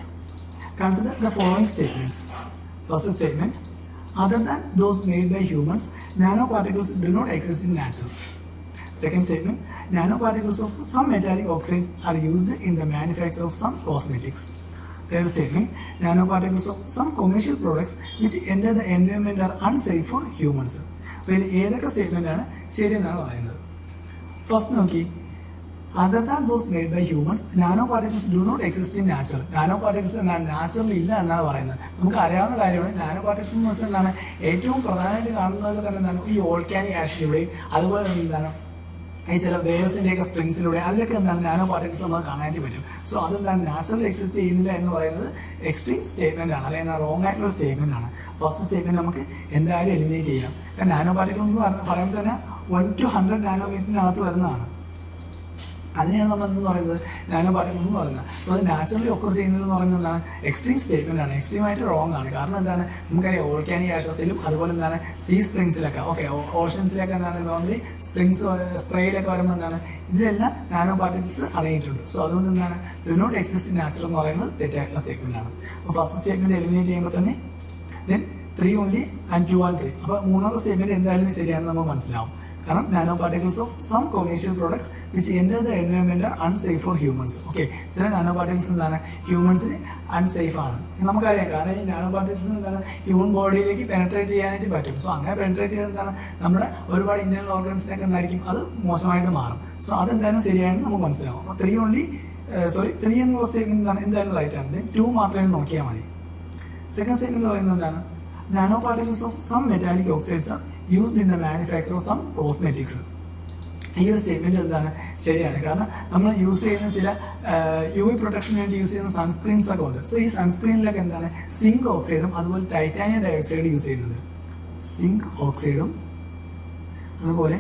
Consider the following statements. First statement, other than those made by humans, nanoparticles do not exist in nature. Second statement, nanoparticles of some metallic oxides are used in the manufacture of some cosmetics. Third statement, nanoparticles of some commercial products which enter the environment are unsafe for humans. അപ്പോൾ ഏതൊക്കെ സ്റ്റേറ്റ്മെന്റ് ആണ് ശരിയെന്നാണ് പറയുന്നത്? ഫസ്റ്റ് നോക്കി, other than those made by humans, nanoparticles do not exist in nature. nanoparticles എന്താണ്? നാച്ചുറൽ ഇല്ല എന്നാണ് പറയുന്നത്. നമുക്ക് അറിയാവുന്ന കാര്യമാണ്. നാനോപാർട്ടിക്കിൾസ് എന്ന് വെച്ചാൽ എന്താണ്? ഏറ്റവും പ്രധാനമായിട്ട് കാണുന്നത് തന്നെ എന്താണ്? ഈ വോൾക്കാനിക് ആഷിലൂടെ അതുപോലെ തന്നെ എന്താണ് ഈ ചില വേവ്സിൻ്റെയൊക്കെ സ്പ്രിങ്സിലൂടെ അതിലൊക്കെ എന്താണ് നാനോ പാർട്ടിക്കിൾസ് നമുക്ക് കാണാനായിട്ട് പറ്റും. സോ അതെന്താണ് നാച്ചുറൽ എക്സിസ്റ്റ് ചെയ്യുന്നില്ല എന്ന് പറയുന്നത് എക്സ്ട്രീം സ്റ്റേറ്റ്മെന്റ് ആണ്, അല്ലെങ്കിൽ റോങ് ആയിട്ടുള്ള സ്റ്റേറ്റ്മെന്റ് ആണ്. ഫസ്റ്റ് സ്റ്റേറ്റ്മെന്റ് നമുക്ക് എന്തായാലും എലിമിനേറ്റ് ചെയ്യാം. കാരണം നാനോ പാർട്ടിക്കിൾസ് പറയുമ്പോൾ തന്നെ 1 to 100 നാനോമീറ്ററിനകത്ത് വരുന്നതാണ്. അതിനെയാണ് നമ്മൾ എന്ന് പറയുന്നത് നാനോ പാർട്ടിക്കിൾസ് എന്ന് പറയുന്നത്. സോ അത് നാച്ചുറലി ഒക്കർ ചെയ്യുന്നത് എന്ന് പറയുന്നത് എന്താണ്? എക്സ്ട്രീം സ്റ്റേറ്റ്മെന്റ് ആണ്. എക്സ്ട്രീം ആയിട്ട് റോങ് ആണ്. കാരണം എന്താണ്? നമുക്കറിയാം വോൾക്കാനിക് ആഷസിലും അതുപോലെ എന്താണ് സീ സ്പ്രിങ്സിലൊക്കെ, ഓക്കെ, ഓഷൻസിലൊക്കെ എന്താണ് നോർമലി സ്പ്രേയിലൊക്കെ വരുമ്പോൾ എന്താണ് ഇതിലെല്ലാം നാനോ പാർട്ടിക്കിൾസ് അടങ്ങിയിട്ടുണ്ട്. സോ അതുകൊണ്ട് എന്താണ് ഡു നോട്ട് എക്സിസ്റ്റ് നാച്ചുറൽ എന്ന് പറയുന്നത് തെറ്റായിട്ടുള്ള സ്റ്റേറ്റ്മെന്റ് ആണ്. അപ്പോൾ ഫസ്റ്റ് സ്റ്റേറ്റ്മെന്റ് എലിമിനേറ്റ് ചെയ്യുമ്പോൾ തന്നെ ദെൻ 3 only and 2 and 3. അപ്പോൾ മൂന്നാമത്തെ സ്റ്റേറ്റ്മെന്റ് എന്തായാലും ശരിയാണെന്ന് നമുക്ക് മനസ്സിലാവും. കാരണം nanoparticles of some commercial products which enter the environment are unsafe for humans. Okay, ചില നാനോ പാർട്ടിക്കിൾസ് എന്താണ് ഹ്യൂമൻസിന് അൺസേഫ് ആണ് നമുക്കറിയാം. കാരണം ഈ നാനോ പാർട്ടിക്കിൾസ് എന്താണ് ഹ്യൂമൻ ബോഡിയിലേക്ക് പെനട്രേറ്റ് ചെയ്യാനായിട്ട് പറ്റും. സോ അങ്ങനെ പെനട്രേറ്റ് ചെയ്ത് എന്താണ് നമ്മുടെ ഒരുപാട് ഇന്റേണൽ ഓർഗൻസിനൊക്കെ എന്തായിരിക്കും അത് മോശമായിട്ട് മാറും. സോ അതെന്തായാലും ശരിയാണെന്ന് നമുക്ക് മനസ്സിലാവും. അപ്പോൾ 3 എന്നുള്ള സ്റ്റേറ്റ്മെന്റ് എന്താണ് എന്തായാലും റൈറ്റ് ആണ്. ദെൻ 2 മാത്രമേ നോക്കിയാൽ മതി. സെക്കൻഡ് സ്റ്റേറ്റ്മെന്റ് പറയുന്നത് എന്താണ്? Nanoparticles of some metallic oxides are used in the manufacture of some cosmetics. ഈ ഒരു സ്റ്റേറ്റ്മെന്റ് എന്താണ് ശരിയാണ്. കാരണം നമ്മൾ യൂസ് ചെയ്യുന്ന ചില UV പ്രൊട്ടക്ഷന് വേണ്ടി യൂസ് ചെയ്യുന്ന സൺസ്ക്രീൻസ് ഒക്കെ ഉണ്ട്. സോ ഈ സൺസ്ക്രീനിലൊക്കെ എന്താണ് സിങ്ക് ഓക്സൈഡും അതുപോലെ ടൈറ്റാനിയം ഡയോക്സൈഡ് യൂസ് ചെയ്യുന്നുണ്ട്. സിങ്ക് ഓക്സൈഡും അതുപോലെ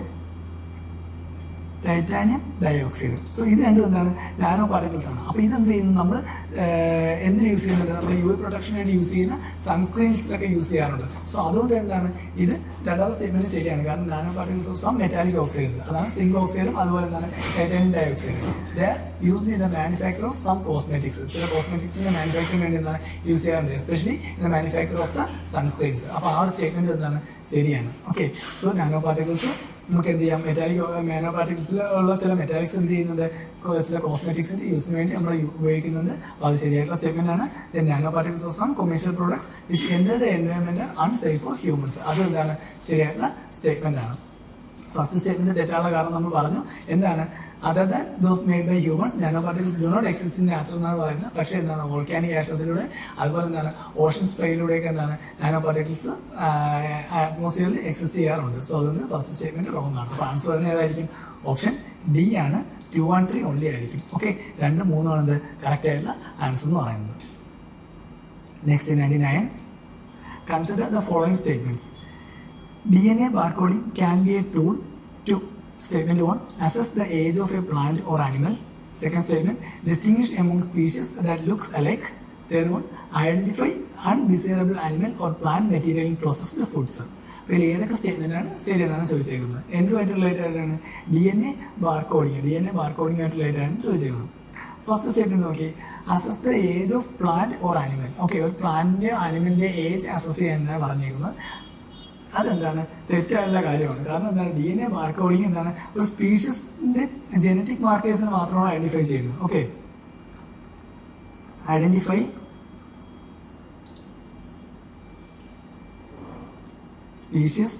ടൈറ്റാനിയം ഡയോക്സൈഡ്. സോ ഇത് രണ്ടും എന്താണ് നാനോ പാർട്ടിക്കിൾസ് ആണ്. അപ്പോൾ ഇതെന്ത് ചെയ്യുന്നു, നമ്മൾ എന്തിന് യൂസ് ചെയ്യുന്നുണ്ട്, നമ്മൾ UV പ്രൊട്ടക്ഷന് വേണ്ടി യൂസ് ചെയ്യുന്ന സൺസ്ക്രീൻസിലൊക്കെ യൂസ് ചെയ്യാറുണ്ട്. സോ അതുകൊണ്ട് എന്താണ് ഇത് രണ്ടാമത്തെ സ്റ്റേറ്റ്മെന്റ് ശരിയാണ്. കാരണം nanoparticles of some metallic oxides, അതാണ് സിങ്ക് ഓക്സൈഡും അതുപോലെ എന്താണ് titanium dioxide, they are used in the manufacture of some cosmetics. ചില കോസ്മെറ്റിക്സിന്റെ മാനുഫാക്ചറിംഗ് വേണ്ടി എന്താണ് യൂസ് ചെയ്യാറുണ്ട്, especially in the manufacture of the sunscreens. അപ്പോൾ ആ ഒരു സ്റ്റേറ്റ്മെന്റ് എന്താണ് ശരിയാണ്. ഓക്കെ, സോ നാനോ പാർട്ടിക്കിൾസ് നമുക്ക് എന്ത് ചെയ്യാം, മെറ്റാലിക് നാനോ പാർട്ടിക്കിൾസിലുള്ള ചില മെറ്റാലിക്സ് എന്ത് ചെയ്യുന്നുണ്ട്, ചില കോസ്മെറ്റിക്സിന്റെ യൂസിന് വേണ്ടി നമ്മൾ ഉപയോഗിക്കുന്നുണ്ട്. അപ്പോൾ അത് ശരിയായിട്ടുള്ള സ്റ്റേറ്റ്മെന്റ് ആണ്. Nanoparticles of some commercial products which enter the environment unsafe for humans, അത് എന്താണ് ശരിയായിട്ടുള്ള സ്റ്റേറ്റ്മെന്റ് ആണ്. ഫസ്റ്റ് സ്റ്റേറ്റ്മെന്റ് തെറ്റാനുള്ള കാരണം നമ്മൾ പറഞ്ഞു, എന്താണ് other than those made by humans nanoparticles do not exist in natural എന്നാണ് പറയുന്നത്. പക്ഷേ എന്താണ് വോൾക്കാനിക് ആഷസിലൂടെ അതുപോലെ എന്താണ് ഓഷൻ സ്പ്രേയിലൂടെയൊക്കെ എന്താണ് നാനോ പാർട്ടിക്കിൾസ് അറ്റ്മോസ്ഫിയറിൽ എക്സിസ്റ്റ് ചെയ്യാറുണ്ട്. സോ അതുകൊണ്ട് ഫസ്റ്റ് സ്റ്റേറ്റ്മെന്റ് റോങ് ആണ്. അപ്പോൾ ആൻസർ വരുന്നത് ഏതായിരിക്കും, ഓപ്ഷൻ ഡി ആണ്, 2 and 3 ഓൺലി ആയിരിക്കും. ഓക്കെ, 2, 3 ആണ് കറക്റ്റ് ആയിട്ടുള്ള ആൻസർ എന്ന് പറയുന്നത്. Next 99, consider the following statements. DNA barcoding can be a tool to statement 1, assess the age of a plant or animal. Second statement, distinguish among species that looks alike. Third one, identify undesirable animal or plant material in processed foods. അപ്പോൾ ഏതൊക്കെ സ്റ്റേറ്റ്മെന്റ് ആണ് ശരിയെന്നാണ് ചോദിച്ചേക്കുന്നത്. എന്തുമായിട്ട് റിലേറ്റഡ് ആയിട്ടാണ്, DNA ബാർകോഡിംഗ് റിലേറ്റഡ് ആണ് ചോദിച്ചേക്കുന്നത്. ഫസ്റ്റ് സ്റ്റേറ്റ്മെന്റ് നോക്കി, assess the age of plant or animal. Okay, ഒരു പ്ലാന്റിന്റെ ആനിമലിന്റെ ഏജ് അസസ് ചെയ്യാനാണ് പറഞ്ഞേക്കുന്നത്. അതെന്താണ് തെറ്റായുള്ള കാര്യമാണ്. കാരണം എന്താണ്, DNA ബാർകോഡിങ് എന്താണ് ഒരു സ്പീഷീസിന്റെ ജനറ്റിക് മാർക്കേഴ്സിനെ മാത്രമാണ് ഐഡന്റിഫൈ ചെയ്യുന്നത്. ഓക്കെ, identify species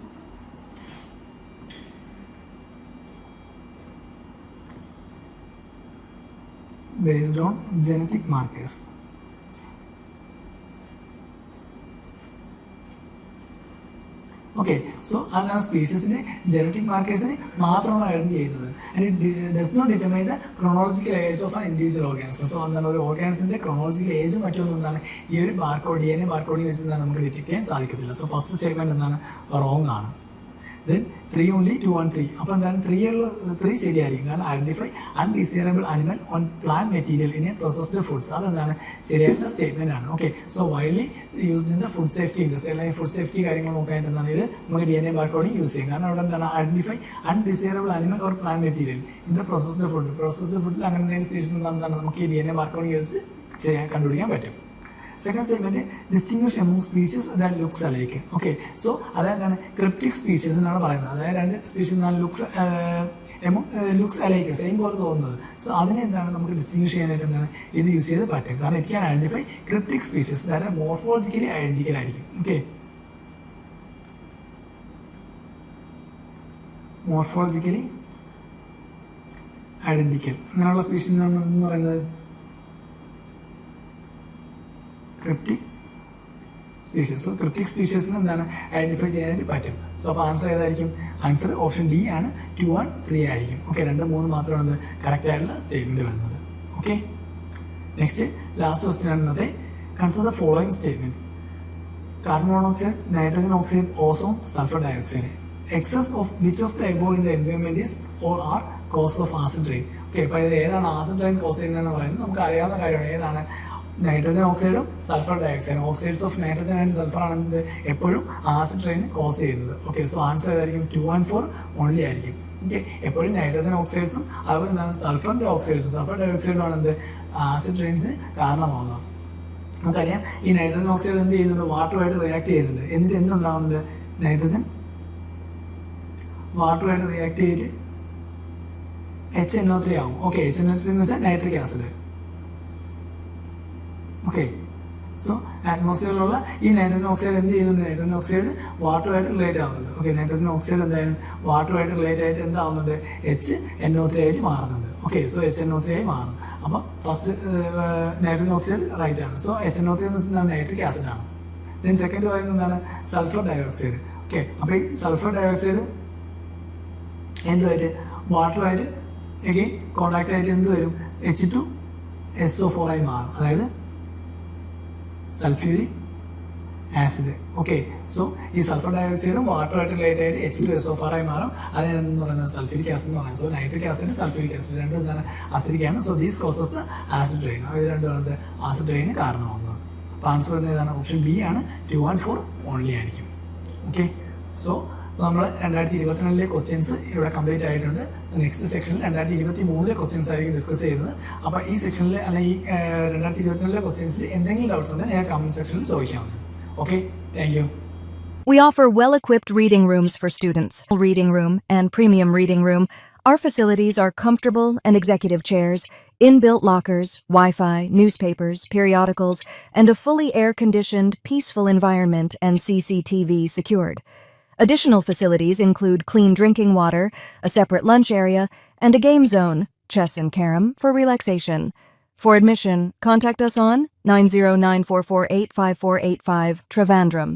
based on genetic markers. Okay, so അതാണ് സ്പീഷീസിന്റെ ജനറ്റിക് മാർക്കേഴ്സിനെ മാത്രമാണ് ഐഡന്റിഫൈ ചെയ്യുന്നത്. And it does not determine the chronological age of an individual organism. So എന്താണ് ഒരു ഓർഗാനിസത്തിന്റെ ക്രോണോളജിക്കൽ ഏജും മറ്റൊന്നും എന്താണ് ഈ ഒരു DNA ബാർകോഡിങ് വെച്ച് എന്താണ് നമുക്ക് ഡിറ്റക്ട് ചെയ്യാൻ സാധിക്കത്തില്ല. സോ ഫസ്റ്റ് സ്റ്റേറ്റ്മെന്റ് എന്താണ് റോങ് ആണ്. Then 3 only, 2 and 3. അപ്പോൾ എന്താണ് 3 ശരിയായിരിക്കും. കാരണം identify undesirable animal on plant material in A processed foods, അതെന്താണ് ശരിയായിട്ടുള്ള സ്റ്റേറ്റ്മെന്റ് ആണ്. Okay, so widely used in the food safety industry, അല്ലെങ്കിൽ ഫുഡ് സേഫ്റ്റി കാര്യങ്ങൾ നോക്കാനായിട്ട് എന്താണ് ഇത് നമുക്ക് DNA ബാർകോഡിങ് യൂസ് ചെയ്യും. കാരണം അവിടെ എന്താണ് identify undesirable animal or plant material in the processed ഫുഡിൽ അങ്ങനെ എന്തെങ്കിലും സ്പീഷീസ് എന്താണ് നമുക്ക് ഈ DNA ബാർകോഡിങ് യൂസ് ചെയ്യാൻ കണ്ടുപിടിക്കാൻ പറ്റും. Second statement, distinguish among species that looks alike. Okay, so അതായത് ക്രിപ്റ്റിക് സ്പീഷീസ് എന്നാണ് പറയുന്നത്. അതായത് 2 സ്പീഷീസ് ലുക്സ് അലൈക്ക്, സെയിം പോലെ തോന്നുന്നത്. സോ അതിനെ എന്താണ് നമുക്ക് ഡിസ്റ്റിംഗ്വിഷ് ചെയ്യാനായിട്ട് എന്താണ് ഇത് യൂസ് ചെയ്ത് പറ്റും. കാരണം it can identify cryptic species that morphologically identical ആയിരിക്കും. ഓക്കെ, മോർഫോളജിക്കലി ഐഡന്റിക്കൽ അങ്ങനെയുള്ള സ്പീഷീസ് എന്ന് പറയുന്നത് ക്രിപ്റ്റിക് സ്പീഷീസ്. സോ ക്രിപ്റ്റിക് സ്പീഷീസിന് എന്താണ് ഐഡന്റിഫൈ ചെയ്യാനായിട്ട് പറ്റും. സോ അപ്പോൾ ആൻസർ ഏതായിരിക്കും, ആൻസർ ഓപ്ഷൻ ഡി ആണ്, 2 and 3 ആയിരിക്കും. ഓക്കെ, 2, 3 മാത്രമാണ് കറക്റ്റ് ആയിട്ടുള്ള സ്റ്റേറ്റ്മെന്റ് വരുന്നത്. ഓക്കെ, നെക്സ്റ്റ് ലാസ്റ്റ് ക്വസ്റ്റ്യൻ ആണ് ഇന്നത്തെ. Consider the following statement. Carbon monoxide, nitrogen oxide, ozone, sulphur dioxide. Excess of which of the above in the environment is or are cause of acid rain. Okay, അപ്പോൾ ഇത് ഏതാണ് ആസിഡ് റെയിൻ കോസ് ചെയ്യുന്നതെന്ന് പറയുന്നത് നമുക്ക് അറിയാവുന്ന കാര്യമാണ്. ഏതാണ്, നൈട്രജൻ ഓക്സൈഡും സൾഫർ ഡയോക്സൈഡും. Oxides of nitrogen and sulphur ആണ് എപ്പോഴും ആസിഡ് റെയിൻ കോസ് ചെയ്യുന്നത്. ഓക്കെ, സോ ആൻസർ ഏതായിരിക്കും, 2 and 4 ഓൺലി ആയിരിക്കും. ഓക്കെ, എപ്പോഴും നൈട്രജൻ ഓക്സൈഡ്സും അതുപോലെ എന്താണ് സൾഫറിന്റെ ഓക്സൈഡ്സും സൾഫർ ഡയോക്സൈഡും ആണ് എന്ത് ആസിഡ് റെയിൻസിന് കാരണമാകുന്നത്. നമുക്കറിയാം ഈ നൈട്രജൻ ഓക്സൈഡ് എന്ത് ചെയ്യുന്നുണ്ട്, വാട്ടറുമായിട്ട് റിയാക്ട് ചെയ്യുന്നുണ്ട്. എന്നിട്ട് എന്തുണ്ടാകുന്നുണ്ട്, നൈട്രജൻ വാട്ടറുമായിട്ട് റിയാക്ട് ചെയ്തിട്ട് HNO3 ആവും. ഓക്കെ, HNO3 എന്ന് വെച്ചാൽ നൈട്രിക് ആസിഡ്. ഓക്കെ, സോ അറ്റ്മോസ്ഫിയറിലുള്ള ഈ നൈട്രജൻ ഓക്സൈഡ് എന്ത് ചെയ്യുന്നുണ്ട്, നൈട്രജൻ ഓക്സൈഡ് വാട്ടറുമായിട്ട് റിലേറ്റ് ആവുന്നുണ്ട്. ഓക്കെ, നൈട്രജൻ ഓക്സൈഡ് എന്തായാലും വാട്ടറുമായിട്ട് റിലേറ്റ് ആയിട്ട് എന്താവുന്നുണ്ട്, HNO3 ആയിട്ട് മാറുന്നുണ്ട്. ഓക്കെ, സോ HNO3 ആയി മാറും. അപ്പം ഫസ്റ്റ് നൈട്രജൻ ഓക്സൈഡ് റൈറ്റ് ആണ്. സോ HNO3 എന്ന് വെച്ചാൽ നൈട്രിക് ആസിഡ് ആണ്. ദെൻ സെക്കൻഡ് പറയുന്നത് എന്താണ്, സൾഫർ ഡയോക്സൈഡ്. ഓക്കെ, അപ്പോൾ ഈ സൾഫർ ഡയോക്സൈഡ് എന്തുമായിട്ട് വാട്ടറുമായിട്ട് എഗെയിൻ കോണ്ടാക്ട് ആയിട്ട് എന്ത് വരും, H2SO4 ആയി മാറും. അതായത് സൾഫ്യൂരിക് ആസിഡ്. ഓക്കെ, സോ ഈ സൾഫർ ഡയോക്സൈഡും വാട്ടറുമായിട്ട് റിലേറ്റ് ആയിട്ട് H2SO4 ആയി മാറും. അതിനെന്ന് പറയുന്നത് സൾഫ്യൂരിക് ആസിഡ് എന്ന് പറയുന്നത്. So nitric acid sulphuric acid രണ്ടും എന്താണ് ആസിഡിക്കാണ്. So these causes the acid rain. ഇത് രണ്ടും ആസിഡ് റെയിന് കാരണമാകുന്നത്. അപ്പോൾ ആൻസർ വരുന്നത് ഏതാണ്? ഓപ്ഷൻ ബി ആണ്. 2 and 4 ഓൺലി ആയിരിക്കും. ഓക്കെ, സോ നമ്മൾ 2022 ക്വസ്റ്റ്യൻസ് ഇവിടെ കംപ്ലീറ്റ് ആയിട്ടുണ്ട്. നെക്സ്റ്റ് സെക്ഷനിൽ 2023 ക്വസ്റ്റ്യൻസ് ആയിരിക്കും ഡിസ്കസ് ചെയ്യുന്നത്. അപ്പോൾ ഈ സെക്ഷനിൽ അല്ലെങ്കിൽ ഈ 2022 ക്വസ്റ്റ്യൻസിൽ എന്തെങ്കിലും ഡൗട്ട്സ് ഉണ്ടെങ്കിൽ ഞാൻ കമൻറ്റ് സെക്ഷനിൽ ചോദിക്കാവുന്നതാണ്. Okay, thank you. We offer well-equipped reading rooms for students. Reading room and premium reading room. Our facilities are comfortable and executive chairs, inbuilt lockers, Wi-Fi, newspapers, periodicals, and a fully air-conditioned, peaceful environment and CCTV secured. Additional facilities include clean drinking water, a separate lunch area, and a game zone, chess and carom, for relaxation. For admission, contact us on 90944854485 Trivandrum.